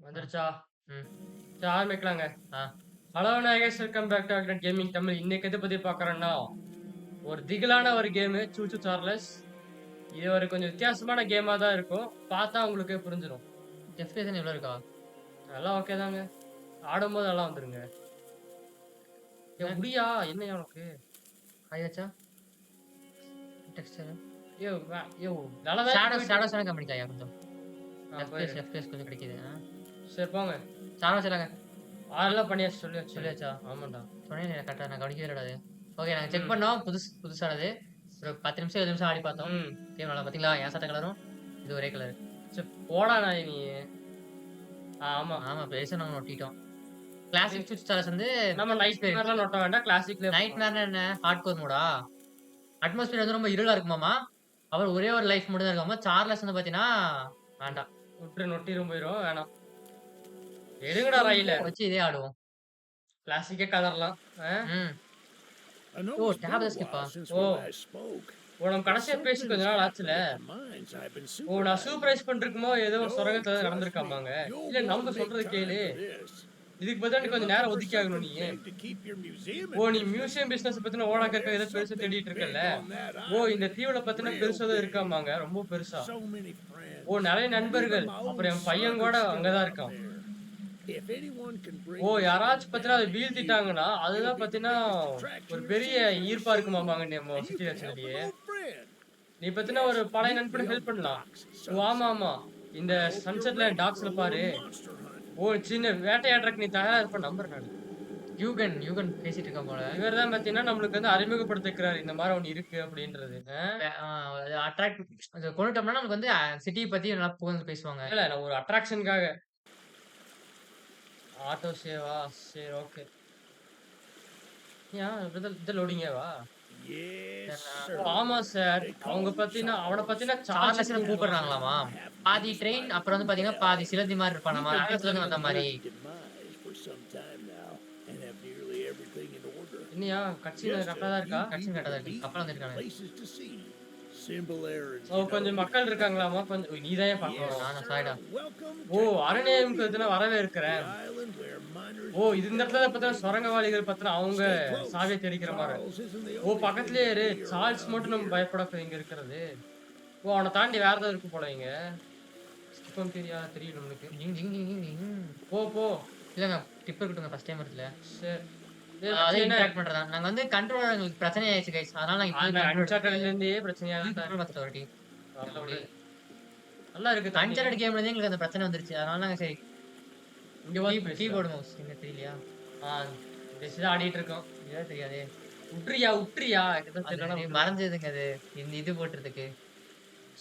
ஆ. வந்துருச்சா? ம். சரி ஆரம்பிக்கலாங்க. ஆ. ஹலோ நாயகேஸ் வெல்கம் பேக் டு அக்னெட் கேமிங் தமிழ். இன்னைக்கு எத பத்தி பார்க்குறோம்னா, ஒரு திகிலான ஒரு கேமு சூச்சு சார்லஸ். இது ஒரு கொஞ்சம் வித்தியாசமான கேமா தான் இருக்கும். பார்த்தா உங்களுக்கே புரிஞ்சிரும். எஃப்பிஎஸ் எவ்வளோ இருக்கா? அதெல்லாம் ஓகே தாங்க. ஆடும்போது நல்லா வந்துருங்க. என்ன முடியா? என்னய்யா உனக்கு? ஹை வச்சா? டெக்ஸ்சர் யோவ் நல்லாதான் ஷேடோஸ் போயிட்டு ஷேடோஸ் கம்மி பண்ணிட்டாயா கொஞ்சம். போயிரு. எஃப்பிஎஸ் கொஞ்சம் கிடைக்குது. சரி போங்க. ஷேடோஸ் இல்லங்க. அதெல்லாம் பண்ணியாச்சு சொல்லியாச்சு. சொல்லியாச்சா? ஆமாண்டா. சொன்னேனே கரெக்ட்டா நான் கவனிக்கவே இல்லடா அது. ஓகே நாங்க செக் ம். பண்ணோம். புதுசானது. ஒரு 10 நிமிஷம் 20 நிமிஷம் ஆடி பார்த்தோம். ம். கேம் நல்லா பார்த்தீங்களா? என் சட்ட கலரும், இது ஒரே கலரு. சரி போடா நாய் நீ. ஆமா. ஆமா பேச நாங்க ஒட்டிட்டோம். கிளாசிக் சுவிட்ச் சார்லஸ் வந்து நம்ம நைட் எக்ஸ்பீரியன்ஸ். மேர்லாம் நொட்ட வேண்டாம். கிளாசிக்லயே நைட் போலாம். மேர்னா என்ன? ஹார்ட்கோர் மோடா? அட்மாஸ்பியர் வந்து ரொம்ப இருளா இருக்குமாமா. அப்புறம் ஒரே ஒரு லைஃப் மட்டும் தான் இருக்காமா. சார்லஸ் வந்து பார்த்தீங்கன்னா, வேண்டாம். விட்டுரு நொட்டிரும் போயிரும். வேணாம். எடுங்கடா ரயில. வச்சு இதே ஆடுவோம். கிளாசிக்கே கதறலாம். ஆ? ம். I know ஓ! it's been டேப் a ஸ்கிப்பா? while since ஓ! we last spoke. நம்ம But கடைசியா பேசி something கொஞ்ச has நாள் happened ஆச்சுல. at the mines I've been நான் supervising. சூப்பர்வைஸ் பண்ணிருக்குமோ ஏதோ Don't சொரங்கத்துல trust me. நடந்திருக்காமாங்க. You'll இல்ல want நம்ம to make சொல்றத time கேளு. for this. இதுக்கு பதிலா நீ You're கொஞ்சம் looking நேரம் for ஒதுக்கி ஆகணும் something நீ. big to keep your museum ஓ! in நீ business. மியூசியம் பிசினஸ் பத்தின ஓடாக்கறதுக்கு ஏதோ There's பெருசா something தேடிட்டு big இருக்கல்ல. on that ஓ! இந்த island. தீவுல பத்தின Real பெருசா ஏதோ big. இருக்காமாங்க. ரொம்ப பெருசா. So many friends. ஓ! நெறைய And even நண்பர்கள். my old அப்புறம் என் பையன் son கூட is still அங்கதான் out இருக்கான். there. If anyone can bring O! this யாராச்சும் thing பாத்தீங்கன்னா down அத to you, வீழ்த்திட்டாங்கன்னா, it'll அதுதான் be the பாத்தீங்கன்னா biggest attraction ஒரு your பெரிய city's ever ஈர்ப்பா இருக்குமாமாங்க seen. நம்ம And you city can help an ரச்சனையிலேயே. old friend. நீ பாத்தீங்கன்னா Yes, ஒரு பழைய meet me நண்பனுக்கு on ஹெல்ப் the பண்ணலாம். docks at ஓ! ஆமா, sunset. ஆமா. இந்த I hope you're சன்செட்ல ready for டாக்ஸ்ல a பாரு. little monster hunt. ஓ! சின்ன வேட்டையாடுறதுக்கு நீ தயாரா இருப்ப நம்புறேன் நானு. யூகன் பேசிட்டு இருக்கான் போல. இவர் தான் பாத்தீங்கன்னா நம்மளுக்கு வந்து அறிமுகப்படுத்திக்கிறாரு. இந்த மாரி ஒண்ணு இருக்கு அப்படின்றது. ஆ அட்ராக்ட் அத கொன்னுட்டோம்னா நமக்கு வந்து சிட்டிய பத்தி நல்லா புகழ்ந்து பேசுவாங்க. இல்ல நான் ஒரு அட்ராக்ஷனுக்காக. ஆட்டோ சேவா? சரி ஓகே. ஏன் இது லோடிங்கேவா? Yes, சரி, ஓ! sir. ஆமா சார். They அவங்க call him பாத்தீங்கன்னா அவன பாத்தீங்கன்னா Charles. சார்ல்ஸ் சார்லஸ்ன்னு கூப்பிடுறாங்களாமா. I have பாதி news ட்ரெயின் about அப்புறம் வந்து him பார்த்தீங்கன்னா, well. பாதி சிலந்தி மாரி இருப்பானாமா. We've been நகரத்துல இருந்து வந்த monitoring மாரி. his demise for some time now and have nearly everything in order. என்னையா கட்சியில Just கரெக்ட்டா தான் a இருக்கா? few கட்சின்னு people கரெக்ட்டா to இருக்கு. meet கப்பல் and வந்திருக்கானுங்க. places to see. Simple errands, O! you கொஞ்சம் know. மக்கள் இருக்காங்களாமா? கொஞ்சம் நீ தான் Yes, பார்க்கணும். நானா sir. சாய்டா. Welcome O! to அரண்மனைக்கு Albion, எதுனா வரவேற்கிறேன். the island where miners O! do இது இந்த their இடத்துல own பார்த்தா thing. சுரங்கவாளிகள் பார்த்தா அவங்க Stay close. சாவிய தேடிக்கிற மாரி. Charles isn't the ஓ! only thing பக்கத்திலேயே to இரு. fear சார்ல்ஸ் around மட்டும் நம்ம here. பயப்பட இங்க இருக்கிறது. ஓ! அவன தாண்டி வேற ஏதாவது இருக்கு போல இங்க. ஸ்கிப்பம் தெரியும் நம்மளுக்கு. ஜிங் ஜிங் ஜிங் ஜிங் ஜிங். போ போ. இல்லங்க டிப் இருக்கட்டுங்க ஃபர்ஸ்ட் டைம் வருதுல. சரி. அதே என்ன இன்டராக்ட் பண்றதா. நாங்க வந்து கண்ட்ரோலர் எங்களுக்கு பிரச்சனை ஆயிடுச்சு கைஸ். அதனால நாங்க இப்போ கண்ட்ரோல் அன்சார்ட்டட்ல இருந்தே பிரச்சனையா தான் கண்ட்ரோல் பார்த்துட்டோம் ஒரு அப்படி. நல்லா இருக்கு தம்பி. அன்சார்ட்டட் கேம்ல இருந்து எங்களுக்கு அந்த பிரச்சனை வந்துருச்சு. அதனால நாங்க சரி இங்க வந்து பேசுடா. கீபோர்டு மவுஸ் என்ன தெரியலையா? பேசி தான் ஆடிட்டு இருக்கோம். இதே தெரியாதே. உட்றியா இதுதான் அது தெரியலனா மறைஞ்சதுங்க அது. இந்த இது போட்டுறதுக்கு.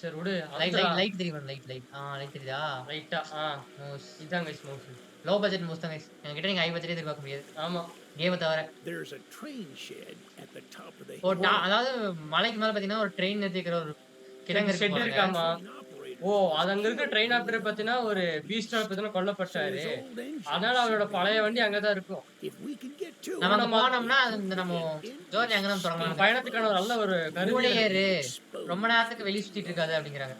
சரி விடு. லைட் அழுத்துடா. லைட் லைட் தெரியுமா? லைட். லைட் தெரியுதா? ரைட்டா. மவுஸ். இதான் guys mouse. Low budget mouse தான் கைஸ். எங்ககிட்ட நீங்க ஹை பட்ஜெட் எதிர்பார்க்க முடியாது. ஆமா. கேம தவிர. There's a train shed at the top of the O hill. அதாவது மலைக்கு மேல பாத்தீங்கன்னா ஒரு ட்ரெயின் நிறுத்திக்கிற ஒரு கிடங்கு ஷெட் இருக்கு இருக்காமா? Train operator. ஓ அது அங்க இருக்க ட்ரெயின் ஆப்ரேட்டர் பாத்தீங்கன்னா ஒரு பீஸ்டால் பாத்தீங்கன்னா So கொல்லப்பட்டாரு. his old engine அதனால அவரோட பழைய வண்டி அங்கதான் இருக்கும். If we can get to நம்ம அங்க it, போனோம்னா இந்த நம்ம ஜோர்னி அங்க தான் நம்ம தொடங்கலாம். பயணத்துக்கான ஒரு நல்ல ஒரு கூடயே கருவி. இரு. ரொம்ப நேரத்துக்கு வெளிய சுத்திட்டு இருக்காத அப்படிங்கறாங்க.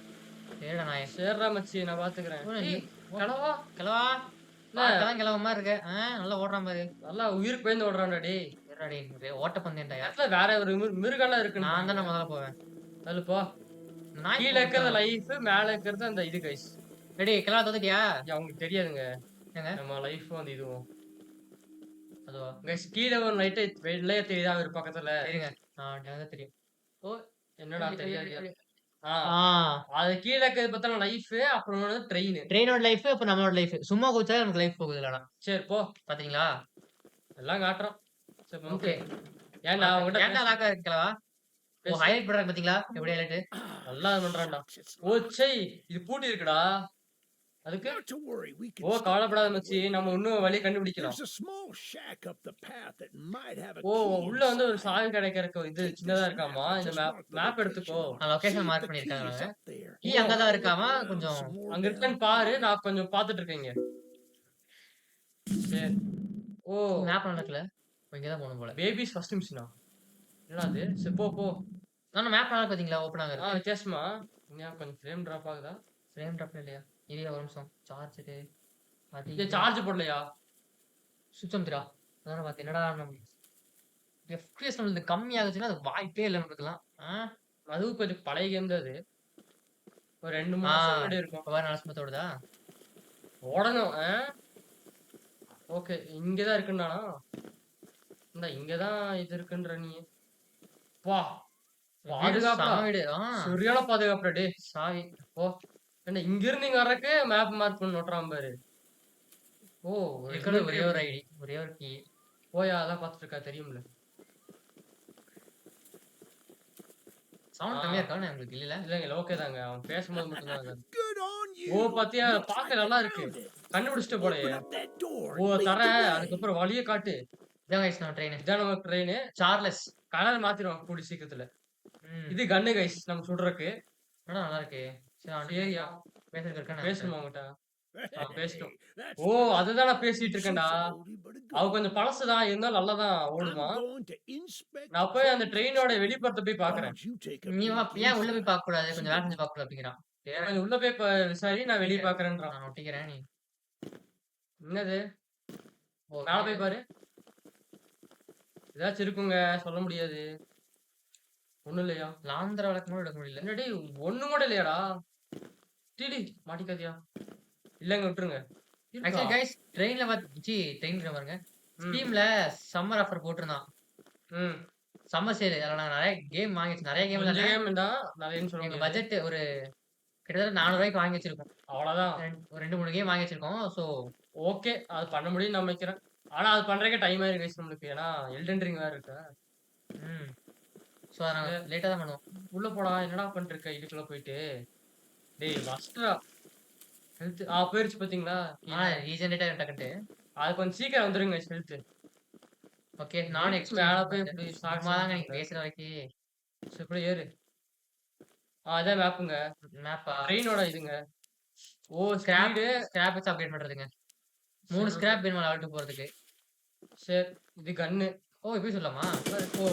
சரிடா நாயே. சேர்றா மச்சி நான் பாத்துக்கிறேன். ஏய், கிளவா கிளவா இல்ல. கிளவ மாதிரி இருக்கு. நல்லா ஓடுறான் பாரு. நல்லா உயிருக்கு பயந்து ஓடுறான்டா டேய். சரிடா டேய் ஓட்ட பந்தயம்டா யார். இடத்துல வேற ஒரு மிருகம்லாம் இருக்கு. நான் தானே முதல்ல போவேன். தள்ளு போ. நாய் கீழ இருக்கிறது லைஃப், மேல இருக்கிறது அந்த இது கைஸ். ரெடி கிளவா தோத்துட்டியா? அவங்களுக்கு தெரியாதுங்க. ஏங்க நம்ம லைஃப் வந்து இதுவும். அதுவா? கைஸ் கீழ ஒரு லைட் வெள்ளையா தெரியுதா ஒரு பக்கத்துல. சரிங்க. எனக்கு தெரியும். ஓ என்னடா தெரியாது. ஆ அது கீழ இருக்கிறது பார்த்தா லைஃப் அப்புறம் வந்து ட்ரெயின். ட்ரெயினோட லைஃப் அப்ப நம்மளோட லைஃப். சும்மா குதிச்சா நமக்கு லைஃப் போகுது இல்லடா. சரி போ. பாத்தீங்களா? எல்லாம் காட்டுறோம். சரி ஓகே. ஏன்டா அவங்ககிட்ட ஏன்டா லாக்கா இருக்கலவா? ஓ ஹைலைட் பண்றாங்க பாத்தீங்களா? எப்படி ஹைலைட்? நல்லா பண்றான்டா. it's ஓ சை இது பூட்டி இருக்குடா. அதுக்கு not to worry. We can O stop கவலைப்படாத right மச்சி away. நம்ம இன்னும் வழி கண்டுபிடிக்கலாம். There's a small shack up the path that might have a O key உள்ள வந்து ஒரு inside. சாவி கிடைக்கிறதுக்கு இது Take சின்னதா this இருக்காமா. map and இந்த just mark the map location எடுத்துக்கோ. on it. Location See if mark the key பண்ணிருக்காங்க. is up there. கீ அங்கதான் இருக்காமா Look கொஞ்சம் around some more அங்க down இருக்கான்னு பாரு. here. நான் கொஞ்சம் பாத்துட்டு இருக்கேங்க. சரி. ஓ மேப் நடக்கல. இங்க தான் போணும் போல. பேபிஸ் ஃபர்ஸ்ட் மிஷனா. என்னடா அது? சரி போ போ. நான் மேப் நல்லா பாத்தீங்களா ஓபன் ஆகுது. வித்தியாசமா. இன்னும் கொஞ்சம் ஃப்ரேம் டிராப் ஆகுதா? ஃப்ரேம் ட்ராப் இல்லையா? இல்லையா ஒரு நிமிஷம். சார்ஜ் அது சார்ஜ் போடலையா? சுத்தம் திரா. அதான் பார்த்தேன். என்னடா எஃப்பிஎஸ் நம்மளுது கம்மி ஆகுச்சுன்னா, அது வாய்ப்பே இல்ல நமக்குலாம். அதுவும் கொஞ்சம் பழைய கேம் தான் அது. ஒரு 2, 3 ஆ வருஷம் முன்னாடி இருக்கும். இப்ப பாரு நல்லா ஸ்மூத்தா ஓடுதா? ஓடணும். ஓகே. இங்க தான் இருக்குன்னானா? இந்தா இங்க தான் இது இருக்குன்ற நீ. வா! வீடு பாதுகாப்புடா. செம வீடு. சரியான பாதுகாப்புடா டேய். சாவி. ஓ! என்ன இங்கிருந்து இங்க வர்றதுக்கு மேப் மார்க் பண்ணி நோட்றான் பாரு. ஓ! இருக்கிறது ஒரே ஒரு ஐடி. ஒரே ஒரு கீ. போயா அதான் பார்த்துட்டு இருக்கா தெரியும்ல. சவுண்ட் கம்மியா இருக்கா உங்களுக்கு இல்ல? இல்லங்க ஓகே தாங்க. அவன் பேசும்போது மட்டும் தான் அது. Good on you. ஓ பாத்தியா பார்க்க நல்லா இருக்கு. கண்டுபிடிச்சிட்ட போலயே. Open up that door. O Lead தர the way. அதுக்கப்புறம் வழிய காட்டு. இதான் கைஸ் நம்ம ட்ரெயின். இதான் நம்ம ட்ரெயின். சார்லஸ். கலர் மாத்திடுவோம் கூடி சீக்கிரத்துல. ம். இது கன்னு கைஸ் நம்ம சுடுறதுக்கு. என்னடா நல்லா இருக்கு. சரி சரியா பேசுறதுக்கு இருக்கா? பேசணுமா உங்ககிட்ட? பேசிட்டோம். That's ஓ அதுதான் நான் பேசிட்டு இருக்கேன்டா. oldie but a அவ good. கொஞ்சம் பழசுதான் இருந்தாலும் நல்லாதான் ஓடுமா. I'm going to inspect. நான் போய் அந்த ட்ரெயினோட வெளிப்புறத்தை போய் Why பாக்குறேன். don't you take a நீ peek வா ஏன் உள்ள inside? போய் பார்க்க கூடாது? கொஞ்சம் வேலை செஞ்சு பார்க்க கூடாது அப்படிங்கிறான். கொஞ்சம் உள்ள போய் விசாரி நான் வெளிய பாக்குறேன்றான். நான் ஒட்டிக்கிறேன் நீ. என்னது? ஓ மேல போய் பாரு. ஏதாச்சும் இருக்குங்க சொல்ல முடியாது. ஒண்ணும் இல்லையா? லாந்தர வழக்கம் கூட எடுக்க முடியல. என்னடி ஒண்ணும் கூட இல்லையாடா? டிடி மாட்டிக்காதியா? இல்லங்க விட்டுருங்க. ஆக்சுவலி கைஸ் ட்ரெயின்ல ட்ரெயின்ல பாருங்க. ஸ்டீம்ல சம்மர் ஆஃபர் போட்டிருந்தான். ம். Summer sale. அதில நான் நிறைய கேம் வாங்கி வச்சு நிறைய கேம் கொஞ்சம் கேம் தான் நிறையன்னு சொல்ல எங்க முடியாது. பட்ஜெட் ஒரு கிட்டத்தட்ட 400 ரூபாய்க்கு வாங்கி வச்சிருக்கோம். அவ்வளவுதான். ஒரு 2, 3 கேம் வாங்கி வச்சிருக்கோம். So okay. அது பண்ண முடியும்னு நான் நினைக்கிறேன். ஆனா அது பண்றதுக்கே டைம் ஆயிரும் கைஸ் நம்மளுக்கு. ஏன்னா எல்டன் ரிங் வேற இருக்கா. ம். சோ நாங்க லேட்டா தான் பண்ணுவோம். உள்ள போடா என்னடா பண்ணிட்டு இருக்க இதுக்குள்ள போயிட்டு. டேய் வஸ்ட்ரா. ஹெல்த் போயிருச்சு பாத்தீங்களா? ரீஜெனரேட் ஆயிரும் டக்குட்டு. அது கொஞ்சம் சீக்கிரம் வந்துருங்க ஹெல்த். ஓகே நான் மேல போய் இப்படி சும்மா தாங்க நீங்க பேசுற வரைக்கும் சரி இப்படி ஏறு. அதான் மேப்புங்க. மேப்பா ட்ரெயினோட இதுங்க. ஓ ஸ்கிராப் ஸ்கிராப். ஸ்கிராப் வச்சு அப்டேட் பண்றதுங்க. 3 ஸ்கிராப் வேணும் லெவல் 2 போறதுக்கு. சரி இது கன்னு. ஓ இப்படி சொல்லலாமா? ஓ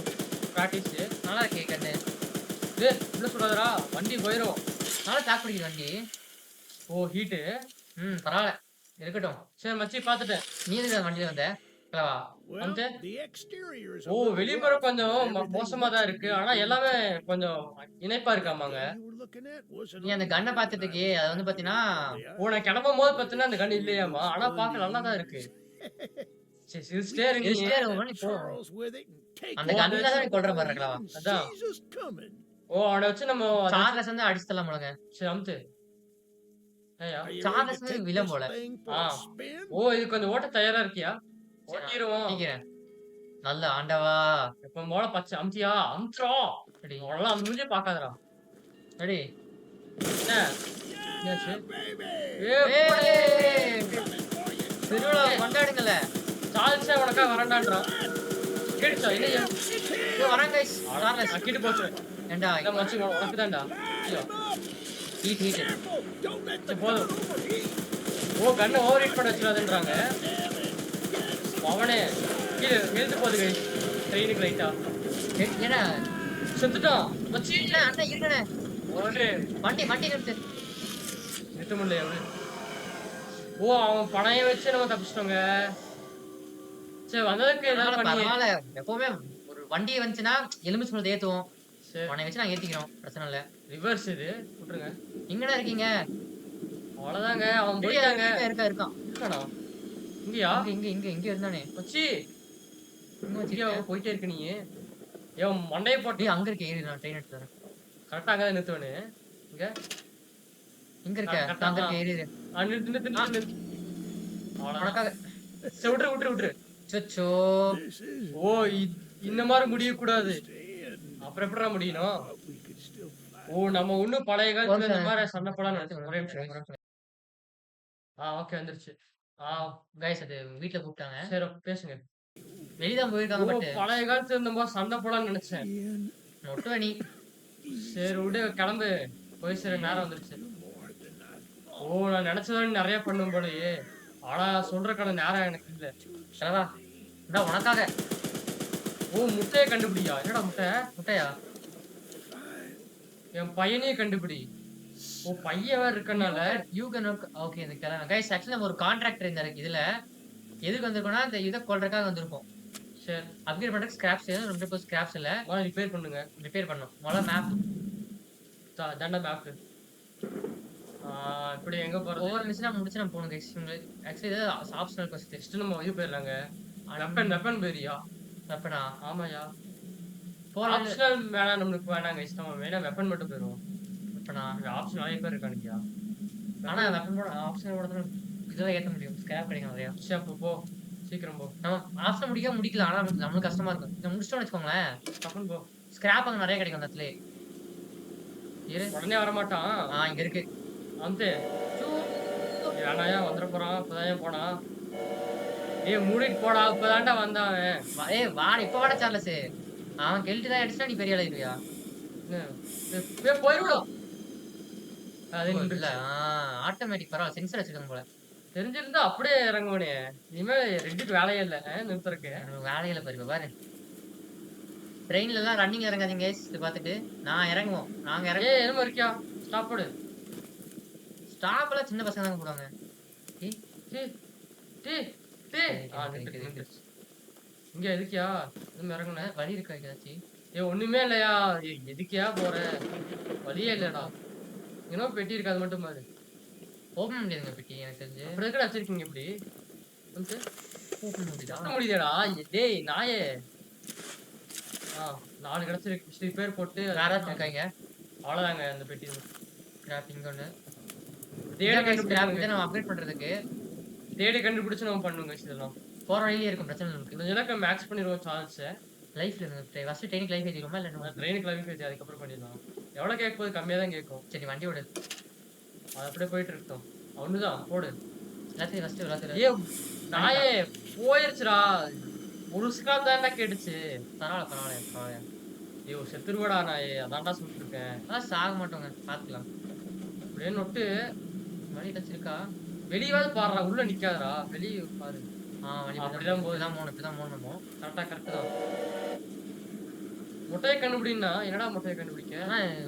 பிராக்டிஸ். நல்லா இருக்கே கண்ணு. டேய் உள்ள சுடாதடா வண்டி போயிரும். நல்லா தாக்கு பிடிக்குது வண்டி. ஓ ஹீட். பரவாயில்ல இருக்கட்டும். சரி மச்சி பாத்துட்டேன். நீ எதுக்கு வண்டியில வந்த? வா. Well, Ante? the exterior is O a little வெளிப்புறம் rough, கொஞ்சம் but everything மோசமா தான் இருக்கு. ஆனா எல்லாமே கொஞ்சம் இணைப்பா இருக்காமாங்க. you were looking at wasn't நீ அந்த on கண்ணை the பார்த்துட்டு இருக்கியே, அது வந்து பாத்தீங்கன்னா ஓ நான் கிளம்பும் போது பார்த்தீங்கன்னா அந்த கன் இல்லையாமா. ஆனா பார்க்க நல்லா தான் இருக்கு. சரி சிரிச்சிட்டே இருங்க. எரிச்சிட்டே இருக்க மாதிரி போ. Charles with it and take அந்த it. கண்ணுல தான் நீ கொல்ற மாதிரி இருக்கலாம். அதான். Jesus coming. ஓ அவனை வச்சு நம்ம சார்லஸ் வந்து அடிச்சு தரலாம் போலங்க. சரி அமுத்து. ஏயா Are you Charles ready to வந்து take வில்லன் this போல. thing for Ah. a spin? ஓ இது கொஞ்சம் ஓட்ட தயாரா இருக்கியா? ஓட்டிடுவோம். நிக்கிறேன். நல்ல ஆண்டவா. எப்ப போல பச்சை அமுத்தியா அமுத்துறா. ரெடி. அவ்வளவு அந்த மூஞ்சே பார்க்காதடா. ரெடி. என்ன? என்னாச்சு? Baby. ஏய் திருவிழா கொண்டாடுங்கல. சால்சே உனக்கா வரண்டான்றா. கேடுச்சா இல்லையா? வரேன் கைஸ். சார்லஸ் அக்கிட்டு போச்சு. ஏண்டா இந்த மச்சி உனக்கு தான்டா. ஐயோ. Heat heat. Careful. Don't let the போதும். gun overheat. ஓ கண்ணை ஓவர் ஹீட் பண்ண வச்சிடாதேன்றாங்க. அவனே கீழே எழுந்து போகுது கைஸ். ட்ரெயினுக்கு லைட்டா. ஏன்னா செத்துட்டான். மச்சி இல்ல அண்ணா இருக்கனே. ஒரு வண்டி நிறுத்து. நிறுத்த முடியல அவரு. ஓ அவன் பணைய வச்சு நம்ம தப்பிச்சிட்டோங்க. சரி வந்ததுக்கு என்ன பண்ணி பரவாயில்ல. எப்பவுமே ஒரு வண்டி வந்துச்சுன்னா எலுமிச்சை பழத்தை ஏத்துவோம். சரி உன்னை வச்சு நாங்க ஏத்திக்கிறோம். பிரச்சனை இல்ல. ரிவர்ஸ் இது விட்டுருங்க. எங்கடா இருக்கீங்க? அவ்வளவுதாங்க அவன் போயிட்டாங்க. இருக்கான். இருக்கானா? இங்கயா? இங்க இருந்தானே. மச்சி இங்க இங்கயா வச்சிருக்கேன். போயிட்டே இருக்க நீ. ஏன் மண்டைய போட்டு டேய் அங்க இருக்க ஏறி நான் ட்ரெயின் எடுத்து வரேன். கரெக்டா அங்க நிறுத்துவனே. இங்க இங்க இருக்க. நான் அங்க இருக்க ஏறி. நிறுத்து. அவ்வளவுதான். உனக்காக. சரி விட்டுரு. சச்சோ. This is ஓ இந்த மாதிரி முடிய கூடாது. stand. அப்புறம் எப்படிடா முடியணும்? But we could still fly. ஓ நம்ம இன்னும் பழைய காலத்துல இந்த மாதிரி சண்டை போடலாம் நினைச்சோம். ஒரே நிமிஷம். நிமிஷம். ஓகே வந்துருச்சு. கைஸ் அது வீட்ல கூப்பிட்டாங்க. சரி பேசுங்க. வெளிதான் போயிருக்காங்க ஓ பட் பழைய காலத்துல இந்த மாதிரி சண்டை போடலாம்னு நினைச்சேன். In நொட்டு வணி. சரி விடு கிளம்பு. போய் சரி நேரம் வந்துருச்சு. more than I ஓ நான் நினைச்சதோட நிறைய பண்ணும் போலயே. ஆனா சொல்றக்கான நேரம் எனக்கு இல்ல. சரவா. இந்தா உனக்காக. ஓ முட்டையை கண்டுபிடியா? என்னடா முட்டை? முட்டையா? என் பையனையே கண்டுபிடி. ஓ பையன் வேற இருக்கனால யூ கேன் ஓகே இந்த கைஸ் ஆக்சுவலி நம்ம ஒரு கான்ட்ராக்டர் இந்த இதுல எதுக்கு வந்திருக்கோம்னா இந்த இதை கொல்றதுக்காக வந்திருக்கோம். சரி அப்கிரேட் பண்றதுக்கு ஸ்கிராப்ஸ் வேணும். ரொம்ப பேர் ஸ்கிராப்ஸ் இல்ல. முதல்ல ரிப்பேர் பண்ணுங்க. ரிப்பேர் பண்ணணும். முதல்ல மேப் தாண்டா மேப். இப்படி எங்க போறது? ஒவ்வொரு மிஷனா முடிச்சு நம்ம போகணும் கைஸ். ஆக்சுவலி இது ஆப்ஷனல் கொஸ்டின். நெக்ஸ்ட் நம்ம இது போயிடலாங்க. வெப்பன் பேரியா? வெப்பனா ஆமாயா. போற ஆப்ஷனல் வேணாம் நம்மளுக்கு வேணாங்க இஷ்டம். வேணா வெப்பன் மட்டும் போயிடும். வெப்பனா ஆப்ஷன் நிறைய பேர் இருக்கானுங்கயா. ஆனா வெப்பன் போட ஆப்ஷன் போட இதெல்லாம் ஏத்த முடியும். ஸ்கிராப் கிடைக்கும் நிறையா. சரி அப்போ போ சீக்கிரம் போ. நம்ம ஆப்ஷன் முடிக்கல. ஆனா நம்மளுக்கு கஷ்டமா இருக்கும். இதை முடிச்சிட்டோம்னு வச்சுக்கோங்களேன். டக்குன்னு போ. ஸ்கிராப் அங்க நிறைய கிடைக்கும் அந்த இடத்துல. இரு உடனே வர மாட்டான். இங்க இருக்கு. வந்து வேணாயா வந்துட போறான். இப்பதான் போனான். மூடிட்டு போடா. இப்பதான்டா வந்தான் அவன். வாடா இப்ப வாடா சார்லஸ். அவன் கெல்ட்டு தான் அடிச்சா நீ பெரிய ஆளா இருக்கியா? போயிடும். அது இல்ல ஆட்டோமேட்டிக் பரவாயில்ல. சென்சர் வச்சிருக்காங்க போல. தெரிஞ்சிருந்தா அப்படியே இறங்குவனே. இனிமே ரெண்டுக்கு வேலையே இல்ல நிறுத்துறக்கு. வேலையில பாரு. ட்ரெயின்ல எல்லாம் ரன்னிங் இறங்காதீங்க இது பார்த்துட்டு. நான் இறங்குவோம். நாங்க இறங்க என்னமோ இருக்கியா? ஸ்டாப் போடு. ஸ்டாப் எல்லாம் சின்ன பசங்க தான் போடுவாங்க. இங்க எதுக்கியா? இன்னும் இறங்குன வழி இருக்கா ஏதாச்சும்? ஒண்ணுமே இல்லையா? எதுக்கியா போற? வழியே இல்லடா. இன்னும் பெட்டி இருக்கு அது மட்டும் பாரு. ஓபன் முடியாதுங்க பெட்டி எனக்கு தெரிஞ்சு. அப்படி இருக்கா வச்சிருக்கீங்க இப்படி? ஓபன் முடியுதா? முடியுதா? டேய் நாயே. 4 கிடைச்சிருக்கு. 3 பேர் போட்டு வேற யாராச்சும் இருக்காங்க? அவ்வளவுதாங்க அந்த பெட்டி. கிராப்பிங் ஒன்று தேடி நம்ம அப்கிரேட் பண்றதுக்கு கண்டுபிடிச்சு நம்ம பண்ணுங்க. இதெல்லாம் போற வழியிலே இருக்கும். பிரச்சனை இருக்கு. இந்த ஜலக்க மேக்ஸ் பண்ணிடுவோம் சான்ஸ். லைஃப்ல இருந்து ஃபர்ஸ்ட் ட்ரெயினுக்கு லைஃப் ஏத்திடுவோமா இல்ல ட்ரெயினுக்கு லைஃப் ஏத்தி அதுக்கப்புறம் பண்ணிடலாம். எவ்வளவு கேட்க போது? கம்மியா தான் கேட்கும். சரி வண்டி விடு. அது அப்படியே போயிட்டு இருக்கோம். அவனுதான் போடு. எல்லாத்தையும் ஃபர்ஸ்ட் நாயே போயிருச்சுடா. ஒரு ஸ்கிராப் தான்டா கேட்டுச்சு. பரவாயில்ல. ஐயோ செத்துருவடா நாயே. அதான்டா சொல்லிட்டு இருக்கேன். அதான் சாக மாட்டோங்க. பாத்துக்கலாம். அப்படியே நொட்டு வழி இருக்கா? வெளியாவது பாடுறா. உள்ள நிக்காதடா. வெளியே பாரு. அப்படிதான் போகுதுதான் போகணும். இப்படிதான் போகணும். கரெக்ட் தான். முட்டையை கண்டுபிடினா என்னடா முட்டையை கண்டுபிடிக்க?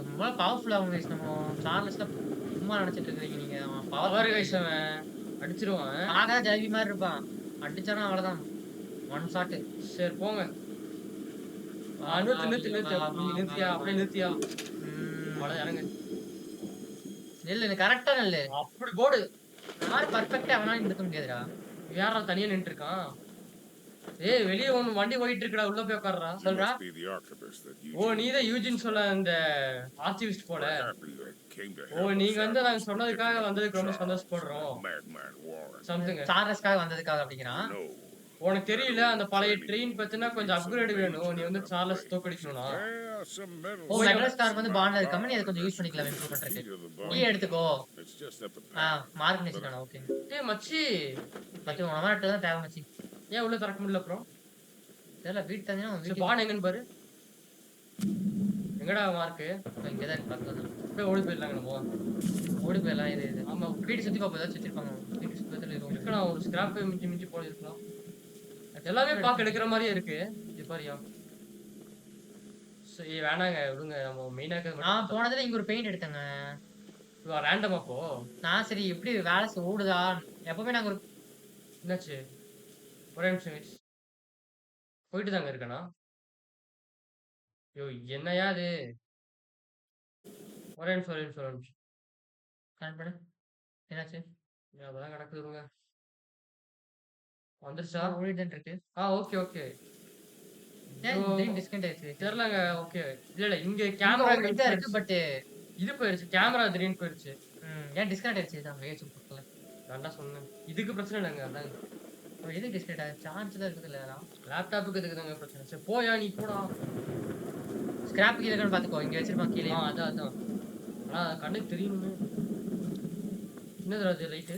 ரொம்ப பவர்ஃபுல் ஆகும் கைஸ். நம்ம சார்லஸ்ல சும்மா நினைச்சிட்டு இருக்கீங்க நீங்க. பவர் கைஸ் அவன் அடிச்சிருவான். ஆகா ஜல்வி மாதிரி இருப்பான். அடிச்சானா அவ்வளவுதான். One shot. சரி போங்க. நிறுத்தியா? அப்படியே நிறுத்தியா? அவ்வளவு இறங்கு. நெல்லு கரெக்டா நெல்லு. அப்படி போடு. யாரு பர்ஃபெக்ட்டா அவனால நிறுத்த முடியாதுடா. யாரா தனியா நின்று இருக்கான்? வெளியே ஒண்ணு வண்டி போயிட்டு இருக்குடா. உள்ள போய் உட்கார்றா. சொல்றா. நீதான் யூஜின் சொல்ல அந்த ஆர்ச்சிவிஸ்ட் போல. நீங்க வந்து நாங்க சொன்னதுக்காக வந்ததுக்கு ரொம்ப சந்தோஷப்படுறோம். சம்திங் சார்லஸ்க்காக வந்ததுக்காக அப்படிங்கிறான். உனக்கு தெரியல அந்த பழைய ட்ரெயின் பத்தினா கொஞ்சம் அப்கிரேட் வேணும். நீ வந்து சார்லஸ் தோக்கடிக்கணும்னா மெட்டல் ஸ்டார் வந்து பாண்ட்ல இருக்காம நீ அதை கொஞ்சம் யூஸ் பண்ணிக்கலாம் இம்ப்ரூவ் பண்றதுக்கு. நீ எடுத்துக்கோ. மார்க் நிச்சிட்டானா? ஓகே. மச்சி மச்சி உனக்கு தான் தேவை மச்சி. ஏன் உள்ள திறக்க முடியல அப்புறம்? தெரியல வீட் தந்தீனா பாண்ட் எங்கன்னு பாரு. எங்கடா மார்க்? இங்க தான் இருக்கு. பக்கத்துல அப்படியே ஓடி போயிடலாங்க நம்ம. ஓடி போயிடலாம். இது ஆமா வீடு சுத்தி பாப்போம். ஏதாச்சும் வச்சிருப்பாங்க. வீடு சுத்தி பக்கத்துல இருக்கணும். ஒரு ஸ்கிராப் மிஞ்சி போல இருக்கலாம். எல்லாமே பாக்க எடுக்கிற மாதிரியே இருக்கு. இது பாரியா? சரி வேணாங்க விடுங்க. நம்ம மெயினாக நான் போனதுல இங்க ஒரு பெயிண்ட் எடுத்தேங்க. ரேண்டமா போ. நான் சரி எப்படி வேலை ஓடுதா? எப்பவுமே நாங்க ஒரு என்னாச்சு? ஒரே நிமிஷம் போயிட்டு தாங்க இருக்கனா? ஐயோ என்னையா அது? ஒரே நிமிஷம் பண்ணு. என்னாச்சு? அதெல்லாம் கிடக்குதுங்க. வந்துருச்சா? ஓடிட்டு இருக்கு. ஓகே. டிஸ்கனெக்ட் ஆயிடுச்சு. தெரியலங்க. ஓகே. இல்ல இங்க கேமரா இருக்கு பட் இது போயிருச்சு. கேமரா திடீர்னு போயிருச்சு. ஏன் டிஸ்கனெக்ட் ஆயிடுச்சு? தான் வேச்சு பக்கல. நான் சொன்னேன். இதுக்கு பிரச்சனை இல்லைங்க. அதான் எது டிஸ்கனெக்ட் ஆயிடுச்சு? சார்ஜ் தான் இருக்குது இல்லடா. லேப்டாப்புக்கு இதுக்குதாங்க பிரச்சனை. சரி போயா நீ போடா. ஸ்கிராப் கீழ இருக்கன்னு பாத்துக்கோ. இங்க வச்சிருப்பான் கீழே. அதான். ஆனா கண்ணுக்கு தெரியுமே. என்னதுடா இது லைட்?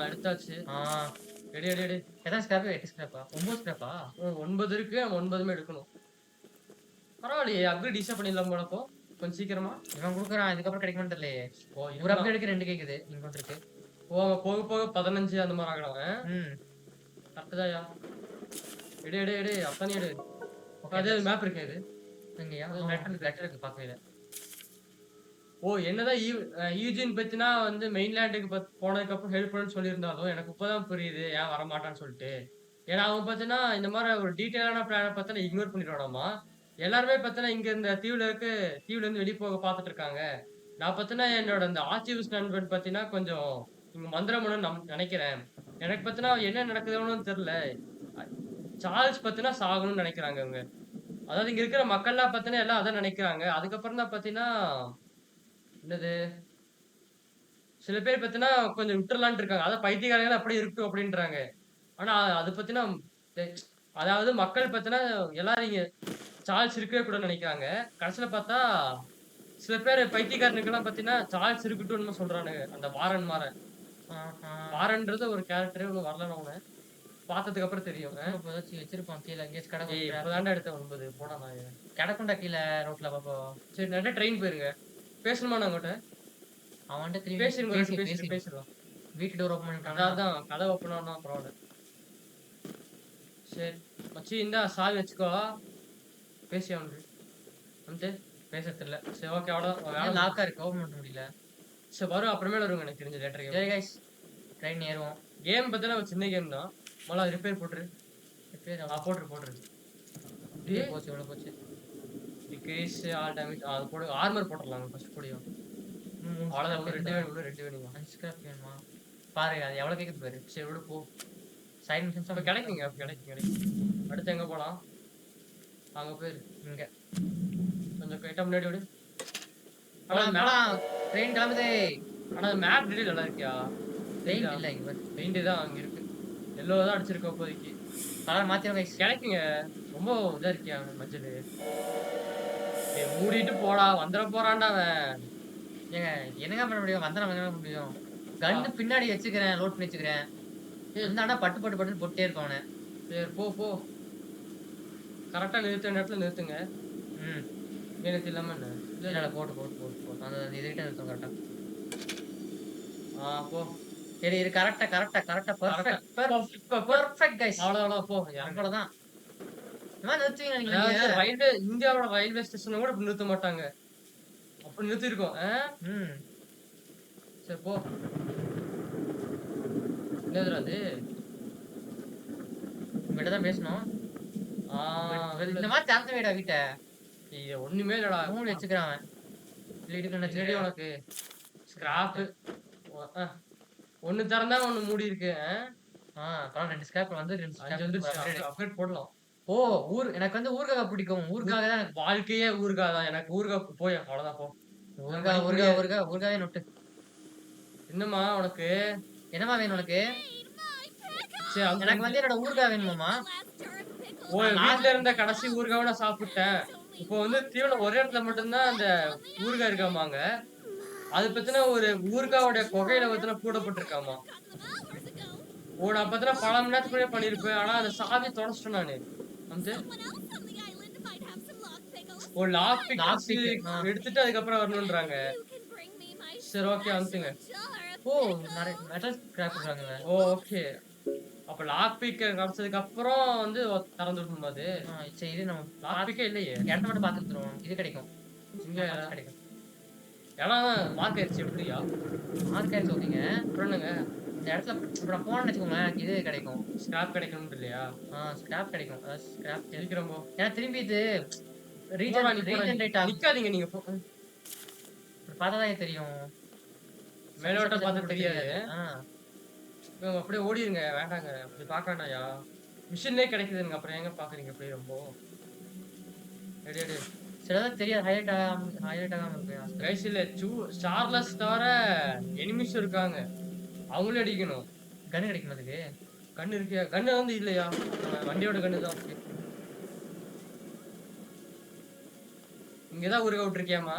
எடுத்தாச்சு. எடு. எத்தனை ஸ்கிராப்? 8 ஸ்கிராப்பா? 9 ஸ்கிராப்பா? 9 இருக்கு. 9மே எடுக்கணும். பரவாயில்லையே. அப்கிரேட் ஈஸியா பண்ணிடலாம் போலப்போ. கொஞ்சம் சீக்கிரமா. இவன் குடுக்குறான். இதுக்கப்புறம் கிடைக்குமான்னு தெரியலையே. ஒரு அப்கிரேடுக்கு 2 கேக்குது. இங்க ஒன்று இருக்கு. போக 15 அந்த மாதிரி ஆகலாம். கரெக்டுதாயா? எடு. அத்தானே எடு. அதே மேப் இருக்கு. இது எங்கயா? லெட்டர் இருக்கு பார்க்கவே இல்லை. ஓ என்னதான் யூஜின் பத்தினா வந்து மெயின்லேண்டுக்கு போனதுக்கு அப்புறம் ஹெல்ப் பண்ணுன்னு சொல்லியிருந்தாலும் எனக்கு இப்பதான் புரியுது ஏன் வரமாட்டான்னு சொல்லிட்டு. ஏன்னா அவன் பார்த்தீங்கன்னா இந்த மாதிரி ஒரு டீட்டெயிலான பிளான பார்த்தா இக்னோர் பண்ணிடுவானாமா. எல்லாருமே பார்த்தீங்கன்னா இங்க இந்த தீவுல இருந்து வெளிய போக பார்த்துட்டு இருக்காங்க. நான் பார்த்தீங்கன்னா என்னோட அந்த ஆர்ச்சிவிஸ்ட் நண்பன் பார்த்தீங்கன்னா கொஞ்சம் இங்க மந்திரம்னு நினைக்கிறேன். எனக்கு பார்த்தீங்கன்னா என்ன நடக்குதுன்னு தெரியல. அ சார்ல்ஸ் பார்த்தீங்கன்னா சாகணும்னு நினைக்கிறாங்க இவங்க. அதாவது இங்க இருக்கிற மக்கள்லாம் பார்த்தீங்கன்னா எல்லாம் அதான் நினைக்கிறாங்க. அதுக்கப்புறம் தான் பார்த்தீங்கன்னா என்னது சில பேர் பார்த்தீங்கன்னா, கொஞ்சம் விட்டுறலான்ட்டு இருக்காங்க. அதான் பைத்தியக்காரங்க அப்படியே இருக்கட்டும் அப்படின்றாங்க. ஆனா அது பார்த்தீங்கன்னா, தெ அதாவது மக்கள் பார்த்தீங்கன்னா, எல்லாரும் இங்க சார்ல்ஸ் இருக்கவே கூடாதுன்னு நெனைக்கிறாங்க. கடைசில பார்த்தா, சில பேர் பைத்தியக்காரனுக்கெல்லாம் பார்த்தீங்கன்னா, சார்ல்ஸ் இருக்கட்டும்னு என்னமோ சொல்றானுங்க. அந்த வாரன் மாரன். ஆஹா. வாரன்றது ஒரு கேரக்டரே இன்னும் வரல அவன. பார்த்ததுக்கு அப்புறம் தெரியும். இப்ப ஏதாச்சும் வச்சிருப்பான் கீழ எங்கேயாச்சும் ஏய் கிடக்கும். இப்ப தான்டா எடுத்தேன் 9 போடா நாயே. கிடக்கும்டா கீழ ரோட்ல பாப்போம். சரி நேரா ட்ரெயின் போயிருங்க. பேசணுமா நான் உங்கட்ட? அவன்கிட்ட திரும்பி பேசிருங்க பேசி பேசிட்டு பேசி பேசிடலாம். வீட்டு டோர் ஓப்பன் அதான் பண்ணிட்டானா? அதான் கதை ஓப்பன் ஆனா பரவால்ல. சரி. மச்சி இந்தா சாவி வச்சுக்கோ. பேசி அவனுக்கு. வந்து பேசறது இல்ல. சரி ஓகே அவ்வளோதான். வேலை லாக்கா இருக்கு ஓப்பன் பண்ண முடியல. சரி வரும் அப்புறமேல வருங்க எனக்கு தெரிஞ்ச லேட்டர் கேம். சரி கைஸ் ட்ரெயின் ஏறுவோம். கேம் பார்த்தீங்கன்னா ஒரு சின்ன கேம் தான். முதல்ல அது ரிப்பேர் போட்டுரு. ரிப்பேர் போட்டுரு. டேய் போச்சு இவ்வளவு போச்சு. டிக்ரீஸ் ஆல் டேமேஜ் அது போடு ஆர்மர் போட்டுடலாம் ஃபர்ஸ்ட் போடியும். அவ்வளோதான் இன்னும் 2 வேணுமா? அன்ஸ்கிராப் வேணுமா? பாரு அது எவ்வளவு கேக்குது பாரு. சரி விடு போ. சைடு மிஷன்ஸ் அப்ப கிடைக்குங்க கிடைக்கும். அடுத்து எங்க போலாம்? அங்க போயிரு. இங்க. கொஞ்சம் கைட்டா முன்னாடி விடு. ட்ரெயின் கிளம்புதே. ஆனா மேப் டீடைல் நல்லா இருக்கியா? ட்ரெயின் இல்ல இங்க பாரு. பெயிண்ட் தான் அங்க இருக்கு. எல்லோ தான் அடிச்சிருக்கோம் இப்போதைக்கு. கலர் மாத்திரும் கைஸ். கிடைக்குங்க. ரொம்ப இதா இருக்கியா மஞ்சள். ஏய் மூடிட்டு போடா வந்துட போறான்டா அவன். ஏங்க என்னங்க பண்ண முடியும்? வந்தா நம்ம என்ன பண்ண முடியும்? கன்னு பின்னாடி வச்சுக்கிறேன், லோட் பண்ணி வச்சுக்கிறேன். இருந்தானா பட்டு போட்டே இருக்கும் அவனை. சரி போ. கரெக்டா நிறுத்த இடத்துல நிறுத்துங்க. ம். எனக்கு இல்லாம என்ன? இல்ல போட்டு. அந்த இதுகிட்ட நிறுத்தும் கரெக்டா. போ. சரி இது கரெக்டா பெர்ஃபெக்ட் கைஸ். அவ்வளவுதான் போ. அவ்வளவுதான். என்ன நிறுத்துவீங்க நீங்க? அதாவது ரயில்வே இந்தியாவோட ரயில்வே ஸ்டேஷன் கூட இப்படி நிறுத்த மாட்டாங்க. அப்படி நிறுத்திருக்கோம். ம். சரி போ. என்னதுடா அது? உங்ககிட்ட தான் பேசணும். இந்த மாதிரி திறந்து வைடா வீட்ட. இது ஒண்ணுமே இல்லடா. மூடி வச்சுக்கிறான் அவன். இடுக்கு திருடி உனக்கு ஸ்கிராப். ஒண்ணு திறந்தா ஒண்ணு மூடி இருக்கு. அப்புறம் 2 ஸ்கிராப் வந்து 2 ஸ்கிராப் வந்து அப்கிரேட் போடலாம். ஓ எனக்கு வந்து ஊர்காக பிடிக்கும். ஊர்காக தான் வாழ்க்கையே ஊர்காதான். எனக்கு ஊர்கா போய் அவ்வளவுதான் போ. ஊர்காவே நொட்டு. என்னம்மா உனக்கு? என்னமா வேணும் உனக்கு? சரி எனக்கு வந்து என்னோட ஊர்கா வேணுமாமா? வீட்டுல இருந்த கடைசி ஊர்காவை நான் சாப்பிட்டேன். இப்போ வந்து தீவுல ஒரே இடத்துல மட்டும்தான் அந்த ஊர்கா இருக்காமாங்க. அது பத்தின ஒரு ஊர்காவோட கொகையில பத்தின போடப்பட்டிருக்காமா. நான் பத்தின பல மணி நேரத்துக்குள்ளே பண்ணிருப்பேன். ஆனா அந்த சாவி தொடச்சிட்டேன் நானு. வந்து லாக் பிக் எடுத்துட்டு அதுக்கப்புறம் வரணும்ன்றாங்க. சரி ஓகே அனுப்புங்க. நிறைய மெட்டல் ஸ்கிராப் பண்றாங்க. ஓகே. அப்ப லாக் பிக் கிடைச்சதுக்கு அப்புறம் வந்து திறந்து விடணுமா அது? சரி இது நம்ம லாக் பிக்கே இல்லையே. இடத்த மட்டும் பார்த்துருவோம். இது கிடைக்கும். இங்க கிடைக்கும். ஏன்னா மார்க் ஆயிடுச்சு எப்படியா? மார்க் ஆயிடுச்சு ஓகேங்க. சொல்லுங்க. இந்த இடத்துல இப்ப நான் போனேன்னு வச்சுக்கோங்களேன் எனக்கு இது கிடைக்கும். ஸ்கிராப் கிடைக்கணும் இல்லையா? ஸ்கிராப் கிடைக்கும். அதாவது ஸ்கிராப் சீக்கிரம் போ. ஏன்னா திரும்பி இது ரீஜெனரேட் ஆகும். நிக்காதீங்க நீங்க போ. பார்த்தாதான் தெரியும். மேலோட்ட பார்த்து தெரியாது. அப்படியே ஓடிடுங்க. வேண்டாங்க அப்படி பார்க்க வேண்டாயா? மிஷின்லேயே கிடைக்குதுங்க. அப்புறம் எங்க பாக்குறீங்க அப்படியே ரொம்ப சிலதான் தெரியாது. ஹைலைட் ஆகாம இருக்கு. கைசில ஸ்டார்லஸ் தவிர எனிமிஸ் இருக்காங்க. அவங்களும் அடிக்கணும். கன்னு கிடைக்கும் அதுக்கு. கண்ணு இருக்கியா? கண்ணு வந்து இல்லையா? வண்டியோட கண்ணு தான். இங்கதான் ஊருக விட்டுருக்கியாமா?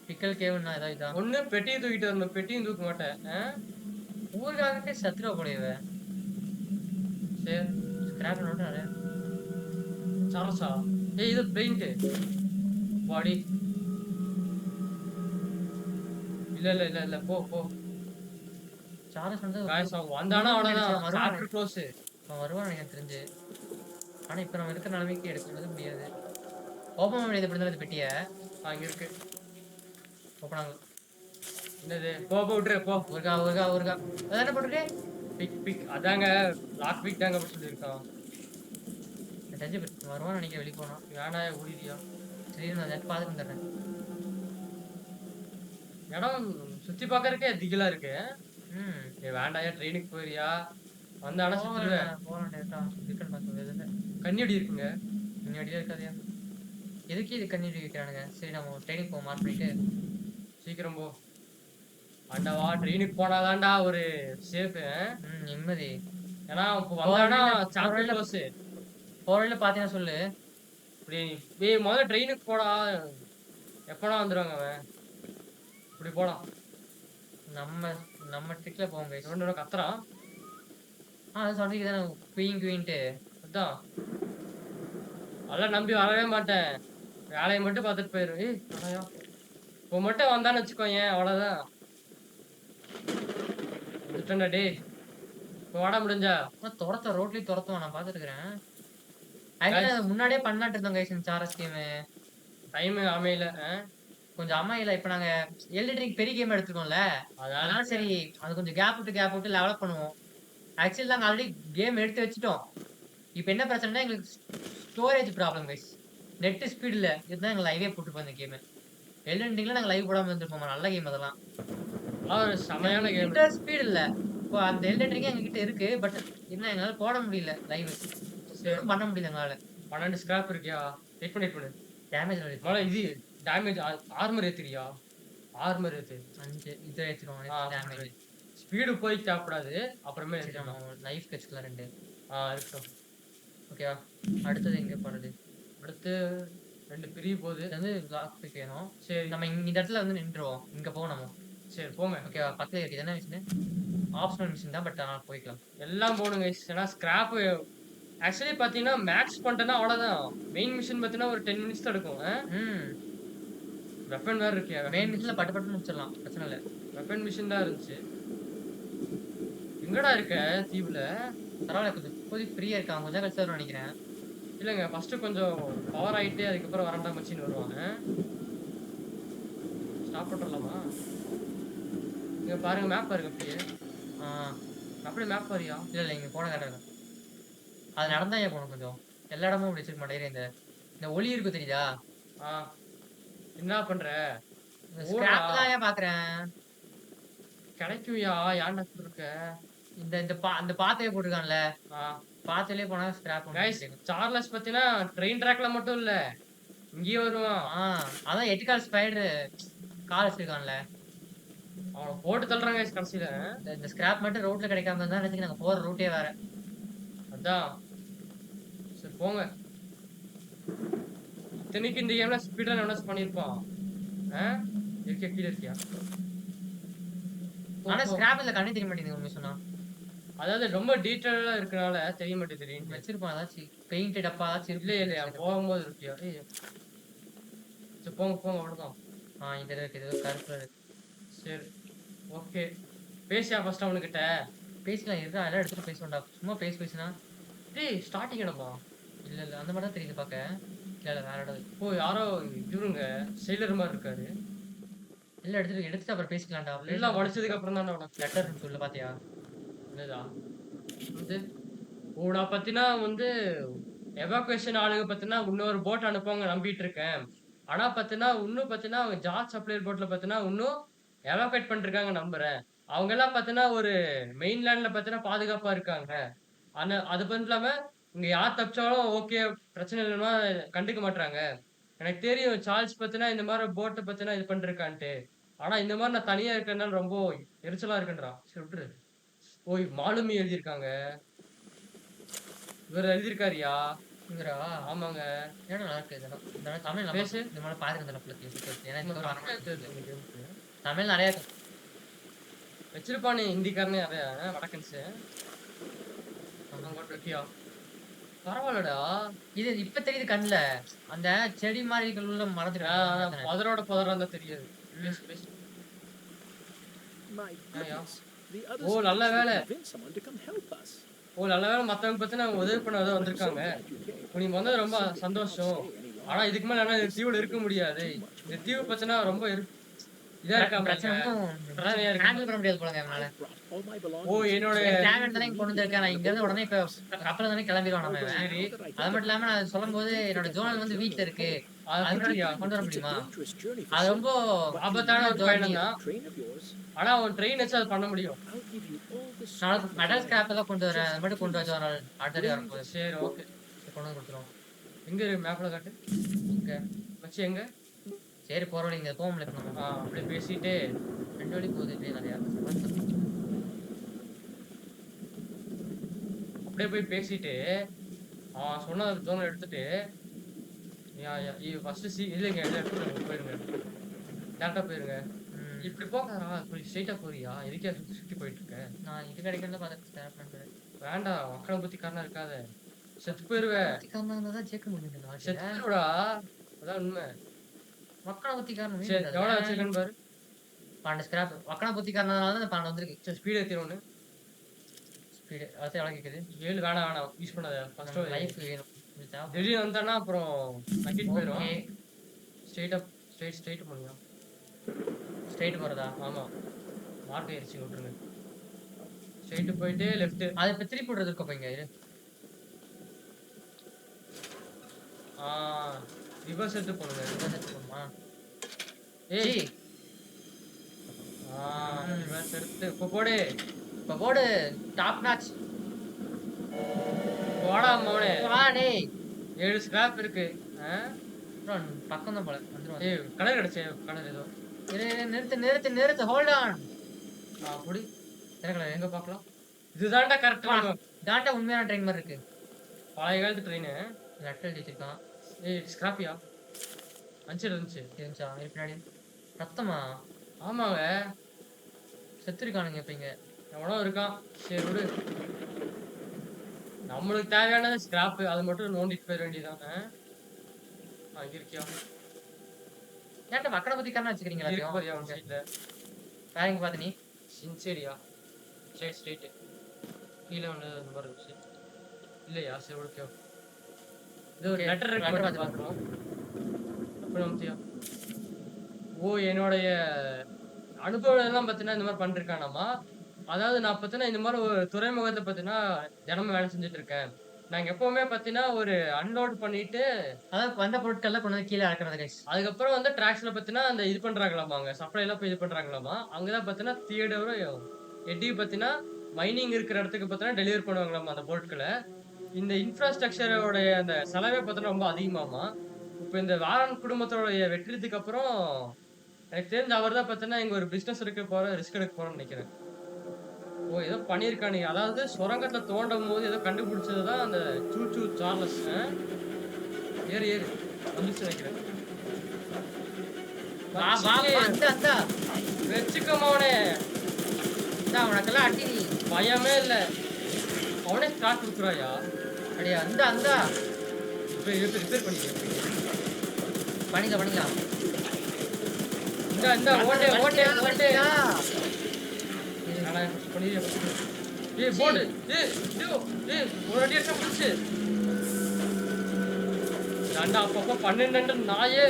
பிக்கல் கேவுன்னா ஏதாவது இதான். ஒண்ணு பெட்டியை தூக்கிட்டு வரணும். பெட்டியும் தூக்க மாட்டேன். ஊருக்காகவே சத்துருவா போடுவ. சரி ஸ்கிராப் நோட்டு நிறைய. சரசா இது பெயிண்ட் பாடி. இல்ல போ. சார்லஸ் வந்து வந்தானா அவ்வளவுதான். Chapter close. அவன் வருவான் எனக்கு தெரிஞ்சு. ஆனா இப்ப நம்ம இருக்கிற நிலைமைக்கு எடுக்கிறது முடியாது. ஓபன் பண்ண முடியாது. எப்படி இருந்தாலும் பெட்டியை அங்க இருக்கு. ஓப்பன் ஆகும். என்னது போ விட்டுரு போ. ஒருக்கா ஒருக்கா ஒருக்கா அதானே போட்டுட்டு பிக் அதாங்க லாக் பிக் தாங்க அப்படி சொல்லியிருக்கான். வருவான்னு நினைக்கிறேன். வெளியே போனோம். வேணா ஓடிடியா. சரி நான் ஏதாச்சும் பார்த்துட்டு வந்துடுறேன். இடம் சுத்தி பாக்கறதுக்கே திகிலா இருக்கு. ம் வேண்டாயா ட்ரெயினுக்கு போறியா வந்து ஆனா சுத்திடுவேன். போகலாம் டேட்டா இருக்குன்னு பார்த்து கண்ணி இருக்குங்க. முன்னாடியே இருக்காதியா. எதுக்கு இது கண்ணீர் வைக்கிறானுங்க. சரி நம்ம ட்ரெயினிங் போக மார்க் பண்ணிட்டு சீக்கிரம் போ. ஆண்டவா ட்ரெயினுக்கு போனாதான்டா ஒரு சேஃப். நிம்மதி. ஏன்னா இப்போ வந்தானா சாப்பிட போறவழியில க்ளோஸ். போற வழியில பார்த்தீங்கன்னா சொல்லு. இப்படி முதல்ல ட்ரெயினுக்கு போடா. எப்படா வந்துருவாங்க அவன். இப்படி போலாம். நம்ம நம்ம ட்ரிக்ல போவோம் கைஸ். இவன் கத்துறான். அது சொல்றீங்க தானே குயின்ட்டு. அதான் அதெல்லாம் நம்பி வரவே மாட்டேன். வேலையை மட்டும் பார்த்துட்டு போயிரும். அடையா இப்போ மட்டும் வந்தான்னு வச்சுக்கோங்க அவ்வளோதான். வந்துட்டேன்டா டேய். இப்போ வாட முடிஞ்சா துரத்த ரோட்லயும் துரத்துவோம். நான் பார்த்துட்டு இருக்கிறேன். ஆக்சுவலா முன்னாடியே பண்ணலாட்டு இருந்தோம் கைஸ் இந்த சாரஸ் கேம். டைம் அமையல. கொஞ்சம் அமையல. இப்போ நாங்க எல்இடி பெரிய கேம் எடுத்துக்கோம்ல, அதனால சரி அது கொஞ்சம் கேப் விட்டு லெவலப் பண்ணுவோம். ஆக்சுவலி நாங்கள் ஆல்ரெடி கேம் எடுத்து வச்சுட்டோம். இப்போ என்ன பிரச்சனைனா எங்களுக்கு storage problem guys. Net speed இல்லை. இதுதான் எங்கள் லைவே போட்டு போய் இந்த கேமு. எல்இடில நாங்கள் லைவ் போடாமல் இருந்திருப்போம். நல்ல கேம் அதெல்லாம். ஒரு செமையான கேம். ஸ்பீட் இல்லை. இப்போ அந்த எல்இடி எங்ககிட்ட இருக்கு. பட் இன்னும் எங்களால் போட முடியல லைவ். பண்ண முடியல எங்களால். 12 ஸ்கிராப் இருக்கியா? வெயிட் பண்ணு. டேமேஜ் மொதல்ல இது டேமேஜ் ஆர்மர் ஏத்துறியா? ஆர்மர் ஏத்து. 5 இதை ஏற்றிடுவோம். டேமேஜ் ஸ்பீடு போய் சாப்பிடாது. அப்புறமே லைஃப் கட்சிக்கலாம் 2. இருக்கட்டும். ஓகேவா? அடுத்தது எங்கே போகிறது? அடுத்து 2 பிரிய போகுது. இது வந்து லாக் பிக் வேணும். சரி நம்ம இந்த இடத்துல வந்து நின்றுவோம். இங்கே போகணும். சரி போங்க. ஓகேவா? பக்கத்தில் இருக்குது என்ன மிஷின்? ஆப்ஷனல் மிஷின் தான். பட் ஆனால் போய்க்கலாம். எல்லாம் போகணுங்க. ஏன்னா ஸ்கிராப் ஆக்சுவலி பார்த்தீங்கன்னா மேக்ஸ் பண்ணிட்டேன்னா அவ்வளோதான். மெயின் மிஷின் பார்த்தீங்கன்னா ஒரு 10 மினிட்ஸ் தான் எடுக்கும். வெப்பன் வேறு இருக்கியா? மெயின் மிஷினில் பட்டு முடிச்சிடலாம். பிரச்சனை இல்லை. வெப்பன் மிஷின் தான் இருந்துச்சு. எங்கடா இருக்க தீவுல? பரவாயில்ல. கொஞ்சம் இப்போதைக்கு ஃப்ரீயாக இருக்கான். கொஞ்சம் கழிச்சு வரும்னு நினைக்கிறேன். இல்லைங்க ஃபஸ்ட்டு கொஞ்சம் பவர் ஆகிட்டு அதுக்கப்புறம் வரண்டா மச்சின்னு வருவாங்க. ஸ்டாப் பண்ணுறலாமா? இங்கே பாருங்க மேப் பாருங்க. அப்படியே மேப் பாரியா? இல்லை இங்கே போன கரெக்டாக அது நடந்தா ஏன் போகணும். கொஞ்சம் எல்லா இடமும் இப்படி வச்சிருக்க மாட்டேங்கிறேன். இந்த ஒளி இருக்கு தெரியுதா? என்ன பண்ற? ஸ்கிராப் தான் ஏன் பார்க்குறேன். கிடைக்கும்யா. ஏன்டா இருக்க இந்த பாத்தையே போட்டுருக்கான்ல, பாத்தையிலே போனா ஸ்கிராப். சார்லஸ் பத்தினா ட்ரெயின் ட்ராக்ல மட்டும் இல்ல இங்கேயே வருவான். அதான் 8 கால் ஸ்பைடர் கால் வச்சிருக்கான்ல, அவனை போட்டு தள்ளுறாங்க கடைசியில. இந்த ஸ்கிராப் மட்டும் ரோட்ல கிடைக்காம இருந்தா நினைச்சு நாங்க போற ரூட்டே வேற. அதான் சரி போங்க. இத்தனைக்கு இந்த கேம்ல ஸ்பீடா அனௌன்ஸ் பண்ணிருப்பான். இருக்கியா கீழே இருக்கியா? ஆனா ஸ்கிராப்ல கண்ணே தெரிய மாட்டேங்குது உண்மை சொன்னா. அதாவது ரொம்ப டீடைலா இருக்கனால தெரிய மாட்டேங்குது. தெரியும் வச்சிருப்பான் ஏதாச்சும் பெயிண்ட் டப்பா ஏதாச்சும் இல்லையா போகும்போது இருக்கியா? சரி போங்க அவ்வளவுதான். இந்த இருக்கு கருப்பு இருக்கு. சரி ஓகே பேசியா ஃபர்ஸ்ட் அவனுக்கிட்ட? பேசலாம் இருக்கா? எல்லாம் எடுத்துட்டு பேசுவோம்டா. சும்மா பேசினா டேய் ஸ்டார்டிங் இடமா? இல்ல அந்த மாதிரி தான் தெரியுது பார்க்க. இல்ல வேற இடம். ஓ யாரோ இவருங்க செயலர் மாதிரி இருக்காரு. இல்ல எடுத்துட்டு அப்புறம் பேசிக்கலாம்டா. எல்லாம் வடிச்சதுக்கு அப்புறம் தான் உனக்கு லெட்டர் சொல்ல பாத்தியா? என்னதா வந்து உன பத்தினா வந்து எவாக்குவேஷன் ஆளுங்க பத்தினா இன்னொரு போட் அனுப்புவாங்க நம்பிட்டு இருக்கேன். ஆனா பாத்தீங்கன்னா இன்னும் பாத்தீங்கன்னா அவங்க ஜார்ஜ் சப்ளையர் போட்ல பாத்தீங்கன்னா இன்னும் எவாக்குவேட் பண்ணிருக்காங்க நம்புறேன். அவங்க எல்லாம் பாத்தீங்கன்னா ஒரு மெயின்லேண்ட்ல பாத்தீங்கன்னா பாதுகாப்பா இருக்காங்க. ஆனா அது மட்டும் இல்லாம இங்க யார் தப்பிச்சாலும் ஓகே பிரச்சனை இல்லைன்னா கண்டுக்க மாட்டாங்க. எனக்கு தெரியும் சார்ல்ஸ் பத்தினா இந்த மாதிரி போட்டை பத்தினா இது பண்ணிருக்கான்ட்டு. ஆனா இந்த மாதிரி நான் தனியா இருக்கனால ரொம்ப எரிச்சலா இருக்குன்றா. சரி விட்டுரு. ஓய் மாலுமி எழுதியிருக்காங்க. இவர் எழுதியிருக்காருயா? இவரா? ஆமாங்க. ஏன்னா நல்லா இருக்கு இதெல்லாம். தமிழ் பேசு. இந்த மாதிரி பாத்துக்கிறேன். தமிழ் நிறைய வச்சிருப்பானே ஹிந்திக்காரனே நிறைய வடக்கன்ஸு. இருக்கியா? பரவாயில்லடா. இது இப்ப தெரியுது கண்ணுல. அந்த செடி மாதிரி உள்ள மறந்துட்டு அதரோட புதரா இருந்தா தெரியாது. ஓ நல்ல வேலை. ஓ நல்ல வேலை மத்தவங்க பத்தி நாங்க உதவி பண்ண வந்திருக்காங்க. நீங்க வந்தது ரொம்ப சந்தோஷம். ஆனா இதுக்கு மேல என்ன தீவுல இருக்க முடியாது. இந்த தீவு பத்தினா ரொம்ப இதா இருக்கா பிரச்சனை பாருங்க. ஒண்ணும் பிரச்சனையா இருக்கு. ஹேண்டில் பண்ண முடியாது போலங்க I இவனால. brought all my O belongings. என்னோட எனக்கு தேவையானது தானே இங்க கொண்டு வந்திருக்கேன். நான் இங்க இருந்து உடனே இப்ப கப்பல்ல தானே கிளம்பிடுவான் நம்ம இவன். சரி. அது மட்டும் இல்லாம நான் சொல்லும்போது என்னோட ஜோனல் வந்து வீட்ல இருக்கு. அது அது அப்படியா? கொண்டு வர It's a முடியுமா? dangerous journey for அது some, ரொம்ப ஆபத்தான ஒரு journey. பயணம் தான். train of yours. ஆனா அவன் ட்ரெயின் வச்சு அது பண்ண முடியும். I'll give you all the நாளைக்கு strength மெட்டல் I ஸ்கிராப் எல்லாம் கொண்டு வரேன். அது மட்டும் கொண்டு வச்சு ஒரு நாள் அடுத்தடி வரும்போது சரி ஓகே. கொண்டு வந்து கொடுத்துருவோம். எங்க இருக்கு மேப்ல காட்டு. இங்க வச்சு எங்க? சரி போற வழி இங்க போக முடியல நம்ம. அப்படியே பேசிட்டு 2 வழி போகுது இப்படியே நிறையா. அப்படியே போய் பேசிட்டு அவன் சொன்ன ஜோனை எடுத்துட்டு ஃபர்ஸ்ட் இல்லைங்க போயிருங்க. டேரக்டா போயிருங்க. இப்படி போகாதா இப்படி ஸ்ட்ரைட்டா போறியா? எதுக்கே சுத்தி போயிட்டு இருக்க? நான் இது கிடைக்கிறத பார்த்து ஸ்கிராப் பண்றேன். வேண்டாம் மக்களை பத்தி காரணம் இருக்காத. செத்து போயிருவேன். பத்திக்காரனா இருந்தா தான் ஜெயிக்க முடியும். செத்து போயிருடா. அதான் உண்மை. மக்கள பத்திக்காரன் சரி எவ்வளவு வச்சிருக்கேன்னு பாரு. 12 ஸ்கிராப். மக்கள பத்திக்காரனால தான் 12 வந்திருக்கு. சரி ஸ்பீட் ஏத்திரோன்னு. ஸ்பீடு அது எவ்வளவு கேக்குது? 7 வேணாம் யூஸ் பண்ணாத. ஃபர்ஸ்ட் லைஃப் வேணும். இதுதான். திடீர்னு வந்தானா அப்புறம் நக்கிட்டு போயிடும். ஓகே. ஸ்ட்ரைட் பண்ணுங்க. ஸ்ட்ரைட் போறதா? ஆமா மார்க் ஆயிடுச்சு விட்டுருங்க. ஸ்ட்ரைட் போயிட்டு லெஃப்ட். அது இப்ப திருப்பி விடுறது இருக்க போங்க. இரு. ரிவர்ஸ் எடுத்து போடுங்க. இதான் செட் பண்ணுமா? ஏய் ஜி ரிவர்ஸ் எடுத்து இப்போ போடு. இப்ப போடு. Top notch. போடா மோனே. வா டேய். 7 ஸ்கிராப் இருக்கு. அப்புறம் பக்கம் தான் போல. வந்துருவான். ஏய் கலர் கிடைச்சே கலர் ஏதோ. இரு நிறுத்து ஹோல்ட் ஆன். அப்படி என்ன கலர்? எங்க பார்க்கலாம். இதுதான்டா கரெக்டா தாண்டா உண்மையான ட்ரெயின் மாதிரி இருக்கு. பழைய காலத்து ட்ரெயின். லெஃப்ட் வச்சிருக்கான். ஏய் ஸ்கிராப்பியா அஞ்சல் இருந்துச்சு. இருந்துச்சா? இரு பின்னாடி. ரத்தமா? ஆமாங்க செத்துருக்கானுங்க இப்ப இங்க. எவனோ இருக்கான். சரி விடு. நம்மளுக்கு தேவையானது ஸ்கிராப். அது மட்டும் நோண்டிட்டு போயிட வேண்டியதானே. அங்க இருக்கியா? ஏன்டா மக்கள பத்திக்காரனா வச்சுக்கிறீங்களா? இருக்கு பாரியா உன் சைடுல. வேற எங்க பாத்து நீ? சின்சேரியா ஸ்ட்ரைட் கீழே ஒன்று இந்த மாதிரி இருந்துச்சு. இல்லையா? சரி ஓகே. இது ஒரு லெட்டர் letter இருக்கு பார்த்து பார்க்குறோம். அப்புறம் நமத்தியா என்னுடைய அனுபவம் எல்லாம் பார்த்தீங்கன்னா இந்த மாதிரி பண்ணிருக்கானாமா. அதாவது நான் பார்த்தீங்கன்னா இந்த மாதிரி ஒரு துறைமுகத்தை பார்த்தீங்கன்னா தினமும் வேலை செஞ்சுட்டு இருக்கேன். நாங்க எப்பவுமே பார்த்தீங்கன்னா ஒரு அன்லோட் பண்ணிட்டு அதான் வந்த பொருட்கள்லாம் கொண்டு வந்து கீழே இறக்குறது கைஸ். அதுக்கப்புறம் வந்து ட்ராக்ஸ்ல பார்த்தீங்கன்னா அந்த இது பண்றாங்களாமா. அங்க சப்ளை எல்லாம் போய் இது பண்றாங்களாமா. அங்கதான் பார்த்தீங்கன்னா தியேட்டரும் எட்டி பார்த்தீங்கன்னா மைனிங் இருக்கிற இடத்துக்கு பார்த்தீங்கன்னா டெலிவரி பண்ணுவாங்களாமா அந்த பொருட்களை. இந்த இன்ஃப்ராஸ்ட்ரக்சரோட அந்த செலவே பார்த்தீங்கன்னா ரொம்ப அதிகமாமா. இப்போ இந்த வாரன் குடும்பத்தோடைய வெற்றிக்கு அப்புறம் எனக்கு தெரிஞ்ச அவர் தான் பார்த்தீங்கன்னா இங்க ஒரு பிசினஸ் ரிஸ்க் எடுக்க போறோம்னு நினைக்கிறேன். ஓ ஏதோ பண்ணியிருக்கானுங்க. அதாவது சுரங்கத்துல தோண்டும் போது ஏதோ கண்டுபிடிச்சதுதான் அந்த சூச்சு சார்லஸ். ஏறு வந்துச்சு நினைக்கிறேன். வச்சுக்கோமோனே உனக்கெல்லாம் அடி. பயமே இல்ல. அவனே ஸ்டார்ட் கொடுக்குறாயா? அடியா அந்த ரிப்பேர் பண்ணிக்கலாம். இந்த ஓட்டே போடு. ஒரு அடி அடிச்சா முடிச்சு. ரெண்டா அப்பப்போ 12 நாயே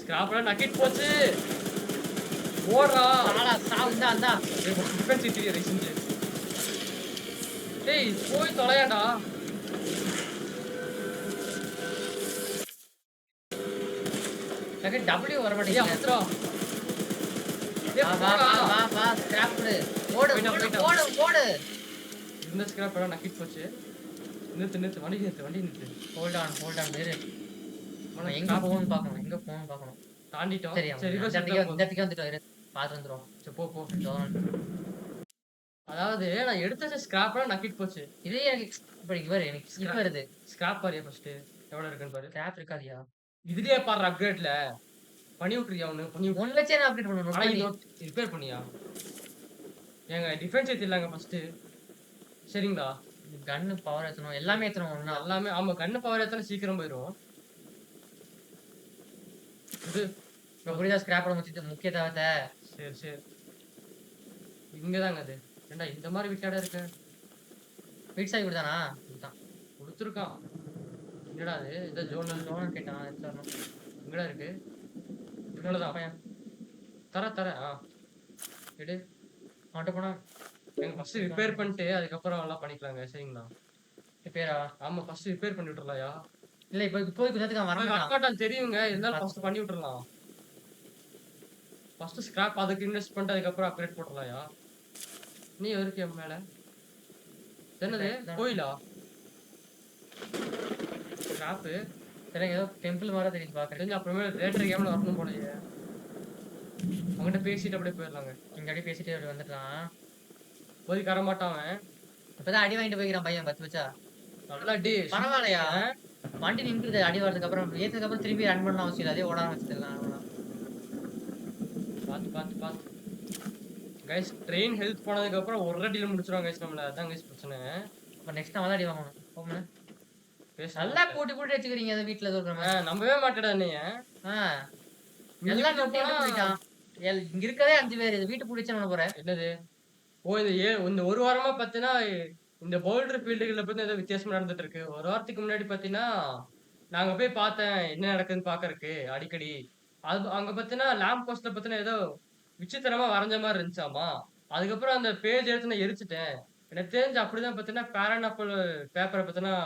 ஸ்கிராப்ல நக்கிட்டு போச்சு. ஓடுறா டேய் போய் தொலையாண்டா. டபிள்யூ வர மாட்டேங்குது. இந்த ஸ்கிராப் எல்லாம் நக்கிட்டு போச்சு. நிறுத்து வண்டி நிறுத்து. ஹோல்ட் ஆன் இரு. எங்க போகணும்னு பார்க்கணும். தாண்டிட்டோம். சரி சரி இந்த இடத்துக்கு வந்துட்டோம். இரு பார்த்து வந்துரும். சரி போ. அதாவது நான் எடுத்த ஸ்கிராப் எல்லாம் நக்கிட்டு போச்சு. இதே எனக்கு இப்ப இவர் எனக்கு ஸ்கிப் வருது. ஸ்கிராப் பாரியா ஃபர்ஸ்ட் எவ்வளவு இருக்குன்னு பாரு. ஸ்கிராப் இருக்காதியா? இதுலயே பாரு அப்கிரேட்ல பண்ணி விட்டுறியா? ஒன்னு வச்சே நான் அப்டேட் பண்ணணும். ரிப்பேர் பண்ணியா? ஏங்க டிஃபென்ஸ் ஏத்திடலாங்க ஃபர்ஸ்ட். சரிங்களா? கன்னு பவர் ஏத்தணும். எல்லாமே ஏத்தணும். ஒண்ணா எல்லாமே ஆமா. கன்னு பவர் ஏத்தனா சீக்கிரம் போயிடும். இது இப்ப புரியுதா? ஸ்கிராப்போட முக்கிய தேவை. சரி இங்கதாங்க அது. ஏண்டா இந்த மாதிரி விட்டாடா இருக்கு. வீட் சாய் கொடுத்தானா? கொடுத்தான். கொடுத்துருக்கான். என்னடா அது? இந்த ஜோனல் கேட்டான். எங்கடா இருக்கு? இவ்வளவுதான். தரேன். எடு. அவன்கிட்ட போனா எங்க ஃபர்ஸ்ட் ரிப்பேர் பண்ணிட்டு அதுக்கப்புறம் எல்லாம் பண்ணிக்கலாங்க. சரிங்களா? ரிப்பேரா? ஆமா, ஃபர்ஸ்ட் ரிப்பேர் பண்ணி விட்டுறலாம்யா. இல்ல இப்போ இப்போதைக்கு கொஞ்சத்துக்கு அவன் வரமாட்டான். வரமாட்டான் தெரியுங்க. இருந்தாலும் ஃபர்ஸ்ட் பண்ணி விட்டுறலாம். ஃபர்ஸ்ட் ஸ்கிராப் அதுக்கு இன்வெஸ்ட் பண்ணிட்டு அதுக்கப்புறம் அப்கிரேட் போட்டுறலாம்யா. நீ எதுக்கு என் மேல? என்னது கோயிலா? ஸ்கிராப்பு சரி ஏதோ டெம்பிள் மாதிரி தெரியுது பாக்குறேன். தெரிஞ்சு அப்புறமே லேட்டர் கேம்ல வரணும் போலயே. அவங்ககிட்ட பேசிட்டு அப்படியே போயிடலாங்க. இங்க அப்படியே பேசிட்டே அப்படி வந்துட்டான். போய் கர மாட்டான் அவன். இப்பதான் அடி வாங்கிட்டு போய்க்கிறான் பையன் 10 வச்சா. நல்லா டே பரவாயில்லையா? வண்டி நின்றுது அடி வரதுக்கு அப்புறம் ஏத்ததுக்கு அப்புறம் திரும்பி ரன் பண்ண அவசியம் இல்லை. அதே ஓட ஆரம்பிச்சிடலாம். பாத்து கைஸ் ட்ரெயின் ஹெல்த் போனதுக்கு அப்புறம் ஒரு அடியில முடிச்சிருவாங்க கைஸ் நம்மள. அதான் கைஸ் பிரச்சனை. அப்ப நெக்ஸ்ட் நம்ம தான் அடி வாங்கணும். போங்க. பேச நல்லா போட்டு வச்சுக்கிறீங்க அந்த வீட்ல இருக்கிற மாதிரி. நம்பவே மாட்டேடா நீ. எல்லாம் நோட்டி போயிட்டான். இங்க இருக்கதே 5 பேர். இது வீட்டு பிடிச்சா பண்ண போற. என்னது? இந்த ஒரு வாரமா பாத்தீங்கன்னா இந்த பவுல்டர் ஃபீல்டுகளை பத்தி ஏதோ வித்தியாசமா நடந்துட்டு இருக்கு. ஒரு வாரத்துக்கு முன்னாடி பாத்தீங்கன்னா நாங்க போய் பார்த்தேன் என்ன நடக்குதுன்னு பாக்குறதுக்கு அடிக்கடி. அது அங்க பாத்தீங்கன்னா லேம்ப் போஸ்ட்ல பாத்தீங்கன்னா ஏதோ விசித்திரமா வரைஞ்ச மாதிரி இருந்துச்சாமா. அதுக்கப்புறம் அந்த பேஜ் எடுத்து நான் எரிச்சிட்டேன். எனக்கு தெரிஞ்சு அப்படிதான் பாத்தீங்கன்னா பேரனாப்பிள் பேப்பரை பாத்தீங்கன்னா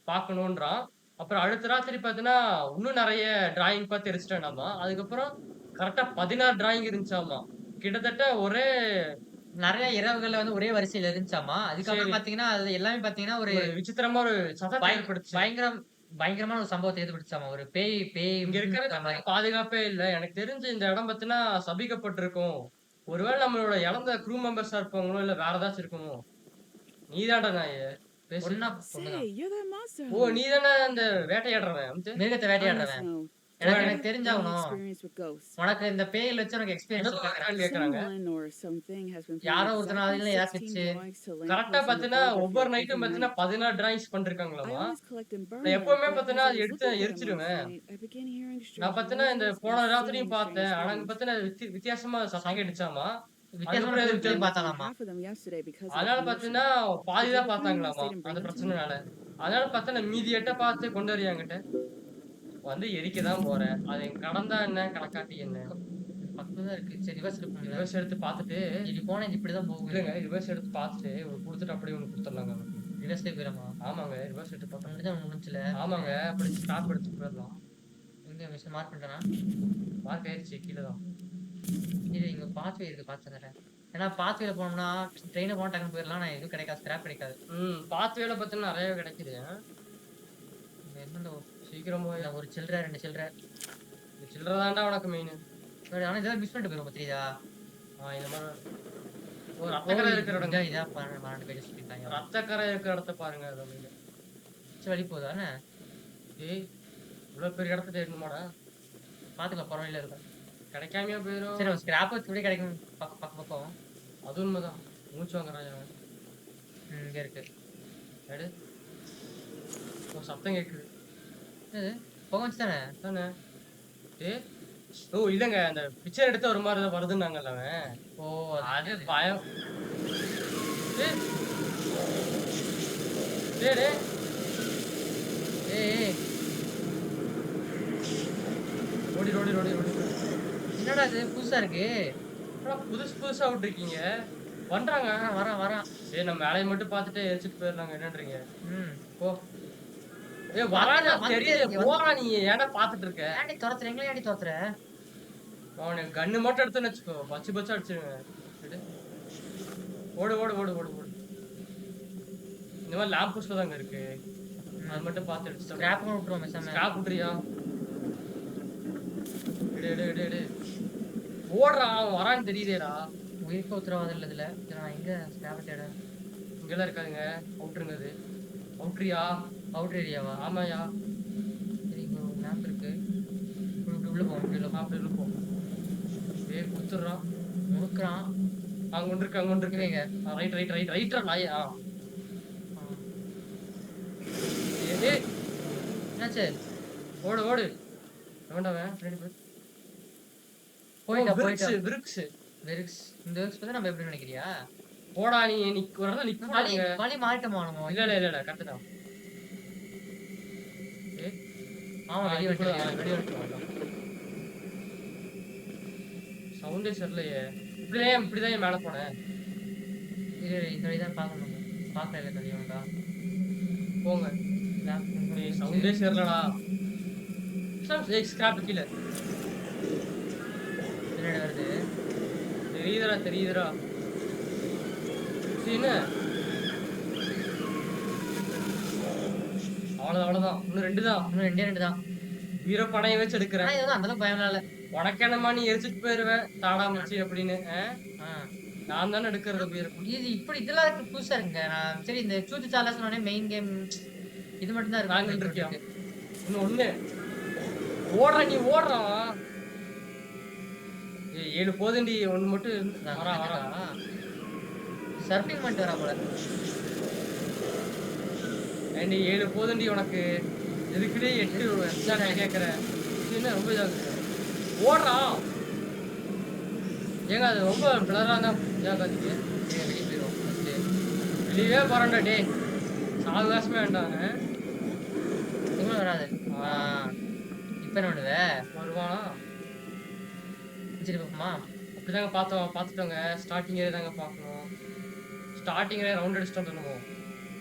பாக்கணும்ன்றான். அப்புறம் அடுத்த ராத்திரி பாத்தீங்கன்னா இன்னும் நிறைய டிராயிங் பார்த்து எரிச்சிட்டேனாமா. அதுக்கப்புறம் கரெக்டா 16 டிராயிங் இருந்துச்சாமா. கிட்டத்தட்ட ஒரே நிறைய இரவுகள்ல வந்து ஒரே வரிசையில இருந்துச்சாமா. அதுக்கப்புறம் பாத்தீங்கன்னா அது எல்லாமே பாத்தீங்கன்னா ஒரு விசித்திரமா ஒரு சத்தத்தை ஏற்படுத்துச்சு. பயங்கரமான ஒரு சம்பவத்தை ஏற்படுத்துச்சாமா. ஒரு பேய் இங்க இருக்கிற பாதுகாப்பே இல்ல. எனக்கு தெரிஞ்சு இந்த இடம் பாத்தீங்கன்னா சபிக்கப்பட்டிருக்கும். ஒருவேளை நம்மளோட இழந்த க்ரூ மெம்பர்ஸா இருப்பாங்களோ இல்ல வேற ஏதாச்சும் இருக்குமோ. நீதான்டா நாயே. ஓ நீதானே அந்த வேட்டையாடுறவன். மிருகத்தை வேட்டையாடுறவன். எனக்கு தெரிஞ்சாகணும். உனக்கு இந்த பேய்ல வச்சு உனக்கு எக்ஸ்பீரியன்ஸ் கேக்குறாங்க. யாரோ ஒருத்தனால யாசிச்சு கரெக்ட்டா பாத்தீங்கன்னா ஒவ்வொரு நைட்டும் பாத்தீங்கன்னா 16 டிராயிங்ஸ் பண்ணிருக்காங்களாமா. நான் எப்பவுமே பாத்தீங்கன்னா அது எடுத்து எரிச்சிடுவேன். நான் பாத்தீங்கன்னா இந்த போன ராத்திரியும் பார்த்தேன். ஆனா அங்க பாத்தீங்கன்னா வித்தியாசமா சத்தம் கேட்டுச்சாமா. வித்தியாசமா பார்த்தாலாமா. அதனால பாத்தீங்கன்னா பாதிதான் பார்த்தாங்களாமா அந்த பிரச்சனைனால. அதனால பார்த்தா மீதி 8 பார்த்து கொண்டு வரியாங்கிட்ட வந்து எரிக்கதான் போறேன். அது கடந்தா என்ன கடக்காட்டி என்ன பக்கத்துல இருக்கு. சரி ரிவர்ஸ் எடுத்து பார்த்துட்டு இது போனா இப்படிதான் போகும். இல்லங்க ரிவர்ஸ் எடுத்து பார்த்துட்டு ஒரு கொடுத்துட்டு அப்படியே ஒன்று கொடுத்துடலாங்க. ரிவர்ஸ்ல போயிடலாமா? ஆமாங்க ரிவர்ஸ் எடுத்து பார்த்தா முடிஞ்சல. ஆமாங்க அப்படி ஸ்டாப் எடுத்து போயிடலாம். எங்க மிஷன் மார்க் பண்ணிட்டேனா? மார்க் ஆயிடுச்சு கீழே தான். இது இங்க பாத்வே இருக்கு பாத்துக்கிறேன். ஏன்னா பாத்வேல போனோம்னா ட்ரெயினை போனா டக்குன்னு போயிடலாம். நான் எதுவும் கிடைக்காது, ஸ்கிராப் கிடைக்காது. பாத்வேல பார்த்தீங்கன்னா நிறையவே கிடைக்குது. என்ன சீக்கிரம் போய் ஒரு சில்லறை 2 சில்லறை. சில்லறை தான்டா உனக்கு மெயின். ஆனா இதெல்லாம் மிஸ் பண்ணிட்டு போயிடும் தெரியுதா? இந்த மாதிரி ஒரு ரத்தக்கரை இருக்கிற இடம் இதான் 12 பேஜ் சொல்லிட்டாங்க. ரத்தக்கரை இருக்கிற இடத்த பாருங்க. அது வழி போதானே? ஏய் இவ்வளவு பெரிய இடத்த தேடணுமாடா? பாத்துக்கலாம் பரவாயில்ல இருக்கும். கிடைக்காமையா போயிடும். சரி ஸ்கிராப் கூட கிடைக்கும் பக்கம். அது உண்மைதான். மூச்சு வாங்குறாங்க. இங்க இருக்கு. எடு. ஒரு சத்தம் கேக்குது. போக வச்சுதானே தானே? ஓ இல்லங்க அந்த பிக்சர் எடுத்து ஒரு மாதிரி வருதுன்னாங்கல்ல அவன். ஓ அது பயம். ஓடி ஓடி ஓடி ஓடி. என்னடா இது புதுசா இருக்கு? புதுசா விட்டுருக்கீங்க. பண்றாங்க. வரான். நம்ம வேலையை மட்டும் பார்த்துட்டு எரிச்சிட்டு போயிடலாங்க. என்னன்றீங்க? ஓ நீ ஏன்டா பாத்துட்டு இருக்க? ஏன்டி துரத்துற? எங்களை ஏன்டி துரத்துற? அவனுக்கு கன்னு மட்டும் எடுத்துன்னு வச்சுக்கோ. பச்சு அடிச்சிருவேன். ஓடு ஓடு ஓடு ஓடு ஓடு. இந்த மாதிரி லேம்ப் போஸ்ட்ல தாங்க இருக்கு. அது மட்டும் பார்த்து எடுத்து ஸ்கிராப் விட்டுருவோம். ஸ்கிராப் விட்டுறியா? எடு ஓடுறா. அவன் வரான்னு தெரியுதேடா. உயிருக்கு உத்தரவாதம் இல்லை இதுல. நான் எங்க ஸ்கிராப் தேட? இங்கெல்லாம் இருக்காதுங்க. அவுட்ருங்க அது. அவுட்ரியா? அவுட்டர் ஏரியாவா? ஆமாயா. சரி இங்க ஒரு மேப் இருக்கு. உள்ள போவோம். அப்படி உள்ள போ. குத்துறான் முறுக்குறான். அங்க ஒன்று இருக்குங்க. ரைட்ரா நாயா. என்னாச்சு? ஓடு வேண்டாம். போயிட்டா விரிக்ஸ் இந்த விரிக்ஸ் பத்தி நம்ம எப்படி நினைக்கிறியா? போடா நீ ஒரு இடத்துல நிக்க. வழி மாறிட்டோமா? இல்ல கரெக்ட் தான். ஆமா வெடி வெடி சவுண்டே சரியில்லையே. இப்படிதான் மேல போனேன். இந்த வழிதான் பார்க்கணும். பார்க்கல இல்லை கதையோடா. போங்க. சவுண்டே சரியில்லடா. ஸ்கிராப் கீழே பின்னாடி வருது. தெரியுதுடா. என்ன அவ்வளவுதான். இன்னும் 2 தான். இன்னும் 2 தான். வீர பணைய வச்சு எடுக்கிறேன். ஆனா இது அந்த அளவுக்கு பயம் இல்ல. உனக்கு என்னமா நீ எரிச்சிட்டு போயிருவேன் தாடா மச்சி அப்படின்னு. நான் தானே எடுக்கிறது வீர. இது இப்படி இதெல்லாம் இருக்கு, புதுசா இருக்குங்க. நான் சரி இந்த சூத்து சாலா சொன்னே மெயின் கேம் இது மட்டும் தான் இருக்கு. நாங்கள் இருக்கியா இன்னும் ஒண்ணு ஓடுற நீ ஓடுறான். 7 போதுண்டி ஒண்ணு மட்டும் வரா. சர்ஃபிங் பண்ணிட்டு வரா போல. ஏண்டி 7 போதுண்டி உனக்கு எதுக்குடி 8 கேட்கறேன். என்ன ரொம்ப இதாகுது. ஓடுறான் ஏங்க அது ரொம்ப பிளரா தான் இதாகாதீங்க. வெளியே போயிடும் ஃபர்ஸ்ட். வெளியவே போறான்டா டே. சாவகாசமே வேண்டாங்க. இன்னும் வராது. இப்ப என்ன பண்ணுவ? வருவானா? சரி பாப்போமா? அப்படிதாங்க பார்த்துட்டோங்க. ஸ்டார்டிங்கே தாங்க பார்க்கணும். ஸ்டார்டிங்ல ரவுண்ட் அடிச்சுட்டு வந்துடணும்.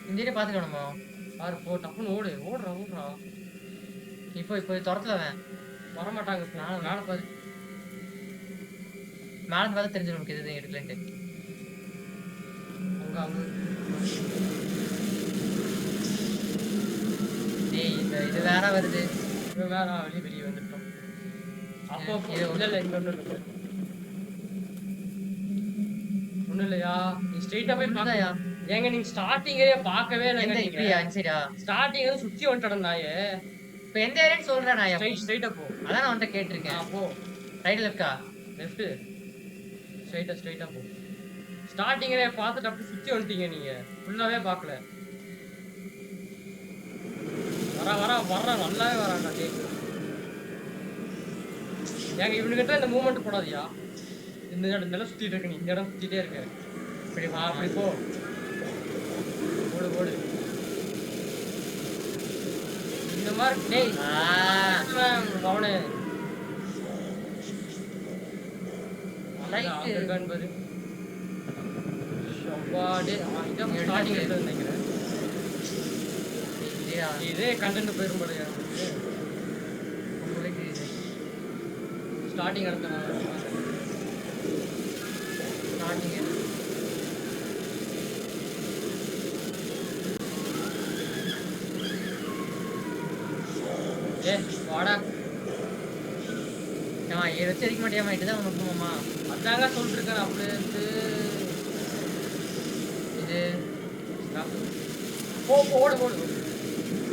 இந்த ஏரியா பாத்துக்கணுமா? பாரு போ டப்புன்னு ஓடுறா. இப்போ துரத்துல அவன் வரமாட்டாங்க. இப்போ மேலே பாரு. மேலே பார்த்து தெரிஞ்சிடும் நமக்கு எது எடுக்கலன்ட்டு. அங்க டேய் இது வேற வருது. வேற வெளியே வந்துட்டோம். அப்போ இல்ல இங்க ஒண்ணு இல்லையா? நீ ஸ்ட்ரைட்டா போய் பாக்கலையா? ஏங்க நீங்க ஸ்டார்டிங்கே பார்க்கவே இல்லைங்க. இப்படியா? சரியா? ஸ்டார்டிங் வந்து சுத்தி வந்துட்டடா நாயே. இப்போ எந்த ஏரியான்னு சொல்றேன் நான். ஸ்ட்ரைட்டா போ. அதான் நான் உன்கிட்ட கேட்டிருக்கேன். போ. ரைட் லெஃப்டா? லெஃப்ட். ஸ்ட்ரைட்டா போ. ஸ்டார்டிங்கே பார்த்துட்டு அப்படியே சுத்தி வந்துட்டீங்க நீங்க. ஃபுல்லாவே பார்க்கல. வர நல்லாவே வரான்டா டேய். ஏங்க இவனுக்கிட்ட இந்த மூவ்மெண்ட் போடாதியா. இந்த இடம் சுத்திட்டு இருக்க நீ. இந்த இடம் சுத்திட்டே இருக்க. அப்படி போ. ஓடு. இந்த மாதிரி டேய் அவனே இருக்கான்னு பாரு. இதான் ஸ்டார்டிங் நினைக்கிறேன். இதே கண்டென்ட் போயிரும் போல. ஸ்டார்டிங் இடத்துல வாடா. இதை வச்சிருக்க மாட்டியாமா? இதுதான் முக்கியமாமா? அதாங்க சொல்லிட்டு இருக்கேன். அப்படியே இது ஓடு.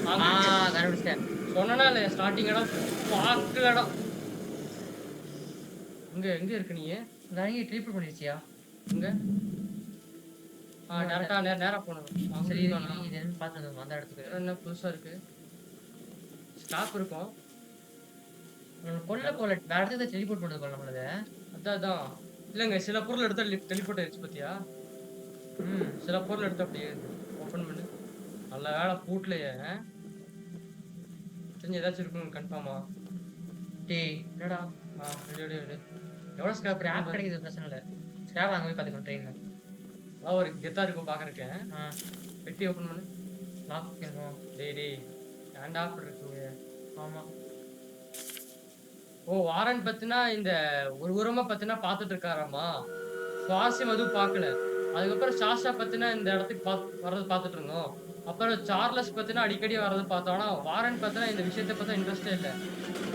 கண்டுபிடிச்சிட்டேன். சொன்னா இல்லையா ஸ்டார்டிங் இடம் பார்க்கல இடம். எங்க இருக்கு நீ? இறங்கி ட்ரிபிள் பண்ணிருச்சியா? இங்க டேரக்டா நேரா போகணும். சரி இது என்னன்னு பார்த்து அந்த இடத்துக்கு. என்ன புதுசா இருக்கு? ஸ்டாப் இருக்கும். கொல்ல போல வேற இடத்துல டெலிபோர்ட் பண்ணது கொள்ள நம்மளது. அதான் இல்லைங்க சில பொருள் எடுத்தா டெலிபோர்ட் ஆயிடுச்சு பத்தியா? சில பொருள் எடுத்தா அப்படியே ஓப்பன் பண்ணு. நல்ல வேலை பூட்லையே. தெரிஞ்சு ஏதாச்சும் இருக்கும் கன்ஃபார்மா? டேய் என்னடா? எவ்வளோ ஸ்கிராப் ஆப் கிடைக்குது பிரச்சனை இல்லை. ஸ்கிராப் அங்கே போய் பார்த்துக்கணும் ட்ரெயினில். ஒரு கெத்தா இருக்கும் பார்க்கறக்கேன். பெட்டி ஓப்பன் பண்ணு. லாக் பண்ணுவோம். டேய் ஹேண்ட் ஆஃப் இருக்குங்க. ஆமாம். ஓ வாரன் பத்தினா இந்த ஒரு உரமா பத்தினா பார்த்துட்டு இருக்காராமா. சுவாசியம் அதுவும் பார்க்கல. அதுக்கப்புறம் சாஷா பத்தினா இந்த இடத்துக்கு வர்றது பார்த்துட்டு இருந்தோம். அப்புறம் சார்லஸ் பத்தினா அடிக்கடி வர்றது பார்த்தோம். ஆனால் வாரன் பத்தினா இந்த விஷயத்தை பார்த்தா இன்ட்ரெஸ்டே இல்லை.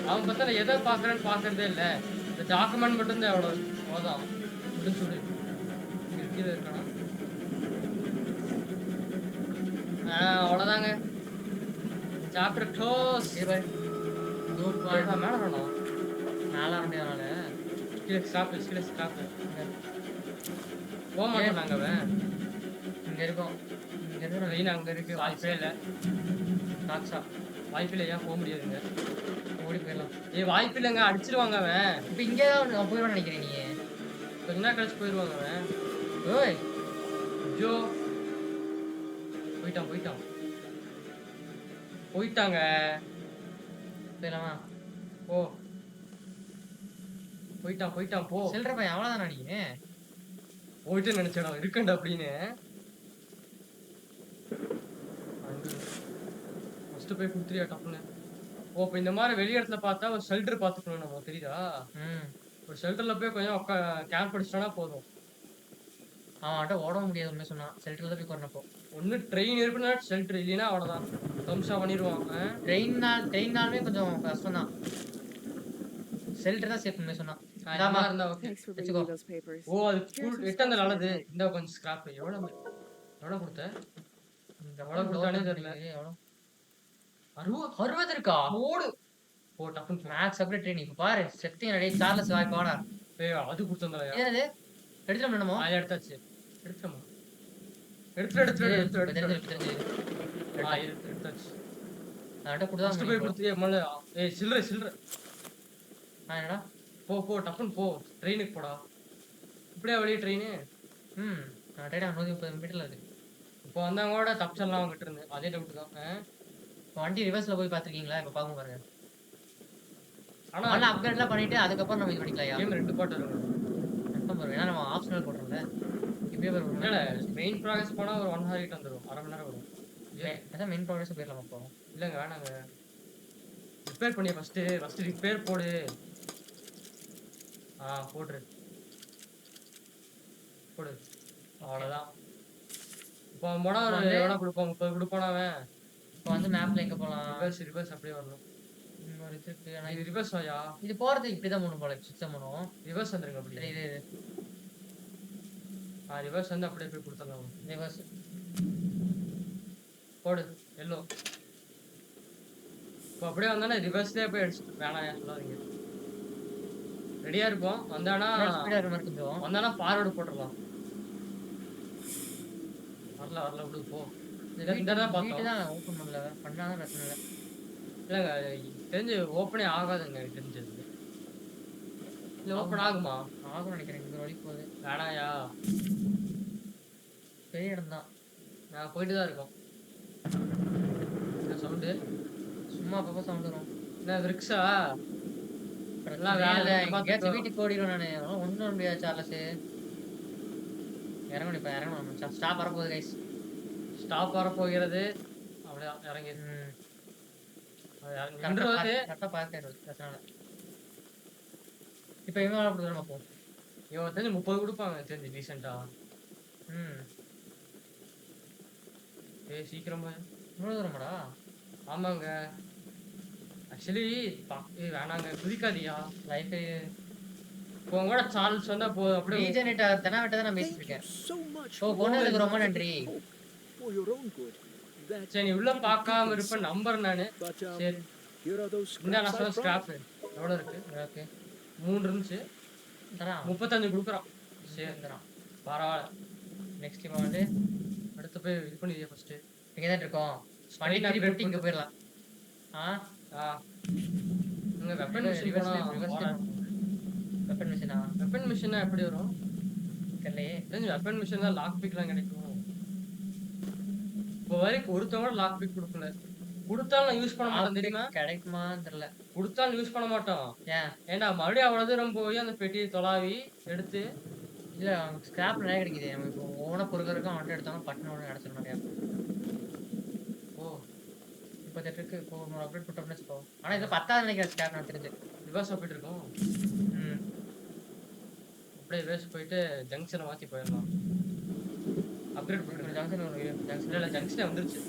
அவன் பத்தினா எதை பார்க்குறேன்னு பார்க்கறதே இல்லை. இந்த டாக்குமெண்ட் மட்டும் தான் அவ்வளோதான் முடிஞ்சு விடு. கீழே இருக்கானா? அவ்வளோதாங்க. Chapter close. மேலே வேணாம். மேலே வண்டியானால கீழே ஸ்டாப் போக மாட்டோம் நாங்கள். அவன் இங்கே இருக்கோம். இங்கே இருந்து வெயின் அங்கே இருக்கு. வாய்ப்பே இல்லை. டாக்ஸா வாய்ப்பு இல்லை. ஏன் போக முடியாதுங்க? ஓடி போயிடலாம். வாய்ப்பு இல்லைங்க. அடிச்சிருவாங்க அவன். இப்போ இங்கே தான் போயிடுவான்னு நினைக்கிறேன். நீ கொஞ்ச நேரம் கழிச்சு போயிடுவாங்க அவன். ஓய் ஜோ போயிட்டாங்க. போயிடலாமா? ஓ போயிட்டான் போ. சில்லற பையன் அவ்வளவுதானா நீ? போயிட்டு நினைச்சடா இருக்கண்டா அப்படின்னு. ஃபர்ஸ்ட் போய் குடுத்துறியா டப்புன்னு. ஓ இப்ப இந்த மாதிரி வெளி இடத்துல பார்த்தா ஒரு ஷெல்டர் பாத்துக்கணும் நம்ம, தெரியுதா? ம். ஒரு ஷெல்டர்ல போய் கொஞ்சம் கேம்ப் அடிச்சிட்டோம்னா போதும். அவன்கிட்ட ஓடவும் முடியாது உண்மையை சொன்னான். ஷெல்டர்ல போய் கொறனப்போ. ஒண்ணு ட்ரெயின் இருக்குன்னா ஷெல்டர், இல்லைன்னா அவ்வளவுதான். தம்சா பண்ணிடுவான். ட்ரெயின்னாலுமே கொஞ்சம் கஷ்டம் தான். ஷெல்டர் தான் சேஃப் உண்மையை சொன்னான். இதாமா இருந்தா okay. Thanks for Let's bringing go. those papers. ஓ அது Here's some எட்டு அந்த stuff for நல்லது. your இந்த கொஞ்சம் ஸ்கிராப் எவ்வளவு கொடுத்த? இந்த எவ்வளவு கொடுத்தானே தெரியல. எவ்வளோ? 60 இருக்கா? போடு. ஓ டப்புன்னு போ. மேக்ஸ் அப்டேட் ட்ரெயின் இப்ப பாரு. செத்திங் ரெடி சார்லஸ் வாய் போடா. ஏய் அது கொடுத்தந்தலையா? என்னது? எடுத்துட்டு வரணுமோ? ஆ எடுத்தாச்சு. எடுத்துமா. எடுத்து. தெரிஞ்சு. ஆ எடுத்தாச்சு. அவன்கிட்ட கொடுத்தா ஃபர்ஸ்ட் போய் கொடுத்தியே மல்ல. ஏய் சில்லற. என்னடா? போ டப்புன்னு போ. ட்ரெயினுக்கு போடா. இப்படியே வெளிய ட்ரெயின். நான் ட்ரெயின் 130 மீட்டர்ல இருக்கு. இப்போ வந்தாங்க கூட தப்பிச்சலாம் அவங்ககிட்ட இருந்து. அதே டவுட் தான். இப்போ வண்டி ரிவர்ஸ்ல போய் பாத்துருக்கீங்களா? இப்ப பாருங்க பாருங்க. ஆனா ஆனா அப்கிரேட்லாம் பண்ணிட்டு அதுக்கப்புறம் நம்ம இது பண்ணிக்கலாம். கேம் 2 பார்ட் இருக்கு. கன்ஃபார்ம் வரும். ஏன்னா நம்ம ஆப்ஷனல் போடுறோம்ல. இப்பயே வரும். இல்ல மெயின் ப்ராக்ரஸ் போனா ஒரு 1 ஹவர் கிட்ட வந்துரும். அரை மணி நேரம் வரும். அதான் மெயின் ப்ராக்ரஸ் போயிடலாம் அப்போ. இல்லங்க வேணாங்க. ரிப்பேர் பண்ணிய ஃபர்ஸ்ட் ரிப்பேர் போடு. போடு. அவ்வளவுதான். இப்போ மொட ஒரு எவ்வளவு கொடுப்போம்? 30 கொடுப்பானா அவன்? இப்போ வந்து மேப்ல எங்க போலாம்? ரிவர்ஸ் அப்படியே வரணும். ஒரு இது இருக்கு. ஆனா இது ரிவர்ஸ் ஆயா? இது போறது இப்படிதான் போகணும் போல. சுத்தம் போகணும். ரிவர்ஸ் வந்துருங்க அப்படி. சரி இது ரிவர்ஸ் வந்து அப்படியே போய் கொடுத்துடலாம். ரிவர்ஸ் போடு எல்லோ. இப்போ அப்படியே வந்தானே ரிவர்ஸ்லேயே போய் அடிச்சு வேணாம் சொல்லாதீங்க. ரெடியா இருக்கும். வந்தானா ஸ்பீடா இருக்க மாதிரி கொஞ்சம். வந்தானா ஃபார்வர்டு போட்டுடலாம். வரல விடு போ. இந்த தான் பார்த்தோம். தான் ஓபன் பண்ணல. பண்ணாதான் பிரச்சனை இல்லை. இல்லைங்க தெரிஞ்சு ஓப்பனே ஆகாதுங்க எனக்கு தெரிஞ்சது. இல்லை ஓப்பன் ஆகுமா? ஆகும் நினைக்கிறேன். இந்த வழி போகுது. வேணாயா? பெரிய இடம் தான். நான் போயிட்டு தான் இருக்கோம். என்ன சவுண்டு? சும்மா அப்பப்போ சவுண்ட் வரும். என்ன விரிக்ஸா? எல்லாம் வேலை எங்கேயாச்சும் வீட்டுக்கு ஓடிடும். நான் ஒன்றும் முடியாது. சார்லஸ் இறங்கணும். இப்போ இறங்கணும். ஸ்டாப் வரப்போகுது கைஸ். ஸ்டாப் வர போகிறது. அப்படியே இறங்கி கரெக்டாக பார்த்து பிரச்சனை இல்லை. இப்போ இவன் வேலை கொடுத்துருமா போ. இவன் தெரிஞ்சு 30 கொடுப்பாங்க தெரிஞ்சு ரீசெண்டா. சீக்கிரமா இவ்வளோ தூரமாடா? ஆமாங்க. ஆக்சுவலி வேணாங்க குதிக்காதியா. லைஃப் இப்போ கூட சார்ல்ஸ் வந்தா போ அப்படியே ரீஜெனரேட் தெனாவட்ட தான் நான் பேசிட்டு இருக்கேன். So much ஓ போனதுக்கு ரொம்ப நன்றி. for your own good. That's சரி நீ உள்ள பார்க்காம இருப்பேன் நம்பர் நானு. but சரி here are those இந்த நான் scraps சொல்ல I brought. ஸ்கிராப் எவ்வளோ இருக்கு? ஓகே 3 இருந்துச்சு. தரான் 35 கொடுக்குறான். சரி தரான். பரவாயில்ல. நெக்ஸ்ட் இப்போ வந்து அடுத்து போய் இது பண்ணிடுறியா ஃபர்ஸ்ட்? இங்கே தான் இருக்கோம். வண்டி திருப்பி விட்டு இங்கே போயிடலாம். இங்க வெப்பன் மிஷின் போனா வெப்பன் மிஷினா? வெப்பன் மிஷினா எப்படி வரும்? தெரியலையே. தெரிஞ்சு வெப்பன் மிஷின் தான் லாக் பிக்லாம் கிடைக்கும். இப்போ வரைக்கும் ஒருத்தவங்க லாக் பிக் கொடுக்கல. கொடுத்தாலும் நான் யூஸ் பண்ண மாட்டேன் தெரியுமா? கிடைக்குமான்னு தெரியல. கொடுத்தாலும் யூஸ் பண்ண மாட்டோம். ஏன்? ஏன்டா மறுபடியும் அவ்வளோ தூரம் போய் அந்த பெட்டியை தொலாவி எடுத்து இல்லை ஸ்கிராப் நிறைய கிடைக்குது. நம்ம இப்போ ஓன பொறுக்கிறதுக்கும் அவன்கிட்ட எடுத்தோம்னா பட்டன் ஒன்று கிடச்சிடும் நிறையா. ஓ இப்போ இருக்கு. இப்போ ஒரு அப்டேட் போட்டோம்னு வச்சுக்கோ. ஆனால் இதில் 10வது நினைக்கிறேன் ஸ்கிராப் நான் தெரிஞ்சு. ரிவர்ஸ் போயிட்டு இருக்கோம். ம் அப்படியே ரிவர்ஸ் போயிட்டு ஜங்ஷனை மாற்றி போயிடலாம். அப்கிரேட் பண்ணிட்டு ஜங்ஷன் ஒரு ஜங்ஷன் இல்லை ஜங்ஷனே வந்துருச்சு.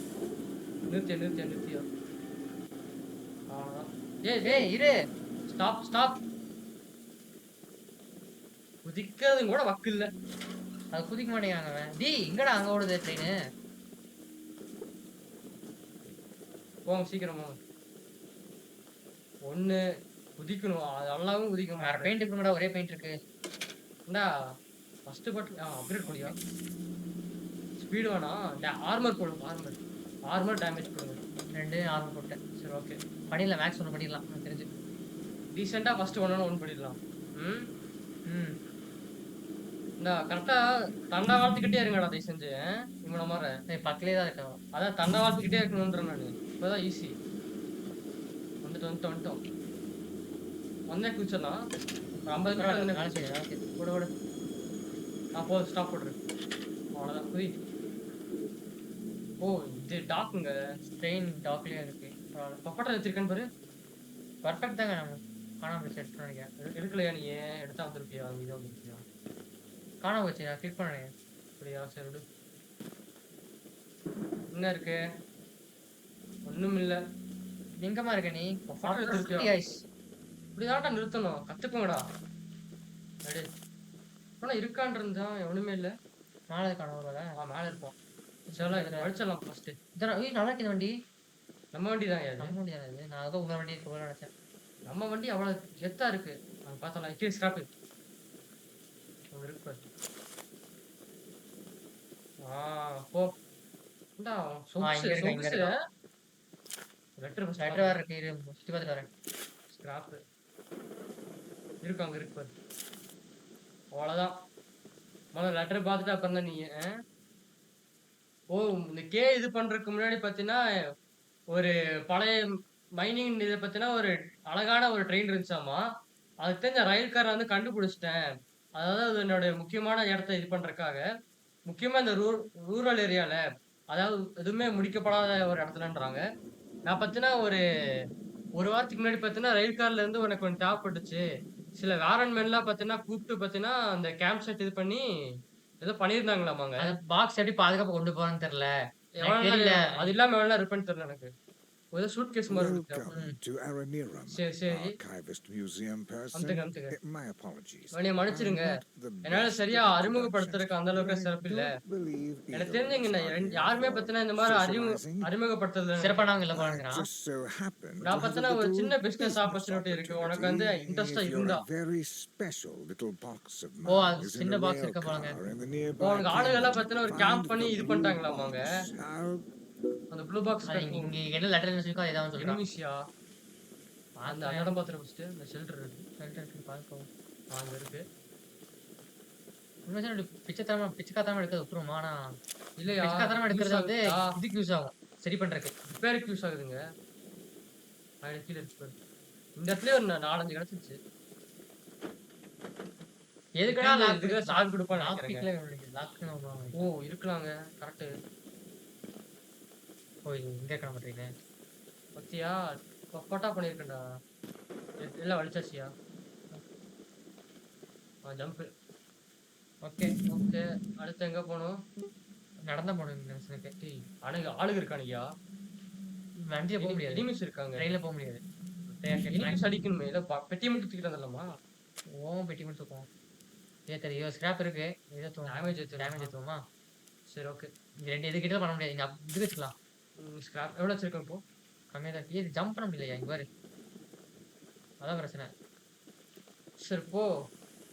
நிறுத்தியா அவ்வளோதான். ஏய் இரு. ஸ்டாப் குதிக்கிறது கூட வக்கு இல்லை. அது குதிக்க மாட்டேங்காங்க அவன். டி இங்கடா அங்கே ஓடுது ட்ரெயின். போங்க சீக்கிரமா. ஒன்று குதிக்கணும். அது நல்லாவும் குதிக்கணும். வேற பெயிண்ட் இருக்குங்கடா. ஒரே பெயிண்ட் இருக்கு. இந்தா ஃபர்ஸ்ட் பட் அப்கிரேட் பண்ணியா. ஸ்பீடு வேணாம். ஆர்மர் போடுங்க. ஆர்மர் டேமேஜ் போடுங்க. 2 ஆர்மர் போட்டேன். சரி ஓகே பண்ணிடலாம். மேக்ஸ் ஒன்று பண்ணிடலாம் எனக்கு தெரிஞ்சு. டீசெண்டாக ஃபர்ஸ்ட் 1 பண்ணிடலாம். ம் இந்த கரெக்டாக தண்டா வாழ்த்துக்கிட்டே இருங்கடா தயவு செஞ்சு. இவனை மாதிரி பக்கத்துலேயே தான் இருக்கேன். அதான் தண்டா வாழ்த்துக்கிட்டே இருக்கணுன்றேன் நான். இப்போதான் ஈஸி. வந்துட்டோம் வந்தே குதிச்சிடலாம். ஒரு 50 மீட்டர் பரவாயில்ல. தானே. வேலை செய்யுது, வேலை செய்யுது. ஓடு ஓடு. போதும் ஸ்டாப் போட்டுரு. அவ்வளோதான் குதி. ஓ இது டாக்குங்க. ட்ரெயின் டாக்லயே இருக்கு. பரவாயில்ல. பப்பட்டை வச்சிருக்கேன்னு பாரு. பர்ஃபெக்ட் தாங்க நம்ம. காணாம போச்சு எடுத்துட்டு நினைக்கிறேன். எடுக்கலையா நீ? எடுத்தா வந்துருப்பியா? இதான் வந்துருப்பியா? காணாம போச்சு, நான் கிளிக் பண்ணேன். அப்படியா? சரி விடு. என்ன இருக்கு? ஒண்ணும் இல்ல. எங்கம்மா இருக்க நீ? பப்பட்டை வச்சிருக்கியா? Yes. இப்படிதான்டா நிறுத்தணும். கத்துக்கோங்கடா. அடே. ஆனா இருக்கான் இருந்தா எவனுமே இல்ல. மேலே காணாம வரல. மேல இருப்பான். சரி வழிச்சிடலாம் ஃபர்ஸ்ட். இதான் ஏய், நல்லா இருக்கு இந்த வண்டி. நம்ம வண்டி தான் அது. நம்ம வண்டி தானே இது? நான் ஏதோ உங்க வண்டி போல நினைச்சேன். நம்ம வண்டி அவ்வளவு கெத்தா இருக்கு. அங்க பார்த்தலாம். கீழே ஸ்கிராப் இருக்கு பாரு. போ. இந்தா இங்க இருக்கு, இங்க இருக்கு. லெட்டர் லெட்டர் வேற இருக்கு, இரு, சுத்தி பார்த்துட்டு வரேன். ஸ்கிராப் இருக்கு அங்க இருக்கு பாரு. அவ்வளவுதான். முதல்ல லெட்டர் பார்த்துட்டு அப்புறம் தான் நீ ஓ இந்த இது பண்றதுக்கு முன்னாடி பாத்தீங்கன்னா ஒரு பழைய மைனிங் இதை பத்தினா ஒரு அழகான ஒரு ட்ரெயின் இருந்துச்சாமா. அதுக்கு தெரிஞ்ச ரயில்காரை வந்து கண்டுபிடிச்சிட்டேன். அதாவது அது என்னோட முக்கியமான இடத்த இது பண்றதுக்காக, முக்கியமா இந்த ரூரல் ஏரியால, அதாவது எதுவுமே முடிக்கப்படாத ஒரு இடத்துலன்றாங்க. நான் பாத்தீங்கன்னா ஒரு வாரத்துக்கு முன்னாடி பாத்தீங்கன்னா ரயில் கார்ல இருந்து உனக்கு ஒன்று தேவைப்பட்டுச்சு. சில வேரன்மென்லாம் பாத்தீங்கன்னா கூப்பிட்டு பாத்தீங்கன்னா அந்த கேம்ப் செட் இது பண்ணி ஏதோ பண்ணியிருந்தாங்களாமாங்க. அந்த பாக்ஸ் எப்படி பாதுகாப்பா கொண்டு போறேன்னு தெரியல. எவ்வளவு தெரியல. நாள் அது இல்லாம எவ்வளவு நேரம் இருப்பேன்னு தெரியல எனக்கு. ஒரு சூட்கேஸ் மாதிரி இருக்கு. Welcome to Araniram, சரி. Archivist Museum person. அமுத்துங்க. My apologies. என்னைய மன்னிச்சிருங்க. I'm not the என்னால best சரியா with அறிமுகப்படுத்துறதுக்கு அந்த அளவுக்கு introductions. சிறப்பு இல்ல. I don't believe எனக்கு either தெரிஞ்ச இங்க of us are யாருமே here பத்தினா இந்த for மாதிரி socializing. அறிமுகப்படுத்துறது சிறப்பானவங்க இல்ல I பாருங்கிறான். just so happen to நான் have a பத்தினா ஒரு little சின்ன பிசினஸ் business ஆப்பர்ச்சுனிட்டி இருக்கு. உனக்கு வந்து opportunity இன்ட்ரெஸ்டா if you're இருந்தா a very special little box of O, mine அது is in சின்ன a box rail இருக்க போலங்க. car in the nearby உனக்கு ஆளுங்க எல்லாம் kingdom. பத்தினா ஒரு Find கேம்ப் பண்ணி the இது blue பண்ணிட்டாங்களாமாங்க. box. I'll அந்த ப்ளூ பாக்ஸ் அது இங்க என்ன லெட்டர் சொல்லிருக்கோ அதான் சொல்றான். எனிமிஷியா அந்த இடம் பாத்துற ஃபர்ஸ்ட். இந்த ஷெல்டர் இருக்கு. லெட்டர் இருக்கு பாப்போம். அங்க இருக்கு. உண்மையா பிச்சைக்காரமா எடுக்கிறது விட்டுருமா? ஆனா இல்லையா? பிச்சைக்காரமா எடுக்கிறது வந்து இதுக்கு யூஸ் ஆகும், சரி பண்றதுக்கு. ரிப்பேருக்கு யூஸ் ஆகுதுங்க. அது கீழ இருக்கு பாரு. இந்த இடத்துல ஒரு 4-5 கிடைச்சிச்சு. எதுக்குடா இதுக்கு சாக்கு கொடுப்பான்னு லாக் நினைக்கிறேன். லாக் ஓ இருக்கலாங்க. கரெக்ட். ஓ, இங்க இருக்க மாட்டீங்க. பத்தியா பப்பட்டா பண்ணிருக்கேன்டா. எல்லாம் வலிச்சாச்சியா? ஜம்ப். ஓகே, ஓகே அடுத்து எங்க போகணும்? நடந்தா போகணும் எனக்கு. டேய் ஆளுங்க இருக்கானுங்கயா? வண்டியில போக முடியாது, எனிமிஸ் இருக்காங்க. ட்ரெயின்ல போக முடியாது. எனிமிஸ் அடிக்கணுமே. இல்ல பெட்டி மட்டும் தூக்கிட்டு வந்துடலாமா? பெட்டி மட்டும் தூக்கும். தெரியும் ஸ்கிராப் இருக்கு. ஏதோ டேமேஜ் ஏத்துவோமா? சரி ஓகே. இந்த ரெண்டு எது கிட்ட பண்ண முடியாது. இங்க இது வச்சுக்கலாம். ஸ்கிராப் எவ்வளவு வச்சிருக்கோம் இப்போ? கம்மியா தான் இருக்கு. ஜம்ப் பண்ண முடியலையா? இங்க பாரு, அதான் பிரச்சனை. சரி போ.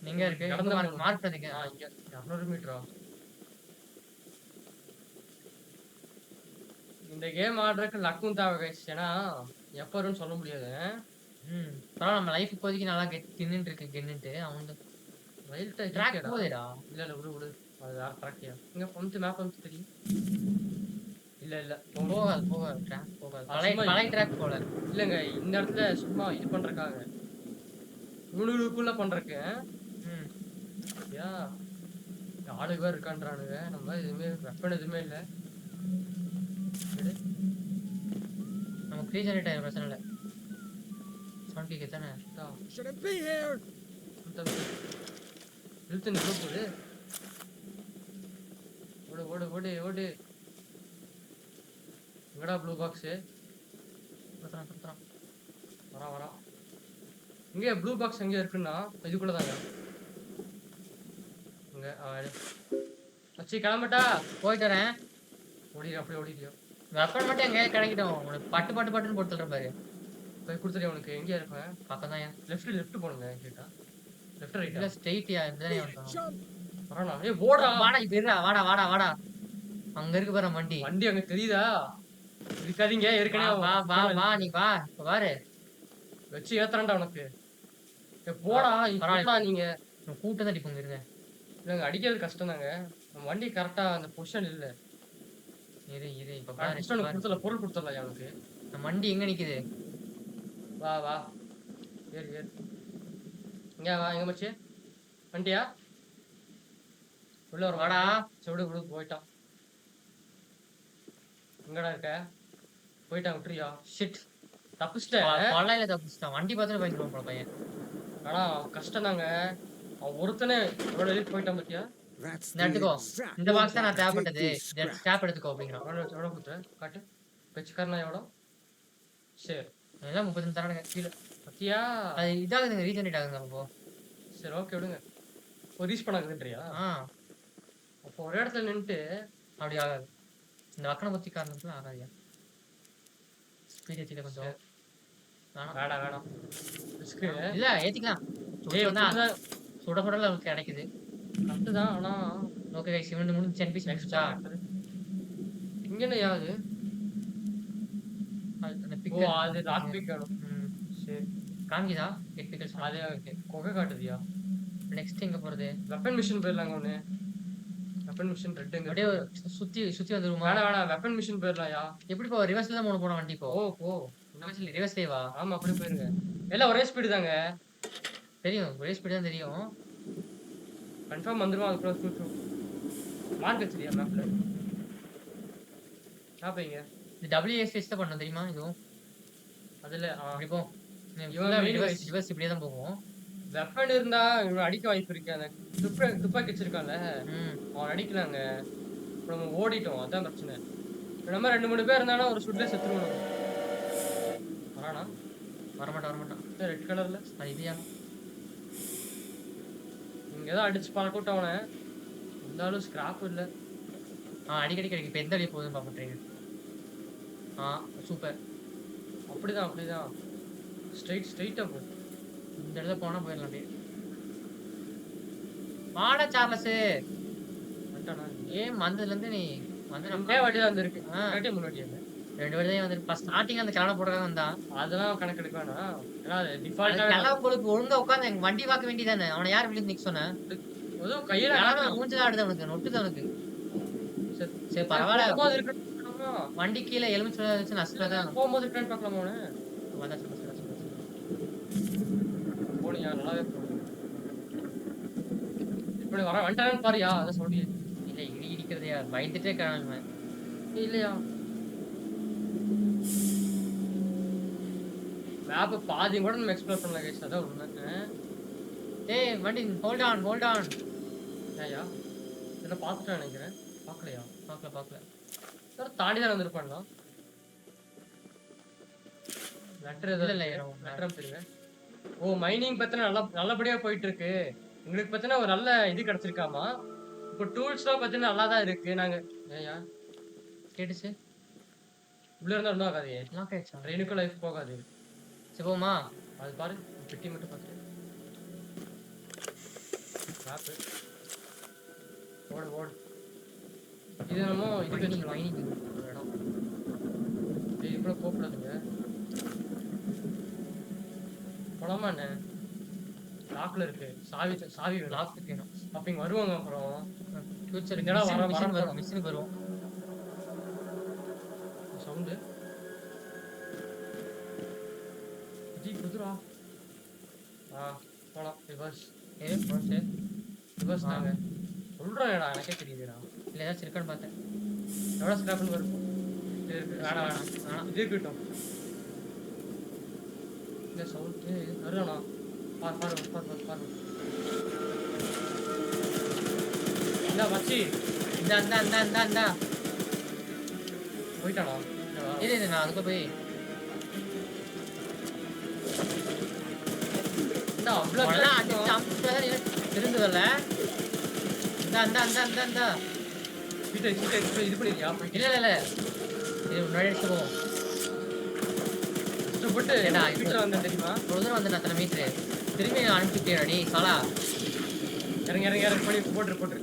நீங்க இருக்கு நடந்து மார்க் பண்ணிக்க. இங்க 200 மீட்டரா? இந்த கேம் ஆடுறதுக்கு லக்கும் தேவை கைஸ். ஏன்னா எப்ப வரும்னு சொல்ல முடியாது. பரவாயில்ல, நம்ம லைஃப் இப்போதைக்கு நல்லா தின்னுட்டு இருக்கு. கென்னுட்டு அவன் ரயில் ட்ராக் போதேடா. இல்ல விடு. அது வேற ட்ராக்கியா? இங்க வந்து மேப் வந்து தெரியும். இல்ல போகாது ட்ராக் போகாது. பழைய ட்ராக் போல. இல்லங்க இந்த இடத்துல சும்மா இது பண்றதுக்காக இவனுக்குள்ள பண்றதுக்கு. யா ஆளுங்க வேற இருக்கான்றானுங்க. நம்ம எதுவுமே வெப்பன் எதுவுமே இல்ல. நம்ம ஃப்ரீ ஜெனரேட்டர் பிரச்சனை இல்ல. சவுண்ட் கேக்கு தானே. Shouldn't be here. இழுத்து நிக்க போகுது. ஓடு. எங்கடா ப்ளூ பாக்ஸ்? வரா. இங்க ப்ளூ பாக்ஸ் எங்க இருக்குன்னா இதுக்குள்ளதாங்க. இங்க அச்சி கிளம்பட்டா? போயிட்டு வரேன். அப்படியே ஓடிடியோ. வெப்பன் மட்டும் எங்க கிடைக்கிட்டோம். உனக்கு பட்டுன்னு போட்டு சொல்றேன் பாரு. போய் கொடுத்துட்டு உனக்கு எங்க இருப்பேன்? பக்கம் தான். லெஃப்ட் போடுங்க கேட்டா. லெஃப்ட் ரைட் இல்ல ஸ்ட்ரைட்யா இருந்தானே வந்தோம். வரணும். ஏய் போடா. வாடா இப்ப இருடா. வாடா. அங்க இருக்கு பாரு வண்டி. வண்டி அங்க தெரியுதா? இருக்காதீங்க ஏற்கனவே. வா நீ வா. இப்ப பாரு வச்சு ஏத்துறேன்டா உனக்கு. போடா நீங்க. கூட்டம் தான் அடிப்போங்க. இருங்க. இல்லங்க அடிக்கிறது கஷ்டம் தாங்க. நம்ம வண்டி கரெக்டா அந்த பொசிஷன் இல்ல. இரு இப்ப பாரு. பொருள் கொடுத்துடலாம் எனக்கு. நம்ம வண்டி எங்க நிக்குது? வா ஏறு. இங்க வா எங்க மச்சி வண்டியா உள்ள ஒரு வாடா. செவிடு விடு போயிட்டான். எங்கடா இருக்க? போயிட்டான் விட்டுறியா? ஷிட். தப்பிச்சிட்ட. கொள்ளையில தப்பிச்சிட்டான். வண்டி பார்த்தாலே பயந்துருவான் போல பையன். ஆனா கஷ்டம் தாங்க. அவன் ஒருத்தனே எவ்வளவு எழுதி போயிட்டான் பாத்தியா? That's இந்த the எடுத்துக்கோ. exact இந்த பாக்ஸ் தான் நான் Take தேவைப்பட்டது. these இந்த scraps. ஸ்கிராப் எடுத்துக்கோ அப்படிங்கிறான். எவ்வளவு கொடுத்த? காட்டு. பெச்சுக்காரனா எவ்வளோ? சரி. எல்லாம் 35 தரானுங்க கீழே. பாத்தியா? அது இதாகுதுங்க, ரீஜெனரேட் ஆகுதுங்க அப்போ. சரி ஓகே விடுங்க. ஒரு ரீச் பண்ணாக்குதுன்றியா? ஆ அப்போ ஒரு இடத்துல நின்னுட்டு அப்படி ஆகாது. இந்த வக்கனை பத்தி காரணத்துல ஆகாதியா. ஸ்பீட் ஏத்திக்க கொஞ்சம். வேணாம். வேணாம். ரிஸ்க்கு. இல்ல ஏத்திக்கலாம். ஏய் சுட சுட சுடல நமக்கு கிடைக்குது. கரெக்டு தான் ஆனா ஓகே கைஸ், இவன் முடிஞ்சு 10 பீஸ் முடிச்சா. இங்க என்ன யாரு? அந்த ஓ பிக்கல். அது ராக் பிக் வேணும். சரி காமிக்குதா 8 பிக்கல்ஸ். அதே ஓகே கொகை காட்டுதியா? நெக்ஸ்ட் எங்க போறது? வெப்பன் மிஷன் போயிடலாங்க ஒண்ணு. வெப்பன் மிஷன் ரெட் எங்க? அப்படியே சுத்தி சுத்தி வந்துருமா? வேணாம் வெப்பன் மிஷன் போயிடலாம்யா. எப்படி போ? ரிவர்ஸ்ல தான் போன வண்டி போ. போ ரிவர்ஸ்லயே வா. ஆமா அப்படியே போயிருங்க. எல்லாம் ஒரே ஸ்பீடு தாங்க. தெரியும், ஒரே ஸ்பீடு தான் தெரியும். கன்ஃபார்ம் வந்துருவோம். அதுக்குள்ள சூ மார்க் வச்சிருக்கியா மேப்ல? சாப்பிங்க. இது WSS தான் பண்ணணும் தெரியுமா? இதுவும் அதுல அப்படி போ. இவன் main ரிவர்ஸ் இப்படியே தான் போகும். வெப்பன் இருந்தா இவன் அடிக்க வாய்ப்பு இருக்கு. அந்த துப்பாக்கி வச்சிருக்கான்ல அவன் அடிக்கலாங்க. இப்போ நம்ம ஓடிட்டோம், அதான் பிரச்சனை. இப்போ நம்ம 2-3 பேர் இருந்தாலும் ஒரு சுட்ல செத்துருவோம். வரானா? வரமாட்டான். ரெட் கலர்ல அது இதுயா. இங்க ஏதோ அடிச்சு பழக்கூட்டம் அவனை. இருந்தாலும் ஸ்கிராப் இல்ல. அடிக்கடி கிடைக்கும். இப்போ எந்த வழி போகுதுன்னு பார்ப்பீங்க. சூப்பர். அப்படிதான் ஸ்ட்ரைட்டா போ. இந்த இடத்துல போனா போயிடலாம் அப்படியே. வாடா சார்லஸ். வந்துட்டானா? ஏன் வந்ததுல இருந்து நீ வந்து ரெண்டே வாட்டி தான் வந்திருக்கு. ரெண்டே முன்னாடி இல்ல. 2 வாட்டி தான் வந்து ஃபர்ஸ்ட் ஸ்டார்டிங் அந்த கலனை போடுறதா வந்தான். அதெல்லாம் கணக்கு எடுக்க வேணாம். ஏன்னா அது டிஃபால்ட்டா கலா பொழுது ஒழுங்கா உட்காந்து எங்க வண்டி பார்க்க வேண்டியதானே. அவனை யார் விழுந்து நிக்க சொன்ன? ஏதோ கையில மூஞ்சிதான் ஆடுது அவனுக்கு, நொட்டுது அவனுக்கு. சரி பரவாயில்ல. போகும்போது இருக்கணும். வண்டி கீழே எலுமிச்சை வச்சு நசுக்கிறதான். போகும்போது ரிட்டர்ன் பார்க்கலாம் அவனை. வந்தா சொல்லு. போனியா? நல்லாவே போனீங்க. இப்படி வர வந்துட்டானு பாரியா? அதான் சொல்லி இல்ல இடிக்கிறதையா பயந்துட்டே கிளம்புவேன். இல்லையா? மேப் பாதி கூட நம்ம எக்ஸ்ப்ளோர் பண்ணல கைஸ். அதான் உண்மை. ஏய் வண்டி ஹோல்ட் ஆன். ஏயா இதெல்லாம் பார்த்துட்டேன் நினைக்கிறேன். பார்க்கலையா? பார்க்கல. சார் தாண்டி தான் வந்திருப்பாங்களா? லெட்டர் இல்ல லெட்டர் தெரியுங்க. ஓ மைனிங் பத்தின நல்லபடியா போயிட்டு இருக்கு. உங்களுக்கு பத்தின ஒரு நல்ல இது கிடைச்சிருக்காமா. இப்போ டூல்ஸ்லாம் பத்தின நல்லா தான் இருக்கு. நாங்க ஏயா கேட்டுச்சு. உள்ள இருந்தா ஒன்றும் ஆகாதே. லாக் ஆயிடுச்சா? ட்ரெயினுக்கும் லைஃப் போகாது. சரி போமா. அது பாரு பெட்டி மட்டும் பார்த்து ஓடு. இது நம்ம இது வச்சுக்கலாம். மைனிங் இடம். இது கூட போகக்கூடாதுங்க. போலாமா என்ன? லாக்ல இருக்கு. சாவி லாக் வேணும். அப்ப இங்க வருவாங்க. அப்புறம் ஃபியூச்சர் இங்கடா மிஷின் வரும். சவுண்டு ஜி குதுரா. போலாம். ரிவர்ஸ் தாங்க சொல்றேன். எனக்கே தெரியுதுடா. இல்ல ஏதாச்சும் இருக்கான்னு பார்த்தேன். எவ்வளோ ஸ்கிராப்னு வரும். வேணாம் இது இருக்கட்டும். இந்த சவுண்டு வருவானா? பாரு. இந்த மச்சி இந்த போயிட்டானா? இது நான் அதுக்கு போய் திருந்துவல்ல. இது பண்ணிருக்கியா? இல்ல இது முன்னாடி அடிச்சு போவோம். கஷ்டப்பட்டு வீட்டுல வந்தேன் தெரியுமா? ஒரு தூரம் வந்து அத்தனை மீட்டரு திரும்பி அனுப்பிச்சுட்டேன். சாலா இறங்கி பண்ணி போட்டுரு.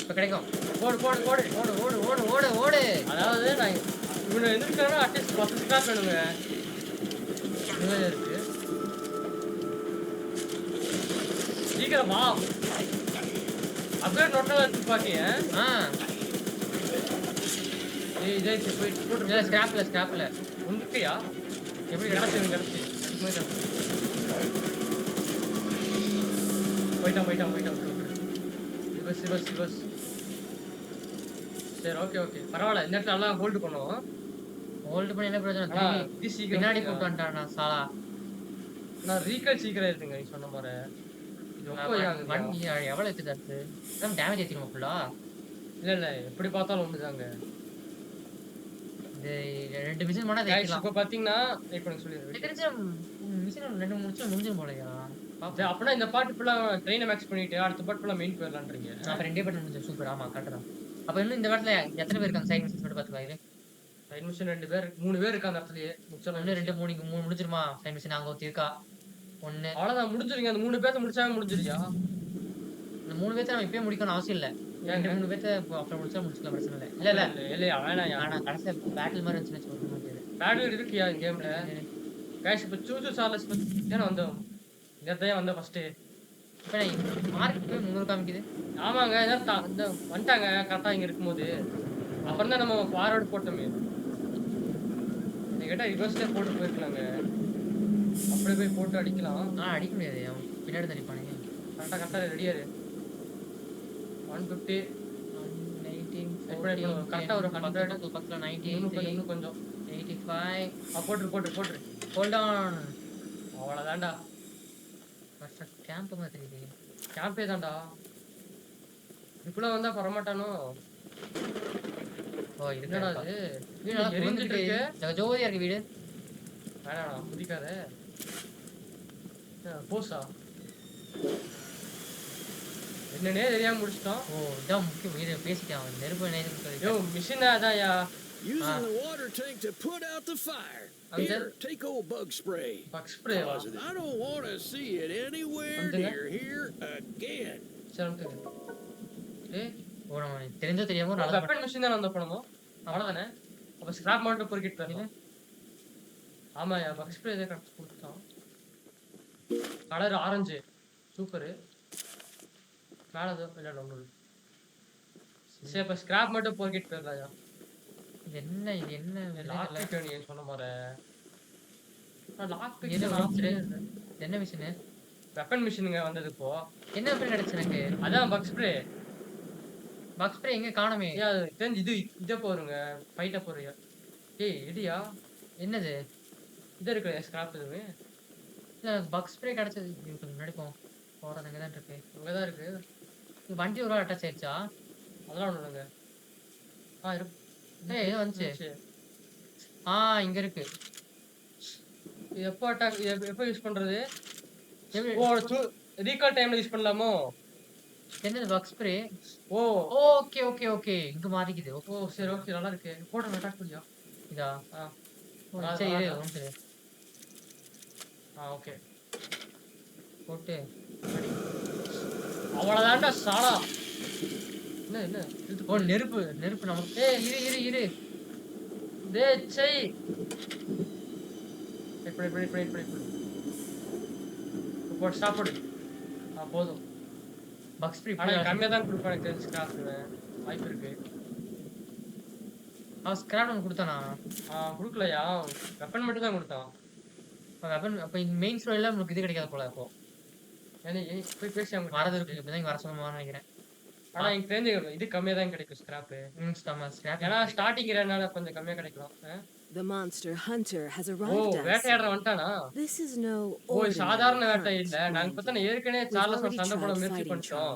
இப்ப கிடைக்கும். ஓடு. அதாவது நான் இவனை எதிர்க்கணும். அட்லீஸ்ட் 10 ஸ்கிராப் வேணுங்க. இருக்கு சீக்கிரம் வா. அப்படியே நோட்டா துப்பாக்கிய ஸ்கிராப்ல உனக்குயா எப்படி கிடைச்சி போயிட்டான். ரிவர்ஸ். சரி, ஓகே. பரவாயில்ல. இந்த இடத்துல நல்லா ஹோல்டு பண்ணுவோம். ஹோல்ட் பண்ணி என்ன பிரயோஜனம்? ஆனா, திரும்பி இது சீக்கிரம் பின்னாடி கூட்டு வந்துட்டானா சாலா. நான் ரீகால் சீக்கிரம் இருக்குங்க நீ சொன்ன மாதிரி. இது ரொம்ப ஆகுது. வண்டி எவ்வளவு எடுத்து தருது? டேமேஜ் ஏத்திருமா ஃபுல்லா? இல்ல எப்படி பார்த்தாலும் ஒண்ணுதாங்க. இந்த 2 மிஷின் பண்ணா Guys, தேய்க்கலாம். இப்ப பாத்தீங்கன்னா இப்ப எனக்கு சொல்லிடுறேன். தெரிஞ்ச மிஷின் 2 முடிச்சு முடிஞ்சிரும் போலயா? அப்படின்னா இந்த பாட்டு ஃபுல்லா ட்ரெயினை மேக்ஸ் பண்ணிட்டு அடுத்த பாட்டு ஃபுல்லா மெயின் போயிடலான்றீங்க. அப்ப 2 பாட்டு முடிஞ்சு சூப்பர். ஆமா கரெக்ட் தான். அப்ப இன்னும் இந்த இடத்துல எத்தனை பேர் இருக்காங்க? சைடு மிஷின் மட்டும் பாத்துக்கலாம். சைடு மிஷன் 2 பேர் 3 பேர் இருக்காங்க அந்த இடத்துலயே. முச்சல 1 2 3 முடிஞ்சிருமா? சைடு மிஷின் அங்க ஒருத்தி இருக்கா. 1 அவ்வளவுதான் முடிஞ்சிருங்க. அந்த 3 பேர்த்த முடிச்சாங்க முடிஞ்சிருயா? இந்த 3 பேர்த்த நம்ம இப்பவே முடிக்கணும் அவசியம் இல்ல. 2 பேர்த்த அப்புறம் முடிச்சா முடிச்சுக்கலாம், பிரச்சனை இல்ல. இல்லையா வேணாயா. ஆனா கடைசியா பேட்டில் மாதிரி இருந்துச்சுன்னு சொல்ல முடியாது. பேட்டில் இருக்குயா இந்த கேம்ல. गाइस இப்ப சூசு சார்லஸ் பத்தி தான வந்தோம். இந்த இடத்தையே வந்த ஃபர்ஸ்ட். இப்ப மார்க் போய் 300 காமிக்குது. ஆமாங்க இந்த வந்துட்டாங்க கரெக்டா இங்க இருக்கும்போது. அப்புறம் தான் நம்ம ஃபார்வர்ட் போட்டோமே. நீ கேட்டா ரிவர்ஸ்ல போட்டு போயிருக்கலாங்க. அப்படியே போய் போட்டு அடிக்கலாம். அடிக்க முடியாது. அவன் பின்னாடி தான் அடிப்பானுங்க. கரெக்டா ரெடியா இரு. 150 19 கரெக்டா ஒரு 100 பக்கத்துல 90 இன்னும் கொஞ்சம் 85 போட்டு ஹோல்ட் ஆன். அவ்வளவுதான்டா. பர்ஃபெக்ட் கேம்ப் மாதிரி தெரியுது. கேம்பே தான்டா. இப்பலாம் வந்தா வரமாட்டானோ? ஓ என்னடா இது? வீடு நல்லா எரிஞ்சிட்டு இருக்கு. ஜோதியா இருக்கு வீடு. வேணாடா குதிக்காத. போசா என்னன்னே தெரியாம முடிச்சிட்டோம். ஓ இதான் முக்கியம். வீடு பேசிட்டான். நெருப்பு நெய்து யோ machine அதான்யா. Using the water tank to put out the fire. Here, take old bug spray. Bug spray. I don't want to see it anywhere near here again. சரி ஏய் ஓ நம்ம தெரிஞ்சோ தெரியாம நல்ல வெப்பன் மிஷின் தான் வந்த போனோம். அவ்வளவுதானே. அப்ப ஸ்கிராப் மட்டும் பொறுக்கிட்டு போறீங்க. ஆமாயா பக் ஸ்ப்ரே இதை கரெக்ட் கொடுத்தான். Colour orange super. மேல ஏதோ இல்ல ஒண்ணு. சரி அப்ப ஸ்கிராப் மட்டும் பொறுக்கிட்டு போயிடலாம்யா. இது என்ன லாக் பிக் நீ சொன்ன மாதிரி. லாக் பிக் என்ன மிஷின்? வெப்பன் மிஷினுங்க வந்தது இப்போ. என்ன வெப்பன் கிடைச்சு எனக்கு? அதான் பக் ஸ்ப்ரே. பக் ஸ்ப்ரே எங்க காணோமே? இது இத போறங்க ஃபைட்ட போறியா? ஏய் இடியா என்னது? இது இருக்கு ஸ்கிராப் இதுவே. இல்ல பக் ஸ்ப்ரே கிடைச்சது இதுக்கு முன்னாடி போறேன். அங்க தான் இருக்கு. அங்க தான் இருக்கு. இது வண்டி ஒரு அட்டாச் ஆயிடுச்சா? அதெல்லாம் ஒண்ணு இல்லங்க. இருக்கு. ஏய் இது வந்துச்சு. இங்க இருக்கு. எப்போ யூஸ் பண்றது? ஓ ரீகால் டைம்ல யூஸ் பண்ணலாமோ? என்னது பக் ஸ்ப்ரே? ஓ ஓகே இங்க மாறிக்குது. ஓ சரி ஓகே நல்லா இருக்கு. போட அட்டாக் பண்ணியா? இதா சரி சரி ஓகே போட்டு அவ்வளவுதான்டா சாலா. என்ன ஓ நெருப்பு நமக்கு. ஏய் இரு டேய் செய். வெயிட் போட் ஸ்டாப் போடு. போதும். பக் ஸ்ப்ரே ஆனா கம்மியா தான் கொடுப்பானே தெரிஞ்சு ஸ்கிராப் வாய்ப்பு இருக்கு. ஸ்கிராப் ஒன்று கொடுத்தானா? கொடுக்கலையா? வெப்பன் மட்டும் தான் கொடுத்தான். வெப்பன் அப்ப இந்த மெயின் ஸ்டோரியில நமக்கு இது கிடைக்காது போல. அப்போ போய் பேசி அவங்க வரது இருக்கு. இப்பதான் இங்க வர சொல்லுவான்னு நினைக்கிறேன். ஆனா எனக்கு தெரிஞ்சு இது கம்மியா தான் கிடைக்கும் ஸ்கிராப். ஏன்னா ஸ்டார்டிங்கிறனால கொஞ்சம் கம்மியா கிடைக்கலாம். The monster hunter has arrived. வேட்டையாடுற வந்துட்டானா? This is no சாதாரண வேட்டை இல்ல. நாங்க பார்த்தா ஏற்கனவே சார்லஸ் சண்டை போட முயற்சி பண்ணிட்டோம்.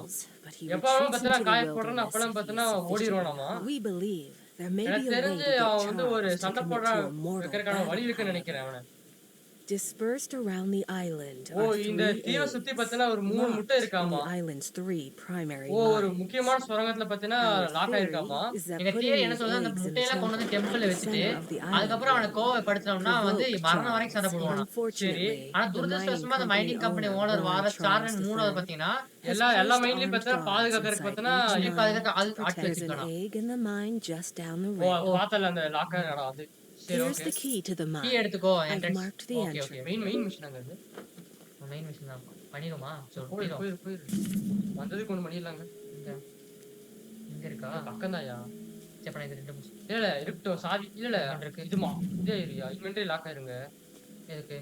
எப்பவும் பார்த்தா காய போடுறோம் அப்பலாம் பார்த்தா ஓடிடுவானாமா. எனக்கு தெரிஞ்சு அவன் வந்து ஒரு சண்டை போடுற வைக்கிறதுக்கான வழி இருக்குன்னு நினைக்கிறேன் அவனை. Dispersed around the island. இந்த தீவை சுத்தி பார்த்தா ஒரு 3 முட்டை இருக்காமா. ஒரு முக்கியமான சுரங்கத்துல பார்த்தா லாக் ஆயிருக்காமா. எங்க தியரி என்ன சொல்றது, அந்த முட்டையெல்லாம் கொண்டு வந்து டெம்பிள்ல வச்சுட்டு அதுக்கப்புறம் அவனை கோவப்படுத்தணும்னா வந்து மரணம் வரைக்கும் சண்டை போடுவானா. சரி ஆனா துரதிருஷ்டவசமா அந்த மைனிங் கம்பெனி ஓனர் வார சாரன் 3வது பாத்தீங்கன்னா எல்லா மைன்லயும் பார்த்தா பாதுகாக்கிறதுக்கு பார்த்தா பாதுகாக்க ஆட்சி வச்சிருக்கானா. பார்த்தல அந்த லாக் ஆன அது. Here's the key to the mine. Key எடுத்துக்கோ. I've marked the entrance. Main mission அங்க அது. மெயின் மிஷன் தான் பண்ணிடுமா? சோ போய் வந்தது கொண்டு பண்ணிடலாங்க. இங்க இருக்கா? பக்கம்தான்யா. சரி பண்ண இது 2 மிஷன். இல்ல இருக்கட்டும் சாவி இல்ல இதுமா இதே ஏரியா இன்வென்டரி லாக் ஆயிருங்க. எதுக்கு?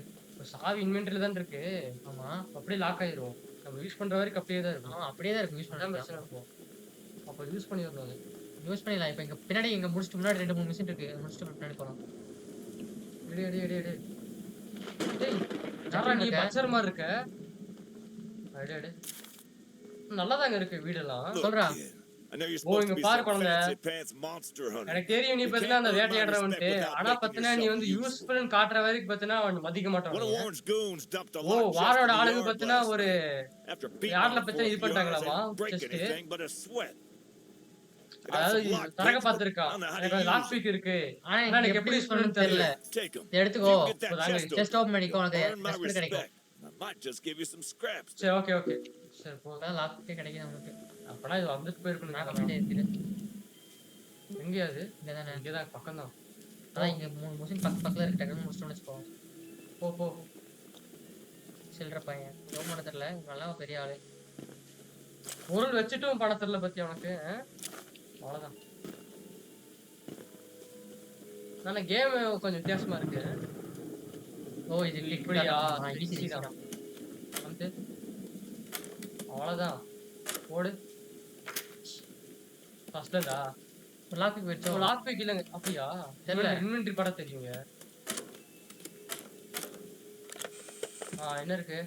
சாவி இன்வென்டரியில தான் இருக்கு. ஆமா. அப்படியே லாக் ஆயிரும். நம்ம யூஸ் பண்ற வரைக்கும் அப்படியே தான் இருக்கும். அப்படியே தான் இருக்கும். யூஸ் அதான் பண்ணலாம். பிரச்சனை இருக்கும். அப்ப யூஸ் பண்ணிடணும் அது. யூஸ் பண்ணிடலாம். இப்ப இங்க பின்னாடி இங்க முடிச்சுட்டு முன்னாடி 2 3 மிஷின் இருக்கு. முடிச்சுட்டு பின்னாடி போலாம். எடு எடு எடு எடு. டேய் யாரா நீ பச்சர் மாதிரி இருக்க? எடு எடு. நல்லாதாங்க இருக்கு வீடெல்லாம். சொல்றா. I know you're O supposed to இங்க be பாரு some குழந்தை. fancy pants monster hunter. எனக்கு தெரியும் நீ You பத்தினா அந்த can't earn my வேட்டையாடுறவன்ட்டு. respect without ஆனா making பத்தினா நீ yourself வந்து useful. யூஸ்ஃபுல்னு காட்டுற வரைக்கும் பத்தினா அவன் மதிக்க One of மாட்டான். Warren's goons dumped a ஓ lot of வாரோட chest in the ஆளுங்க yard பத்தினா last ஒரு night. After beating யார்ல him பத்தினா for இது a few hours, பண்ணிட்டாங்களாமா they didn't break chest. anything but a sweat. I got அதாவது some lock தரக picks, but பார்த்திருக்கான். I don't know how to எனக்கு use லாக் them. பீக் இருக்கு. ஆனா ஆனா எனக்கு எப்படி யூஸ் பண்ணணும்னு தெரியல. Take them. எடுத்துக்கோ. You get that இப்பதாங்க chest செஸ்ட் ஓபன் பண்ணிக்கோ. உனக்கு earn my ரெஸ்பெக்ட் கிடைக்கும். respect. I might just give you some scraps. சரி ஓகே ஓகே. சரி போ. அதான் லாக்கே கிடைக்குது நமக்கு. அப்பனா இது வந்துட்டு போயிருக்கணும். நான் கம்மிட்டே இருக்குது. எங்க அது? இங்க தானே. இங்க தான் பக்கம் தான். அதான் இங்க 3 மிஷின் பக்கத்துல இருக்கு. டக்குனு முடிச்சுட்டு வச்சுக்கோ. போ போ. சில்ற பையன். ஜோம் பண்ண தெரியல. நல்லா பெரிய ஆளு. பொருள் வச்சுட்டும் பணம் தெரியல பத்தி அவனுக்கு. அவ்வளவுதான். ஆனா கேம் கொஞ்சம் வித்தியாசமா இருக்கு. ஓ இது இப்படியா? ஈஸி ஈஸி தான். வந்து அவ்வளவுதான். ஓடு. ஃபர்ஸ்ட்லடா. லாக் பிக் வெச்சோம். லாக் பீக் இல்லங்க. அப்படியா? தெரியல. இன்வென்டரி பட தெரியுங்க. என்ன இருக்கு?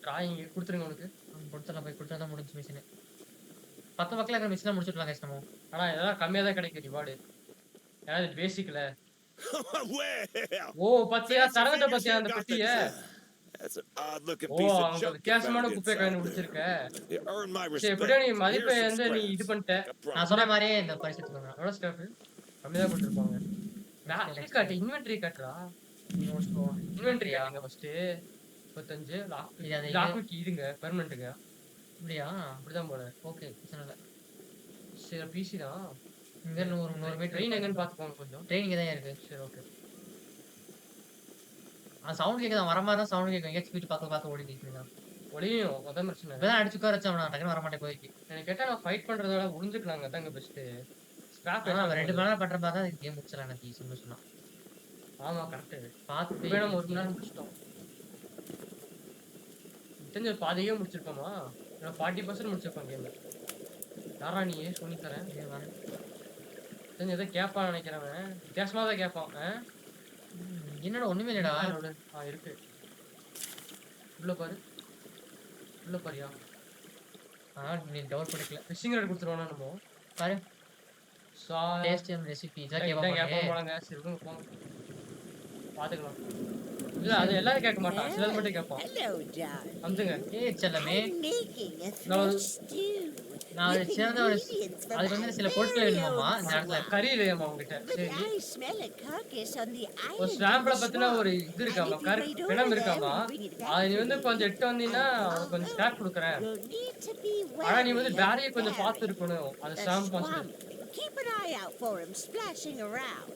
டிராயிங் கொடுத்துருங்க உனக்கு. கொடுத்தலாம் போய் கொடுத்தா தான் முடிஞ்சு மிஷின். பக்கத்துல இருக்கிற மிஷினை முடிச்சுடலாம் guys நம்ம. ஆனா இதெல்லாம் கம்மியா தான் கிடைக்கும் ரிவார்டு. ஏதாவது பேசிக்கல. Well, ஓ பத்தியா தரங்கட்ட பத்தியா அந்த பெட்டிய. that's an odd looking O piece of அவங்க junk you வித்தியாசமான found குப்பையை inside. கண்டுபிடிச்சிருக்க. You earned my சரி respect. எப்படியோ நீ Here's மதிப்பை some வந்து நீ scraps. இது பண்ணிட்ட. I promise. நான் சொன்ன மாதிரியே இந்த பரிசு எடுத்துக்கோங்க. எவ்வளோ ஸ்டாஃப் கம்மி தான் கொடுத்துருப்பாங்க. இது காட்டு இன்வென்டரி காட்டுறா. நீ முடிச்சுக்கோ. இன்வென்டரியா அங்க ஃபர்ஸ்ட் 35 இது அது லாக் இதுங்க பெர்மனன்ட்டுங்க. அப்படியா? அப்படிதான் போல. ஓகே பிரச்சனை இல்லை. சரி பிசி தான். இங்க 100 மீட்டர் ட்ரெயின் எங்கன்னு பாத்துக்கோங்க கொஞ்சம். ட்ரெயின் இங்க தான் இருக்கு. சரி ஓகே. சவுண்ட் கேக்குதா? வர மாதிரி தான் சவுண்ட் கேட்கும். எங்கேயாச்சும் போயிட்டு பார்த்து ஓடி நிற்கிறீங்க. ஒளியும் அதான் பிரச்சனை. இப்பதான் அடிச்சு உட்கார வச்சா அவன் டக்குனு வர மாட்டேன் போய்க்கு. எனக்கு கேட்டா நான் ஃபைட் பண்றதோட முடிஞ்சுக்கலாங்க அதாங்க பெஸ்ட். ஸ்கிராப் ஆனா அவன் 2 மணி நேரம் பண்ற மாதிரி தான் கேம் முடிச்சலாம் எனக்கு ஈஸின்னு சொன்னான். ஆமா கரெக்ட். பார்த்து இப்போ நம்ம 1 மணி நேரம் முடிச்சிட்டோம். தெரிஞ்ச பாதியே முடிச்சிருக்கோமா? நான் 40% முடிச்சிருப்பேன் கேம். யாரா நீ சொல்லி தரேன். தெரிஞ்ச ஏதோ கேட்பான்னு நினைக்கிறவன் வித்தியாசமா தான் கேட்பான். என்னடா ஒண்ணுமே இல்லடா. இருக்கு உள்ள பாரு. உள்ள பாரியா? நீ டவுட் பண்ணிக்கல. ஃபிஷிங் ரேட் கொடுத்துருவானா நம்ம பாரு. சாய் டேஸ்ட் அண்ட் ரெசிபி இதான் கேட்பான் கேட்பாங்க. போலாங்க. சரி போங்க பாத்துக்கலாம். இல்ல அது எல்லாரும் கேட்க மாட்டான். சிலர் மட்டும் கேட்பான். Hello, darling. வந்துங்க. ஏய் செல்லமே. I'm making a No. fresh stew. நான் ஒரு சிறந்த ஒரு அதுக்கு வந்து சில பொருட்கள் வேணுமாமா இந்த இடத்துல. கறி இல்லையாமா உங்ககிட்ட? But சரி. I smell a carcass on the ஒரு island. ஸ்டாம்ப்ல of the பத்தின ஒரு swamp. இது இருக்காமா? And if you might பிணம் order இருக்காமா? them and bring it back அது நீ to வந்து me, கொஞ்சம் எட்டு வந்தீங்கன்னா உனக்கு கொஞ்சம் ஸ்டார்ட் கொடுக்குறேன். you'll need to be ஆனா நீ வந்து wary of பேரியை கொஞ்சம் பார்த்து Barry, இருக்கணும். அந்த the ஸ்டாம்ப் swamp. பார்த்து. Keep an eye out for him splashing around.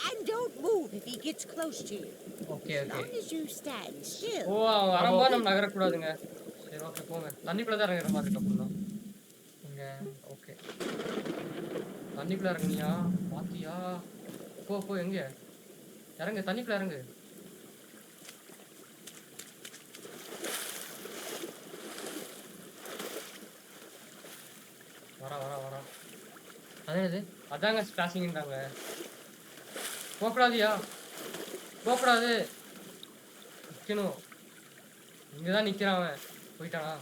And don't move if he gets close to you. Okay As okay. long as you stand still. ஓ அவன் வரும்போது நம்ம நகரக்கூடாதுங்க. சரி okay போங்க. தண்ணிக்குள்ள தான் இறங்குற மாதிரி இருக்கு அப்படின்னா. இங்க ஓகே. தண்ணிக்குள்ள இறங்குனியா? பாத்தியா? போ போ எங்க? இறங்கு தண்ணிக்குள்ள இறங்கு. வர அதாவது அதாங்க ஸ்பிளாஷிங்ன்றாங்க. போகக்கூடாதியா? போகக்கூடாது. நிக்கணும். இங்கதான் நிக்கிறான் அவன். போயிட்டானா?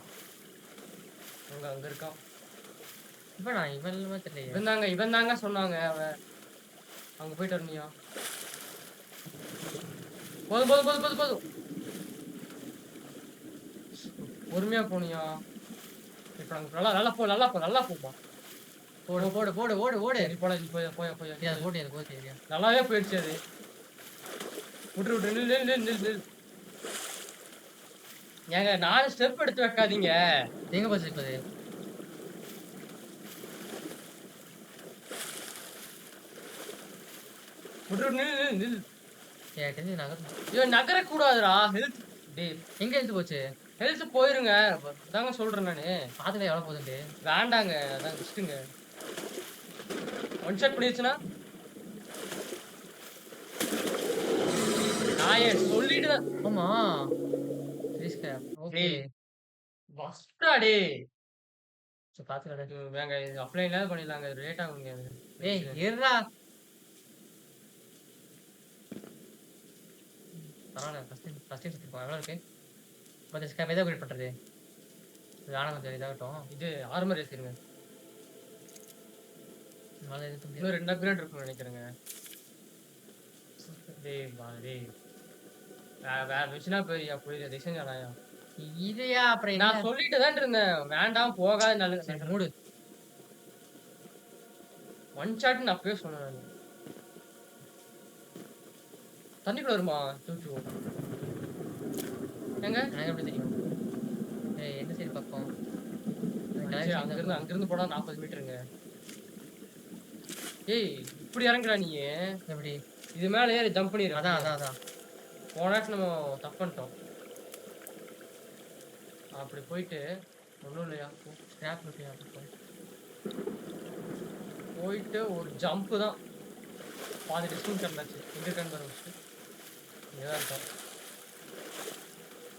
அங்க இருக்கான். இப்ப நான் இவன்லமே தெரியல. இவன் தாங்க சொன்னாங்க அவன். அங்க போயிட்டு வரணியா? போதும். பொறுமையா போனியா? இப்ப அங்க நல்லா போப்பா. போடு ஓடு. நீ போயா. அது ஓடு எனக்கு ஓகே ஏரியா. நல்லாவே போயிடுச்சு அது. விட்டு நில். ஏங்க 4 ஸ்டெப் எடுத்து வைக்காதீங்க. எங்க போச்சு இப்ப இது? விட்டு நில். ஏய் தெரிஞ்சு நகர். ஐயோ நகர கூடாதுடா. ஹெல்த் டேய் எங்க எடுத்து போச்சு? ஹெல்த் போயிருங்க. அதாங்க சொல்றேன் நானு. பாத்துல எவ்வளவு போகுதுண்டு? வேண்டாங்க. அதான் விட்டுங்க. ஒன் ஷாட் பண்ணிடுச்சுனா நான் ஏன் சொல்லிட்டு தான் ஆமா. 3 ஸ்கிராப். ஓகே. டேய் பஸ்டா டேய். சரி பாத்துக்கடா. வேங்க அப்ளைன்லாம் பண்ணிடலாங்க. லேட் ஆகுங்க அது. ஏய் இருடா. பரவாயில்ல. ஃபர்ஸ்ட் டைம் சுத்திப்போம். எவ்வளோ இருக்கு? 10 ஸ்கிராப் எதை அப்கிரேட் பண்றது? இது ஆனா கொஞ்சம் இதாகட்டும். இது ஆர்மர் ஏத்திருங்க. என்னால எதுவும் முடியாது. இன்னும் 2 அப்கிரேட் இருக்கும்னு நினைக்கிறேங்க. டேய் டேய். வேற மிஷினா போய் டிசைன் இதையா அப்புறம் என்ன? நான் சொல்லிட்டு தான் இருந்தேன். வேண்டாம் போகாத சரி நல்ல மூடு. ஒன் ஷாட் நான் அப்பவே சொன்னேன் நானு. தண்ணிக்குள்ள வருமா? சூச்சு. எங்க? எனக்கு எப்படி தெரியும்? ஏய் எந்த சைடு பக்கம்? சரி, அங்கிருந்து போனா 40 மீட்டருங்க. ஏய் இப்படி இறங்குறா நீ. எப்படி? இது மேல ஏறி ஜம்ப் பண்ணிரு. அதான். போனாச்சு நம்ம தப்பு பண்ணிட்டோம். அப்படி போயிட்டு ஒண்ணும் இல்லையா? ஸ்கிராப் இருக்கு. போயிட்டு ஒரு ஜம்ப் தான். பாதி டிஸ்டன்ஸ் கடந்தாச்சு. எங்க இருக்கான்னு பாருங்க ஃபர்ஸ்ட். இங்கதான் இருக்கோம்.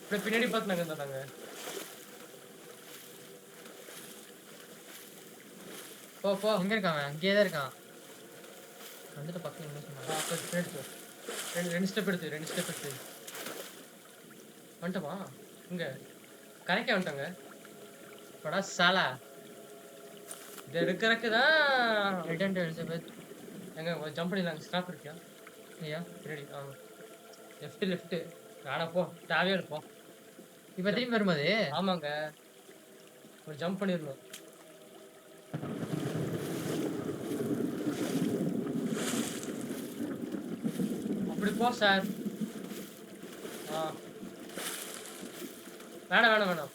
இப்படி பின்னாடி பார்த்து நாங்க இருந்தாங்க. போ எங்க இருக்கான் அவன்? அங்கேயே தான் இருக்கான். வந்துட்டு பக்கம் என்ன சொன்னான்? ரெண்டு ஸ்டெப் எடுத்து வந்துட்டோமா? இங்க கரெக்டா வந்துட்டாங்க. படா சாலா. இது எடுக்கிறதுக்கு தான் ரிட்டர்ன் டு எலிசபெத். எங்க ஜம்ப் பண்ணிடலாம். ஸ்டாப் இருக்கியா? ஐயா பின்னாடி லெஃப்ட் வேணா போ. தேவையா இருப்போம். இப்ப திரும்பி வரும்போது ஆமாங்க ஒரு ஜம்ப் பண்ணிடணும். அப்படி போ சார். வேணாம்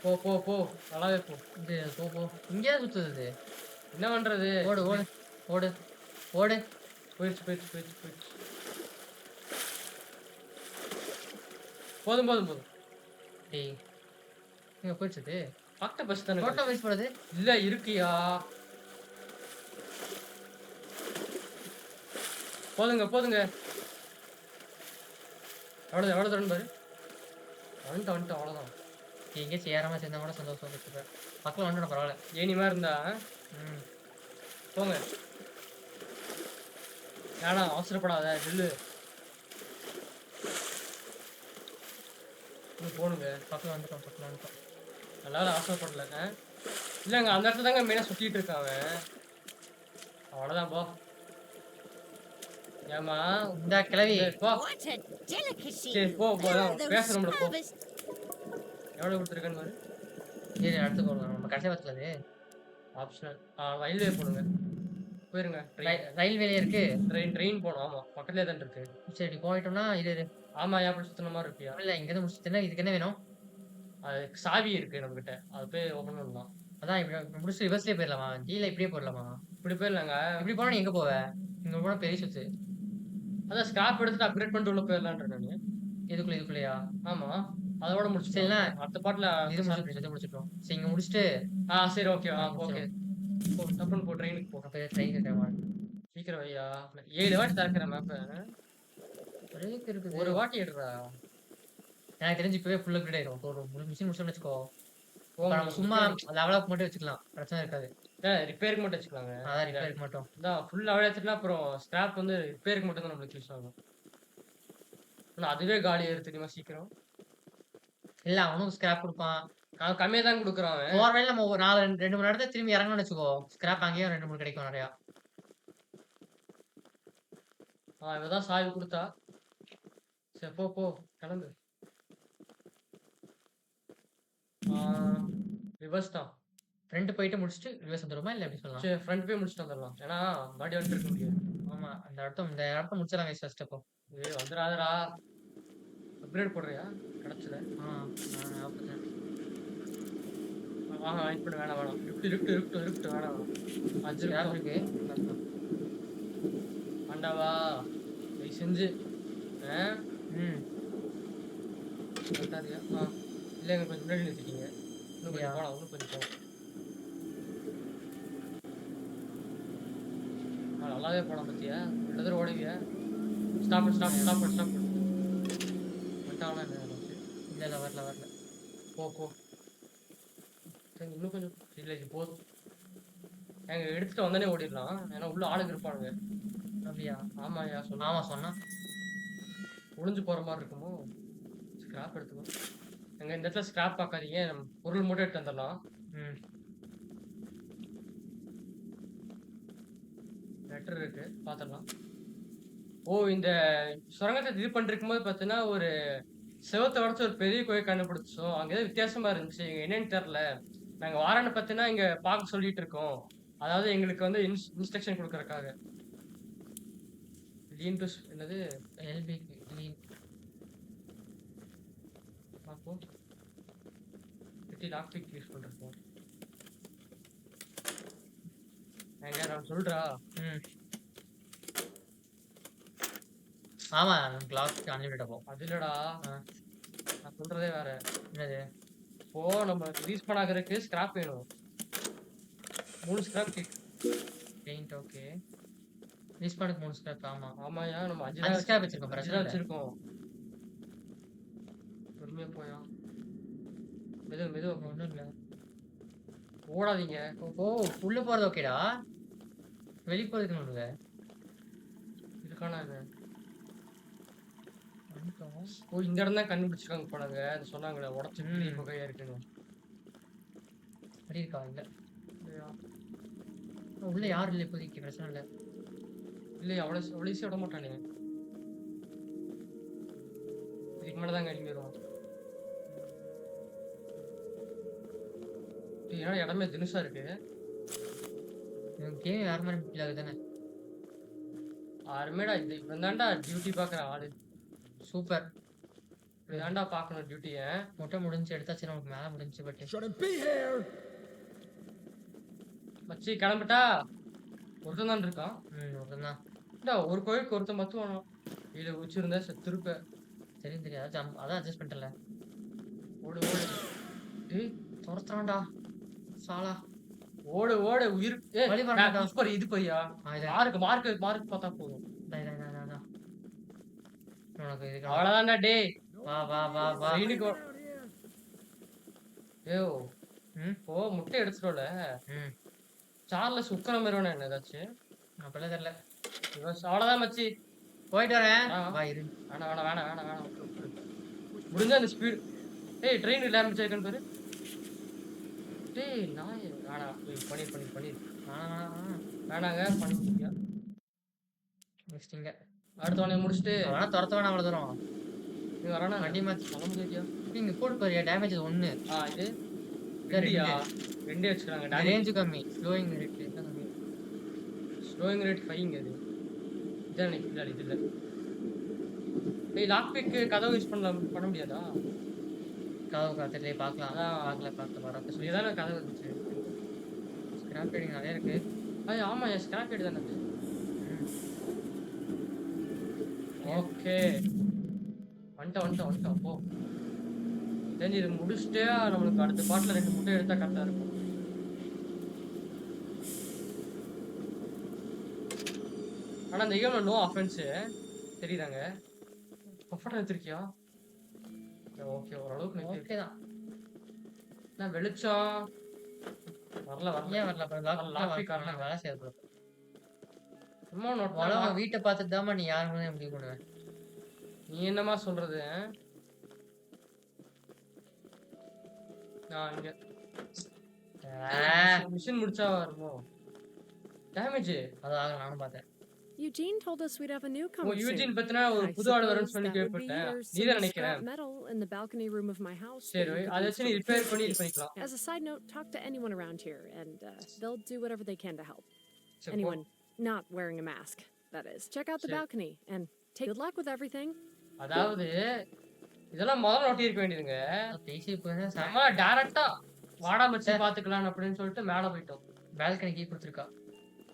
போ நல்லாவே போ. இது போ இங்கே சுத்துது. என்ன பண்றது? ஓடு. போயிடுச்சு. போதும். டேய் எங்க போயிடுச்சு? பக்கத்து பஸ் தானே. போட்டோ மிஸ் பண்ணது. இல்ல இருக்கியா? போதுங்க. எவ்வளவு தூரம் பாரு. வந்துட்டு அவ்வளவுதான். எங்கேயாச்சும் ஏறாம சேர்ந்தா கூட சந்தோஷம் வச்சுப்பேன். பக்கம் வந்துடும் பரவாயில்ல. ஏனி மாதிரி இருந்தா போங்க. வேணாம் அவசரப்படாத நில்லு. போனுங்க. பக்கம் வந்துட்டோம். நல்லா அவசரப்படல. இல்லங்க அந்த இடத்துல தாங்க மெயினா சுத்திட்டு இருக்கான் அவன். அவ்வளவுதான் போ. ஏமா இந்த கிளவி போ. What a delicacy! சரி போ There are those பேசுறோம்ல போ. harvest. எவ்வளவு கொடுத்துருக்கேன்னு பாரு. சரி அடுத்து போடுவோம். நம்ம கடைசி பக்கத்துல ஆப்ஷனல் ரயில்வே போடுங்க. போயிருங்க. ரயில்வேல இருக்கு. ட்ரெயின் போகணும். ஆமா பக்கத்துலேயே தான் இருக்கு. சரி போயிட்டோம்னா இரு. ஆமா அப்படி சுத்தின மாதிரி இருக்கியா? இல்ல இங்க இருந்து முடிச்சுட்டேன்னா இதுக்கு என்ன வேணும்? அது சாவி இருக்கு நம்ம கிட்ட. அது போய் ஓபன் பண்ணலாம். அதான் இப்படி முடிச்சு ரிவர்ஸ்லயே போயிடலாமா? கீழே இப்படியே போயிடலாமா? இப்படி போயிடலாங்க. இப்படி போனா நீ எங்க போவ? இங்க போனா பெரிய சுத்து. அதான் ஸ்கிராப் எடுத்துட்டு அப்கிரேட் பண்ணிட்டு உள்ள போயிடலான்ற நானு. இதுக்குள்ளயா? ஆமா அதோட முடிச்சு. சரிங்களா? அடுத்த பாட்டுல இது முடிச்சிட்டோம். சரி இங்க முடிச்சுட்டு சரி ஓகே ஓகே. டப்புன்னு போ. ட்ரெயினுக்கு போ. அப்ப ட்ரெயின் இருக்கேன். சீக்கிரம் வையா. 7 வாட்டி திறக்கிற மேப்ப. பிரேக் இருக்குது. ஒரு வாட்டி எடுறா. எனக்கு தெரிஞ்சு இப்பவே ஃபுல் அப்கிரேட் ஆயிரும். ஒரு மிஷின் முடிச்சோம்னு வச்சுக்கோ. நம்ம சும்மா லெவல் அப் மட்டும் வச்சுக்கலாம். பிரச்சனை இருக்காது. ரிப்பேருக்கு மட்டும் வச்சுக்கலாங்க. அதான் ரிப்பேருக்கு மட்டும். அதான் ஃபுல் லெவல் எடுத்துட்டா அப்புறம் ஸ்கிராப் வந்து ரிப்பேருக்கு மட்டும் தான் நம்மளுக்கு யூஸ் ஆகும். ஆனா அதுவே காலி ஆயிரு தெரியுமா சீக்கிரம். இல்ல அவனும் ஸ்கிராப் கொடுப்பான். அவன் கம்மியா தான் கொடுக்குறான் அவன். போற வழியில நம்ம ஒரு 2 மணி நேரத்துல திரும்பி இறங்கணும்னு வச்சுக்கோ. ஸ்கிராப் அங்கேயும் 2 3 கிடைக்கும் நிறையா. இவதான் சாவி கொடுத்தா. சரி போ கிளம்பு. ரிவர்ஸ் தான். ஃப்ரண்ட் போயிட்டு முடிச்சுட்டு ரிவர்ஸ் வந்துருமா இல்ல எப்படி சொல்லலாம்? சரி ஃப்ரண்ட் போய் முடிச்சுட்டு வந்துடலாம். ஏன்னா பாடி வந்துட்டு இருக்க முடியாது. ஆமா இந்த இடத்த முடிச்சிடலாம் ஃபர்ஸ்ட் அப்போ. வந்துடாதடா. அப்கிரேட் போடுறியா? கிடைச்சத. வாங்க வெயிட் பண்ண. வேணாம் லிஃப்ட் வேணாம். 5 ஸ்கிராப் இருக்கு. ஆண்டாவா நீ செஞ்சு வந்துட்டாரியா? இல்லைங்க கொஞ்சம் முன்னாடி நிறுத்திட்டீங்க. இன்னும் கொஞ்சம் போகலாம். இன்னும் கொஞ்சம் போகலாம். நல்லாவே போகலாம் பத்தியா? ரெண்டு தடவை ஓடுவியா? ஸ்டாப் ஸ்டாப் ம். ஸ்டாப் ஸ்டாப் வந்துட்டாங்களா என்ன இல்ல இல்ல வரல வரல. போ போ சரி, இன்னும் கொஞ்சம் இல்லை இது போதும். எங்க எடுத்துட்டு வந்தானே ஓடிடலாம், ஏன்னா உள்ள ஆளுங்க இருப்பானுங்க. அப்படியா? ஆமாயா சொன்னா ஆமா சொன்னா. ஒளிஞ்சு போற மாதிரி இருக்குமோ. ஸ்கிராப் எடுத்துக்கோ. எங்க இந்த இடத்துல ஸ்கிராப் பார்க்காதீங்க, நம்ம பொருள் மட்டும் எடுத்து வந்துடலாம். ம். லெட்டர் இருக்கு பார்த்துடலாம். ஓ இந்த சுரங்கத்தை இது பண்ணிருக்கும் போது பார்த்தீங்கன்னா ஒரு செவத்தை உடச்சு ஒரு பெரிய கோயில் கண்டுபிடிச்சோம். அங்க ஏதோ வித்தியாசமா இருந்துச்சு, என்னன்னு தெரியல. நாங்க வாரனை பார்த்தீங்கன்னா இங்க பார்க்க சொல்லிட்டு இருக்கோம். அதாவது எங்களுக்கு வந்து இன்ஸ்ட்ரக்ஷன் கொடுக்கறதுக்காக. லீன் டு என்னது எல்பி லீன். பார்ப்போம். எப்படி லாக் பிக் யூஸ் பண்றோம். எங்க நான் சொல்றா. ம். ஆமா கிளாஸ் அன்லிமிட்டட் அப்போ. அது இல்லடா, ஆ. நான் சொல்றதே வேற. என்னது? இப்போ நம்ம ரிலீஸ் பண்ணாகிறதுக்கு ஸ்கிராப் வேணும். 3 scrap cake. Paint okay. Release பண்ணதுக்கு 3 ஸ்கிராப். ஆமா. ஆமாயா நம்ம 5 5 ஸ்கிராப் வச்சிருக்கோம், 5 பிரச்சனை தான் இல்ல. வச்சிருக்கோம். பொறுமையா போயா. மெதுவா மெதுவா போ. ஒண்ணும் இல்ல. ஓடாதீங்க. ஓ உள்ள போறது ஓகேடா. வெளிய போறதுக்கு ஒண்ணுல. இதுக்கான இது. வந்துட்டோம். ஓ இந்த இடம் தான் கண்டுபிடிச்சிருக்காங்க போனாங்க. அது சொன்னாங்களே உடச்சு பெரிய ம். புகையா இருக்குன்னு. அப்படி இருக்கா? இல்ல. இல்லையா? உள்ள யாரும் இல்ல இப்போதைக்கு, பிரச்சனை இல்ல. இல்லையா அவ்வளோ அவ்வளோ ஈஸியாக விட மாட்டானே. இதுக்கு மேலே தான் அடிக்க வரும். ஏன்னா இடமே தினுசா இருக்கு. கேம் யார் மாதிரி ஃபீல் ஆகுது தானே. யாருமேடா இது இவன் தான்டா டியூட்டி பார்க்குற ஆளு. சூப்பர். இதான்டா பார்க்கணும் டியூட்டியை. முட்டை முடிஞ்சு எடுத்தாச்சு, நமக்கு மேல முடிஞ்சு. But Shouldn't be here. மச்சி கிளம்பிட்டா ஒருத்தன் தான் இருக்கான். ஒருத்தன் தான். ஒரு கோயிலுக்கு ஒருத்தன் மட்டும் வேணும். கீழே உச்சிருந்தா செத்துருப்ப. தெரியும் தெரியாது, அதான் அட்ஜஸ்ட் பண்ணிட்டல. ஓடு ஓடு. ஏய் துரத்துறான்டா சாலா. ஓடு ஓடு உயிர். வழி வரமாட்டா. இது பையா மார்க் பார்த்தா போதும். உனக்கு இதுக்கு அவ்வளவுதான்டா டே. வா வா வா வா. ட்ரெயினுக்கு ஏயோ ம் ஓ முட்டை எடுத்துட்டோல. ம் சார்லஸ் உக்கர மாதிரி வேணும் என்ன ஏதாச்சும். அப்பெல்லாம் தெரியல. அவ்வளவுதான் மச்சி, போயிட்டு வரேன். ஆ. வா இரு. வேணாம் வேணாம் வேணாம் வேணாம் வேணாம். முடிஞ்சா அந்த ஸ்பீடு. ஏய் ட்ரெயின் டேமேஜ் ஆயிருக்குன்னு பாரு. டேய் நாய் வேணாம். பண்ணி வேணாங்க பண்ணியா. முடிச்சிட்டீங்க. அடுத்த உடனே முடிச்சுட்டு அவனா துரத்த வேணாம் அவ்வளோ தூரம். நீ வரானா வண்டி மாத்தி சொல்ல முடியா. இங்க போட்டு பாரியா, டேமேஜ் 1. இது இல்ல, ரெண்டியா ரெண்டே வச்சுக்கிறாங்க. ரேஞ்சு கம்மி, ஸ்லோயிங் ரேட் கம்மி. ஸ்லோயிங் ரேட் 5 அது. இதான் எனக்கு இல்லை இது இல்லை. ஏய் லாக் பிக் கதவு யூஸ் பண்ண முடியாதா? கதவு காத்துலேயே பார்க்கலாம். அதான். பார்க்கல வரப்ப சொல்லி. இதுதானே கதவு இருந்துச்சு. ஸ்கிராப் ரைடிங் நிறைய இருக்கு. ஐய் ஆமா என் ஸ்கிராப் ரேட் தானே அது. ஓகே வந்துட்டோம் போ. தெரிஞ்சு இது முடிச்சுட்டே நம்மளுக்கு அடுத்த பாட்டில் 2 முட்டை எடுத்தா கரெக்டாக இருக்கும். ஆனால் அந்த கேமில் நோ அஃபென்ஸு தெரியுதாங்க. பஃபட்டை எடுத்துருக்கியா? ஓகே ஓரளவுக்கு ஓகே தான். நான் வெளிச்சம் வரல ஏன் வரல? அப்புறம் lock pick வரல. வேலை செய்யறது. சும்மா நோட் உலகம் வீட்டை பார்த்துட்டு தாம்மா நீ யாருன்னு முடிவு பண்ணுவேன். நீ என்னமா சொல்றது? நான் இங்க மிஷின் முடிச்சா வருமோ டேமேஜ். அதாக நானும் பார்த்தேன். Eugene told us we'd have a newcomer soon. Eugene பத்தினா ஒரு I புது ஆள் வரும்னு suppose சொல்லி that would be கேள்விப்பட்டேன். your நீ தான் some நினைக்கிறேன். scrap metal in the balcony room of my house that சரி you could அதை use வச்சு for நீ ரிப்பேர் பண்ணி repairs. இது பண்ணிக்கலாம். As a side note, talk to anyone around here, and they'll do whatever they can to help. சரி, Anyone not wearing a mask, that is. Check out the Sure. balcony, and good luck with everything. அதாவது இதெல்லாம் முதல்ல naughty இருக்க வேண்டியதுங்க. பேசி போய் நம்ம டைரக்டா வாடா மச்சி பாத்துக்கலாம் அப்படின்னு சொல்லிட்டு மேல போயிட்டோம். பால்கனி கீ கொடுத்துருக்கா.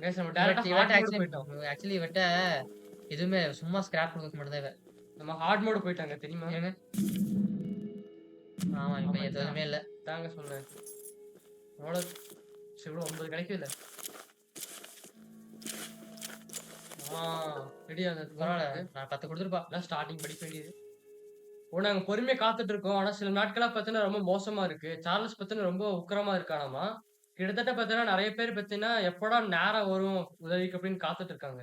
கேஸ் நம்ம டைரக்டா போயிட்டோம். ஆக்சுவலி இவட்ட எதுவுமே சும்மா ஸ்கிராப் கொடுக்க மட்டும் தான். நம்ம ஹார்ட் மோட் போயிட்டாங்க தெரியுமா? ஆமா இப்ப எதுவுமே இல்ல. தாங்க சொன்னேன். எவ்வளோ 9 கிடைக்கல. ரெடியா பரவாயில்ல. நான் 10 குடுத்துருப்பா. ஸ்டார்டிங் படிக்க வேண்டியது. நாங்க பொறுமையா காத்துட்டு இருக்கோம். ஆனா சில நாட்களா பார்த்தீங்கன்னா ரொம்ப மோசமா இருக்கு. சார்லஸ் பார்த்தீங்கன்னா ரொம்ப உக்கிரமா இருக்கானாமா. கிட்டத்தட்ட பார்த்தீங்கன்னா நெறைய பேர் பார்த்தீங்கன்னா எப்படா நேரம் வரும் உதவிக்கு அப்படின்னு காத்துட்டு இருக்காங்க.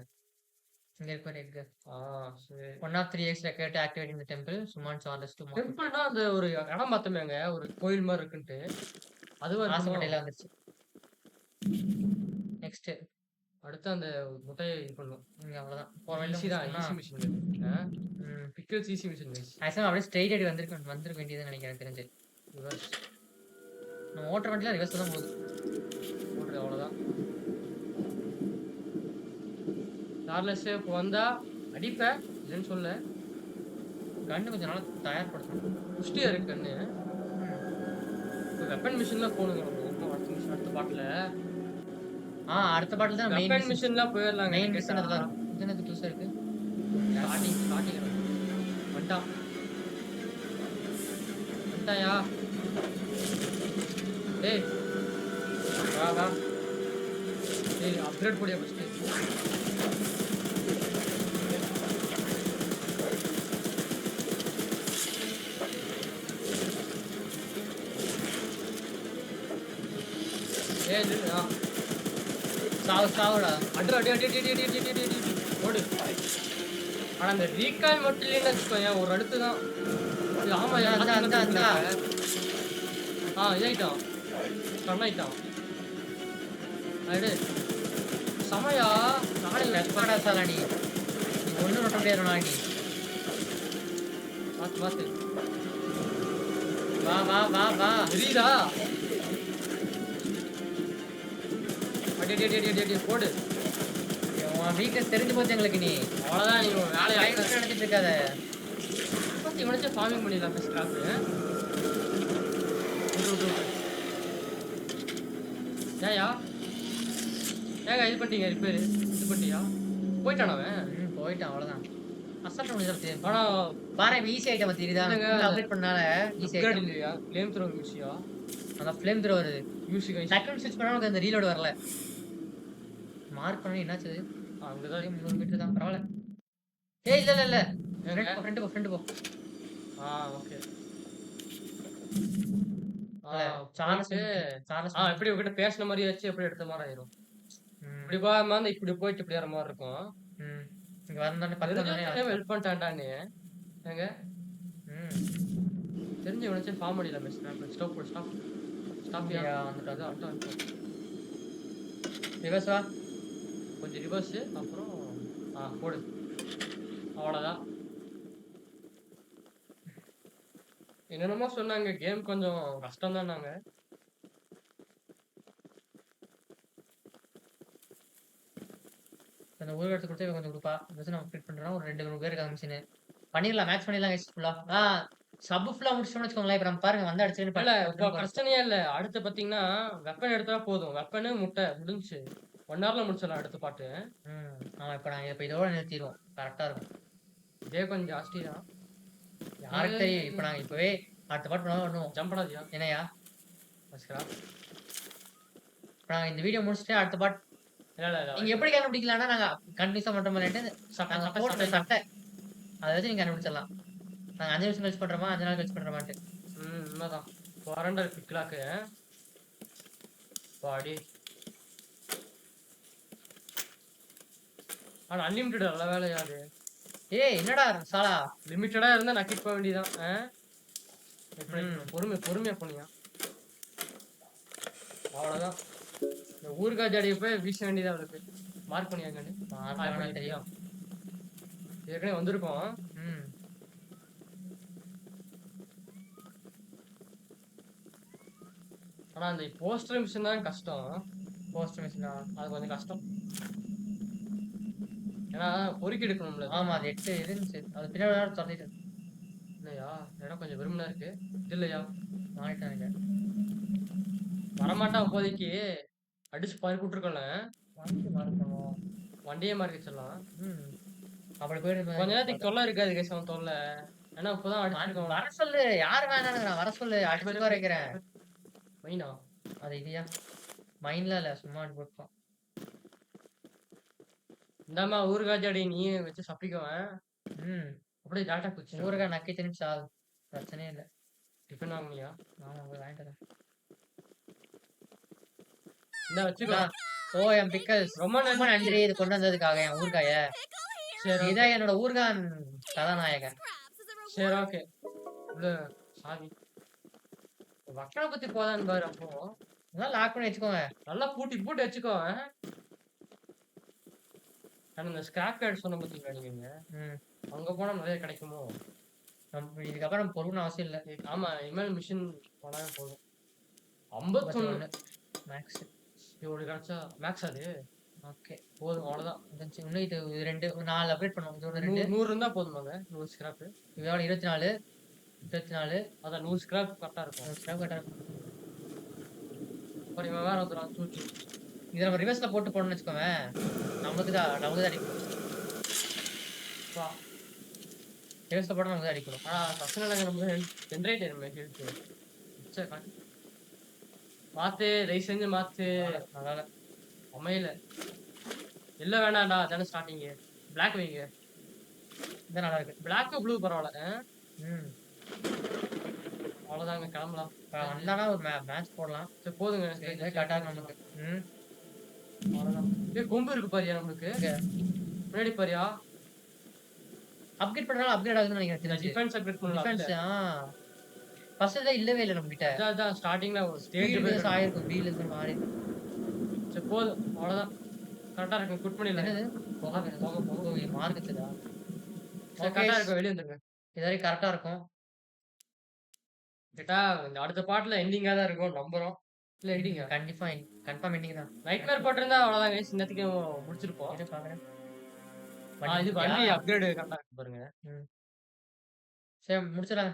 இங்க இருக்கு பாரு எக். ஆ சரி. 1 of 3 eggs required to activate in the temple. Summon Charles to Moscow. டெம்பிள்னா அந்த ஒரு இடம் பார்த்தோமேங்க. ஒரு கோயில் மாரி இருக்குன்ட்டு. அதுவா இருக்குமோ? ஆசைப்பட்டையில வந்துருச்சு. நெக்ஸ்ட். அடுத்து அந்த முட்டைய இது பண்ணும். அவ்வளவுதான். ஈஸி தான். Easy machine. Pickles easy machine guys. ஆக்சுவலா அப்படியே ஸ்ட்ரெயிட் அடி வந்திருக்க வேண்டியதுன்னு நினைக்கிறேன் தெரிஞ்சு. ரிவர்ஸ். நம்ம ஓட்டுற வண்டியில ரிவர்ஸ் தான் போகுது. ஓடுறது அவ்வளோதான். சார்லஸ் இப்போ வந்தா அடிப்பேன் இல்லைன்னு சொல்ல. கண்ணு கொஞ்சம் நாளா தயார்படுத்தணும். புஷ்டியா இருக்கு கண்ணு. இப்போ வெப்பன் மிஷின்லாம் போகணுங்க நம்ம அடுத்த பாட்டில். அடுத்த பாட்டில் தான் மெயின் வெப்பன் மிஷின்லாம் போயிடலாங்க. மெயின் மிஷன் அதெல்லாம் இருக்கும். இது என்னது புதுசா இருக்கு? ஸ்டார்டிங் வந்துட்டான். வந்துட்டாயா? டேய் வா. டேய் அப்கிரேட் போடியா ஃபர்ஸ்ட். சாவுடா. அடி ஓடு. ஆனா அந்த ரீகால் மட்டும் இல்லைன்னு வச்சுக்கோயேன் ஒரு அடுத்து தான். ஆமா இதாயிட்டான். ஸ்டன் ஆயிட்டான். அடு சமயா நாளை லட்சமாடா சாலாடி. நீ ஒண்ணு நோட்ட முடியாது நாடி. பார்த்து வா. தெரியுதா? அடி போடு. உன் வீக்னஸ் தெரிஞ்சு போச்சு எங்களுக்கு. நீ அவ்வளவுதான். நீ வேலையை நடத்திட்டு இருக்காத. இவனச்சே ஃபார்மிங் பண்ணிடலாம் ஸ்கிராப். ஏங்க இது பண்ணிட்டீங்க ரிப்பேர் இது பண்ணிட்டியா? போயிட்டான் அவன். போயிட்டான் அவ்வளவுதான். அசால்ட் முடிஞ்சது. ஆனா பாரு ஈஸி ஐட்டம் தெரியுதா? அப்டேட் பண்ணால ஈஸி ஐட்டம் இல்லையா? ஃப்ளேம் த்ரோவர் மிஷியா? அந்த ஃப்ளேம் த்ரோவர் யூசி கைஸ். செகண்ட் ஸ்விட்ச் பண்ணா நமக்கு அந்த ரீலோட் வரல. மார்க் பண்ணி என்னாச்சு? அங்கதான் 3 மீட்டர் தான். பரவாயில்ல. ஏய் இல்ல. ஃப்ரெண்ட் போ. ஓகே. சார்லஸ் எப்படி உங்ககிட்ட பேசின மாதிரி வச்சு எப்படி எடுத்த மாதிரி ஆயிரும். இப்படி போகாம இப்படி போயிட்டு இப்படி வர மாதிரி இருக்கும். இங்க வந்தானே 10 ஹெல்ப் பண்ணிட்டான்டானே. ஏங்க தெரிஞ்சு இவனச்சே ஃபார்ம் பண்ணிடலாம் மிஸ். ஸ்டாப் யா வந்துட்டாங்க. ரிவர்ஸ் வா. கொஞ்சம் ரிவர்ஸ் அப்புறம் போடு. அவ்வளோதான். என்னென்னமோ சொன்னாங்க. கேம் கொஞ்சம் கஷ்டம் தான். நாங்க அந்த ஊர் எடுத்து கொடுத்து கொஞ்சம் கொடுப்பா. நம்ம ஃபிட் பண்றோம். ஒரு 2 பேர் இருக்காங்க மிஷின். பண்ணிடலாம். மேட்ச் பண்ணிடலாம் கைஸ் ஃபுல்லா. சப் ஃபுல்லா முடிச்சோம்னு வச்சுக்கோங்களேன். இப்போ நம்ம பாருங்க வந்து அடிச்சுன்னு இல்ல இப்போ பிரச்சனையே இல்ல. அடுத்து பாத்தீங்கன்னா வெப்பன் எடுத்தா போதும். வெப்பனு முட்டை முடிஞ்சு 1 ஹவர்ல முடிச்சிடலாம் அடுத்த பாட்டு. ஆமா இப்போ நாங்க இப்போ இதோட நிறுத்திடுவோம். கரெக்டா இருக்கும். இதே கொஞ்சம் ஜாஸ்தி தான். யாருக்கு தெரியும்? இப்போ நாங்க இப்பவே அடுத்த பாட்டு பண்ணுவோம். ஜம்ப் பண்ணாதியா? என்னையா வச்சுக்கலாம். இப்போ நாங்க இந்த வீடியோ முடிச்சுட்டு அடுத்த பாட்டு இல்ல நீங்க எப்படி கண்டுபிடிக்கலாம்னா நாங்க கண்டினியூஸா பண்ற மாதிரி சட்டை அதை வச்சு நீங்க கண்டுபிடிச்சிடலாம். நாங்க 5 நிமிஷம் கழிச்சு பண்றோமா 5 நாள் கழிச்சு பண்றோமாட்டு. உண்மைதான். 400 பிக்லாக்கு பாடி. ஆனா அன்லிமிட்டட் நல்ல வேலையாது. ஏய் என்னடா சாலா லிமிட்டடா இருந்தா நக்கிட் போக வேண்டியதான். பொறுமையா போனியா? அவ்வளவுதான். இந்த ஊருக்கா ஜாடியை போய் வீச வேண்டியதா அவளுக்கு. மார்க் பண்ணியாங்க தெரியும். ஏற்கனவே வந்திருக்கோம். ஆனா அந்த போஸ்டர் மிஷின் தான் கஷ்டம். போஸ்டர் மிஷினா அது கொஞ்சம் கஷ்டம். ஏன்னா பொறுக்கி எடுக்கணும்ல. ஆமா அது 8 இருந்துச்சு. அது பின்னாடி தள்ளிட்டு இல்லையா? இடம் கொஞ்சம் விரும்பினா இருக்கு. இது இல்லையா? மாறிட்டாங்க. வரமாட்டான் அப்போதைக்கு. அடிச்சு பறக்க விட்டுருக்கோம்ல. வண்டி மாறணும். வண்டியே மாறி வச்சிடலாம். அப்படி போயிட்டு கொஞ்ச நேரத்துக்கு தொல்லை இருக்காது கேஸ். அவன் தொல்லை. ஏன்னா இப்பதான் அடிச்சிருக்கோம். வர சொல்லு. யாரு வேணாம் வர சொல்லு. அடிச்சு வர வைக்கிறேன். மைனா அது இதுயா மைண்ட்ல இல்ல சும்மா போட்டோம். இந்தாம்மா ஊறுகாய் ஜாடி நீயே வச்சு சப்பிக்குவேன். ம். அப்படியே டாட்டா குச்சி. ஊறுகாய் நக்கி திணிச்சு சாவு. பிரச்சனையே இல்ல. டிஃபன் வாங்குனியா? ஆமா போய் வாங்கிட்டு வரேன். இந்தா வச்சுக்கோ. ஓ என் பிக்கல்ஸ். ரொம்ப ரொம்ப நன்றி இது கொண்டு வந்ததுக்காக என் ஊறுகாய. சரி இதான் என்னோட ஊறுகாய் கதாநாயகன். சரி ஓகே. உள்ள சாவி. வக்கனை பத்தி போதான்னு பாரு அப்போ. இதெல்லாம் லாக் பண்ணி வச்சுக்கோங்க. நல்லா பூட்டி பூட்டி வச்சுக்கோ. ஆனா இந்த ஸ்கிராப் பேட் சொன்ன பத்தி நீங்க ம். அங்க போனா நிறைய கிடைக்குமோ? நம்ம இதுக்கப்புறம் பொறுக்கணும் அவசியம் இல்ல. ஆமா இனிமேல் மிஷின் போனாவே போதும். 51 மேக்ஸ். இவ்வளவு கிடைச்சா மேக்ஸ் அது ஓகே. போதும் அவ்வளவுதான். இன்னும் இது 2 4 அப்டேட் பண்ணுவோம். இது 2 100 இருந்தா போதுமாங்க 100 ஸ்கிராப். இதோட 24 அதான் 100 ஸ்கிராப் கரெக்டா இருக்கும். கரெக்டா இருக்கும். அப்புறம் இவன் வேற ஒருத்தர் தூக்கி இதை நம்ம ரிவர்ஸ்ல போட்டு போடணும்னு வச்சுக்கோங்க. நமக்கு தான் அடிக்கணும். வா. ரிவர்ஸ்ல போட நமக்கு தான் அடிக்கணும். ஆனா பசங்க நம்ம ஜென்ரேட் ஆயிருமே ஹெல்த். சரி காட்டு. மாத்து தயவு செஞ்சு மாத்து. அதனால அமையல. இல்ல வேணாம்டா அதான ஸ்டார்டிங். பிளாக் வைங்க. இதான் நல்லா இருக்கு. பிளாக் ப்ளூ பரவாயில்ல. ம். அவ்வளவுதாங்க கிளம்பலாம். வந்தானா ஒரு மேட்ச் போடலாம். சரி போதுங்க. கரெக்டா இருக்கு நமக்கு. ம். அவ்வளவுதான். ஏய் கொம்பு இருக்கு பாரியா நம்மளுக்கு. முன்னாடி பாரியா. அப்கிரேட் பண்ணாலும் அப்கிரேட் ஆகுதுன்னு நினைக்கிறேன். டிஃபென்ஸ் அப்கிரேட் டிஃபென்ஸ் பண்ணலாம். ஃபர்ஸ்ட் தான் இல்லவே இல்லை நம்ம கிட்ட. அதான் ஸ்டார்டிங்ல ஒரு ஸ்டேஜ் ஸ்டேஜ் ஆயிருக்கும். வீல் இருக்கு மாறி. சரி போதும் அவ்வளவுதான். கரெக்டா இருக்கும். குட் பண்ணிடலாம். என்னது போக போக மார்க்கத்துதா. கரெக்டா இருக்கும். வெளிய வந்துருங்க. இது வரைக்கும் கரெக்டா இருக்கும். கேட்டா இந்த அடுத்த பாட்டுல எண்டிங்கா தான் இருக்கும் நம்புறோம். இல்ல எண்டிங்கா கண்டிப்பா கன்ஃபார்ம் எண்டிங் தான். நைட்மேர் போட்டிருந்தா அவ்வளவுதான் கைஸ். இன்னத்துக்கு முடிச்சிருப்போம். இரு பாக்குறேன். இது வண்டி அப்கிரேட் கரெக்டா இருக்கு பாருங்க. சரி முடிச்சிடலாம்.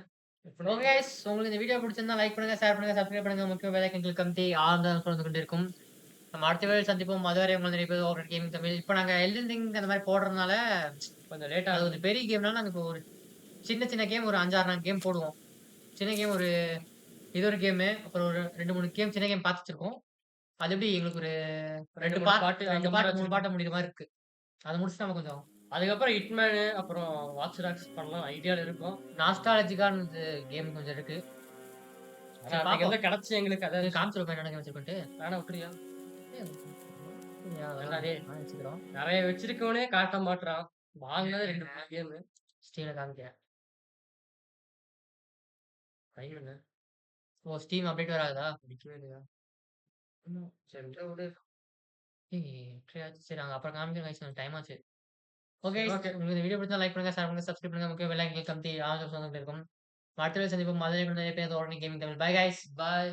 ஓகே கைஸ், உங்களுக்கு இந்த வீடியோ பிடிச்சிருந்தா லைக் பண்ணுங்க, ஷேர் பண்ணுங்க, சப்ஸ்கிரைப் பண்ணுங்க. முக்கிய பெல் ஐக்கன் கிளிக் பண்ணி ஆல் சொல்லிட்டு கொண்டிருக்கும். நம்ம அடுத்த வேலை சந்திப்போம். அதுவரை உங்களுக்கு நிறைய பேர் ஓவர் கேமிங் தமிழ். இப்போ நாங்க எல்டன் ரிங் அந்த மாதிரி போடுறதுனால கொஞ்சம் லேட்டா அது ஒரு பெரிய கேம்னால நாங்க இப்போ ஒரு சின்ன கேம் ஒரு 5-6 கேம் போடுவோம். சின்ன கேம் ஒரு இது ஒரு கேமு, அப்புறம் ஒரு 2-3 கேம் சின்ன கேம் பார்த்து வச்சிருக்கோம். அது எப்படி எங்களுக்கு ஒரு 2 பாட்டு 3 பாட்டை முடிக்கிற மாதிரி இருக்கு. அதை முடிச்சு நம்ம கொஞ்சம் அதுக்கப்புறம் ஹிட்மேனு அப்புறம் வாட்ச் டாக்ஸ் பண்ணலாம் ஐடியால இருக்கும். நாஸ்டாலஜிக்கான கேம் கொஞ்சம் இருக்கு. பாப்போம் கிடைச்சு எங்களுக்கு அதை காமிச்சிருப்பேன் என்ன கேம் வச்சிருக்கோன்ட்டு. வேணா விட்டுறியா? வச்சுக்கிறோம். நிறைய வச்சிருக்கவனே காட்ட மாட்டான். வாங்கினது 2 கேம் ஸ்டீல காமிக்கிறேன். கைங்க. ஓ ஸ்டீம் அப்டேட் வராதா? பிடிக்கவே இல்லையா? சரி விடு. சரி நாங்க அப்புறம் காமிக்கிறோம். டைம் ஆச்சு. ஓகே உங்களுக்கு இந்த வீடியோ பிடிச்சா லைக் பண்ணுங்க, ஷேர் பண்ணுங்க, சப்ஸ்கிரைப் பண்ணுங்க. முக்கிய பெல் ஐக்கன் கிளிக் பண்ணி ஆல் இருக்கும். அடுத்த வேலை சந்திப்போம். மதுரை நிறைய பேர் கேமிங் தமிழ். Bye guys. பாய்.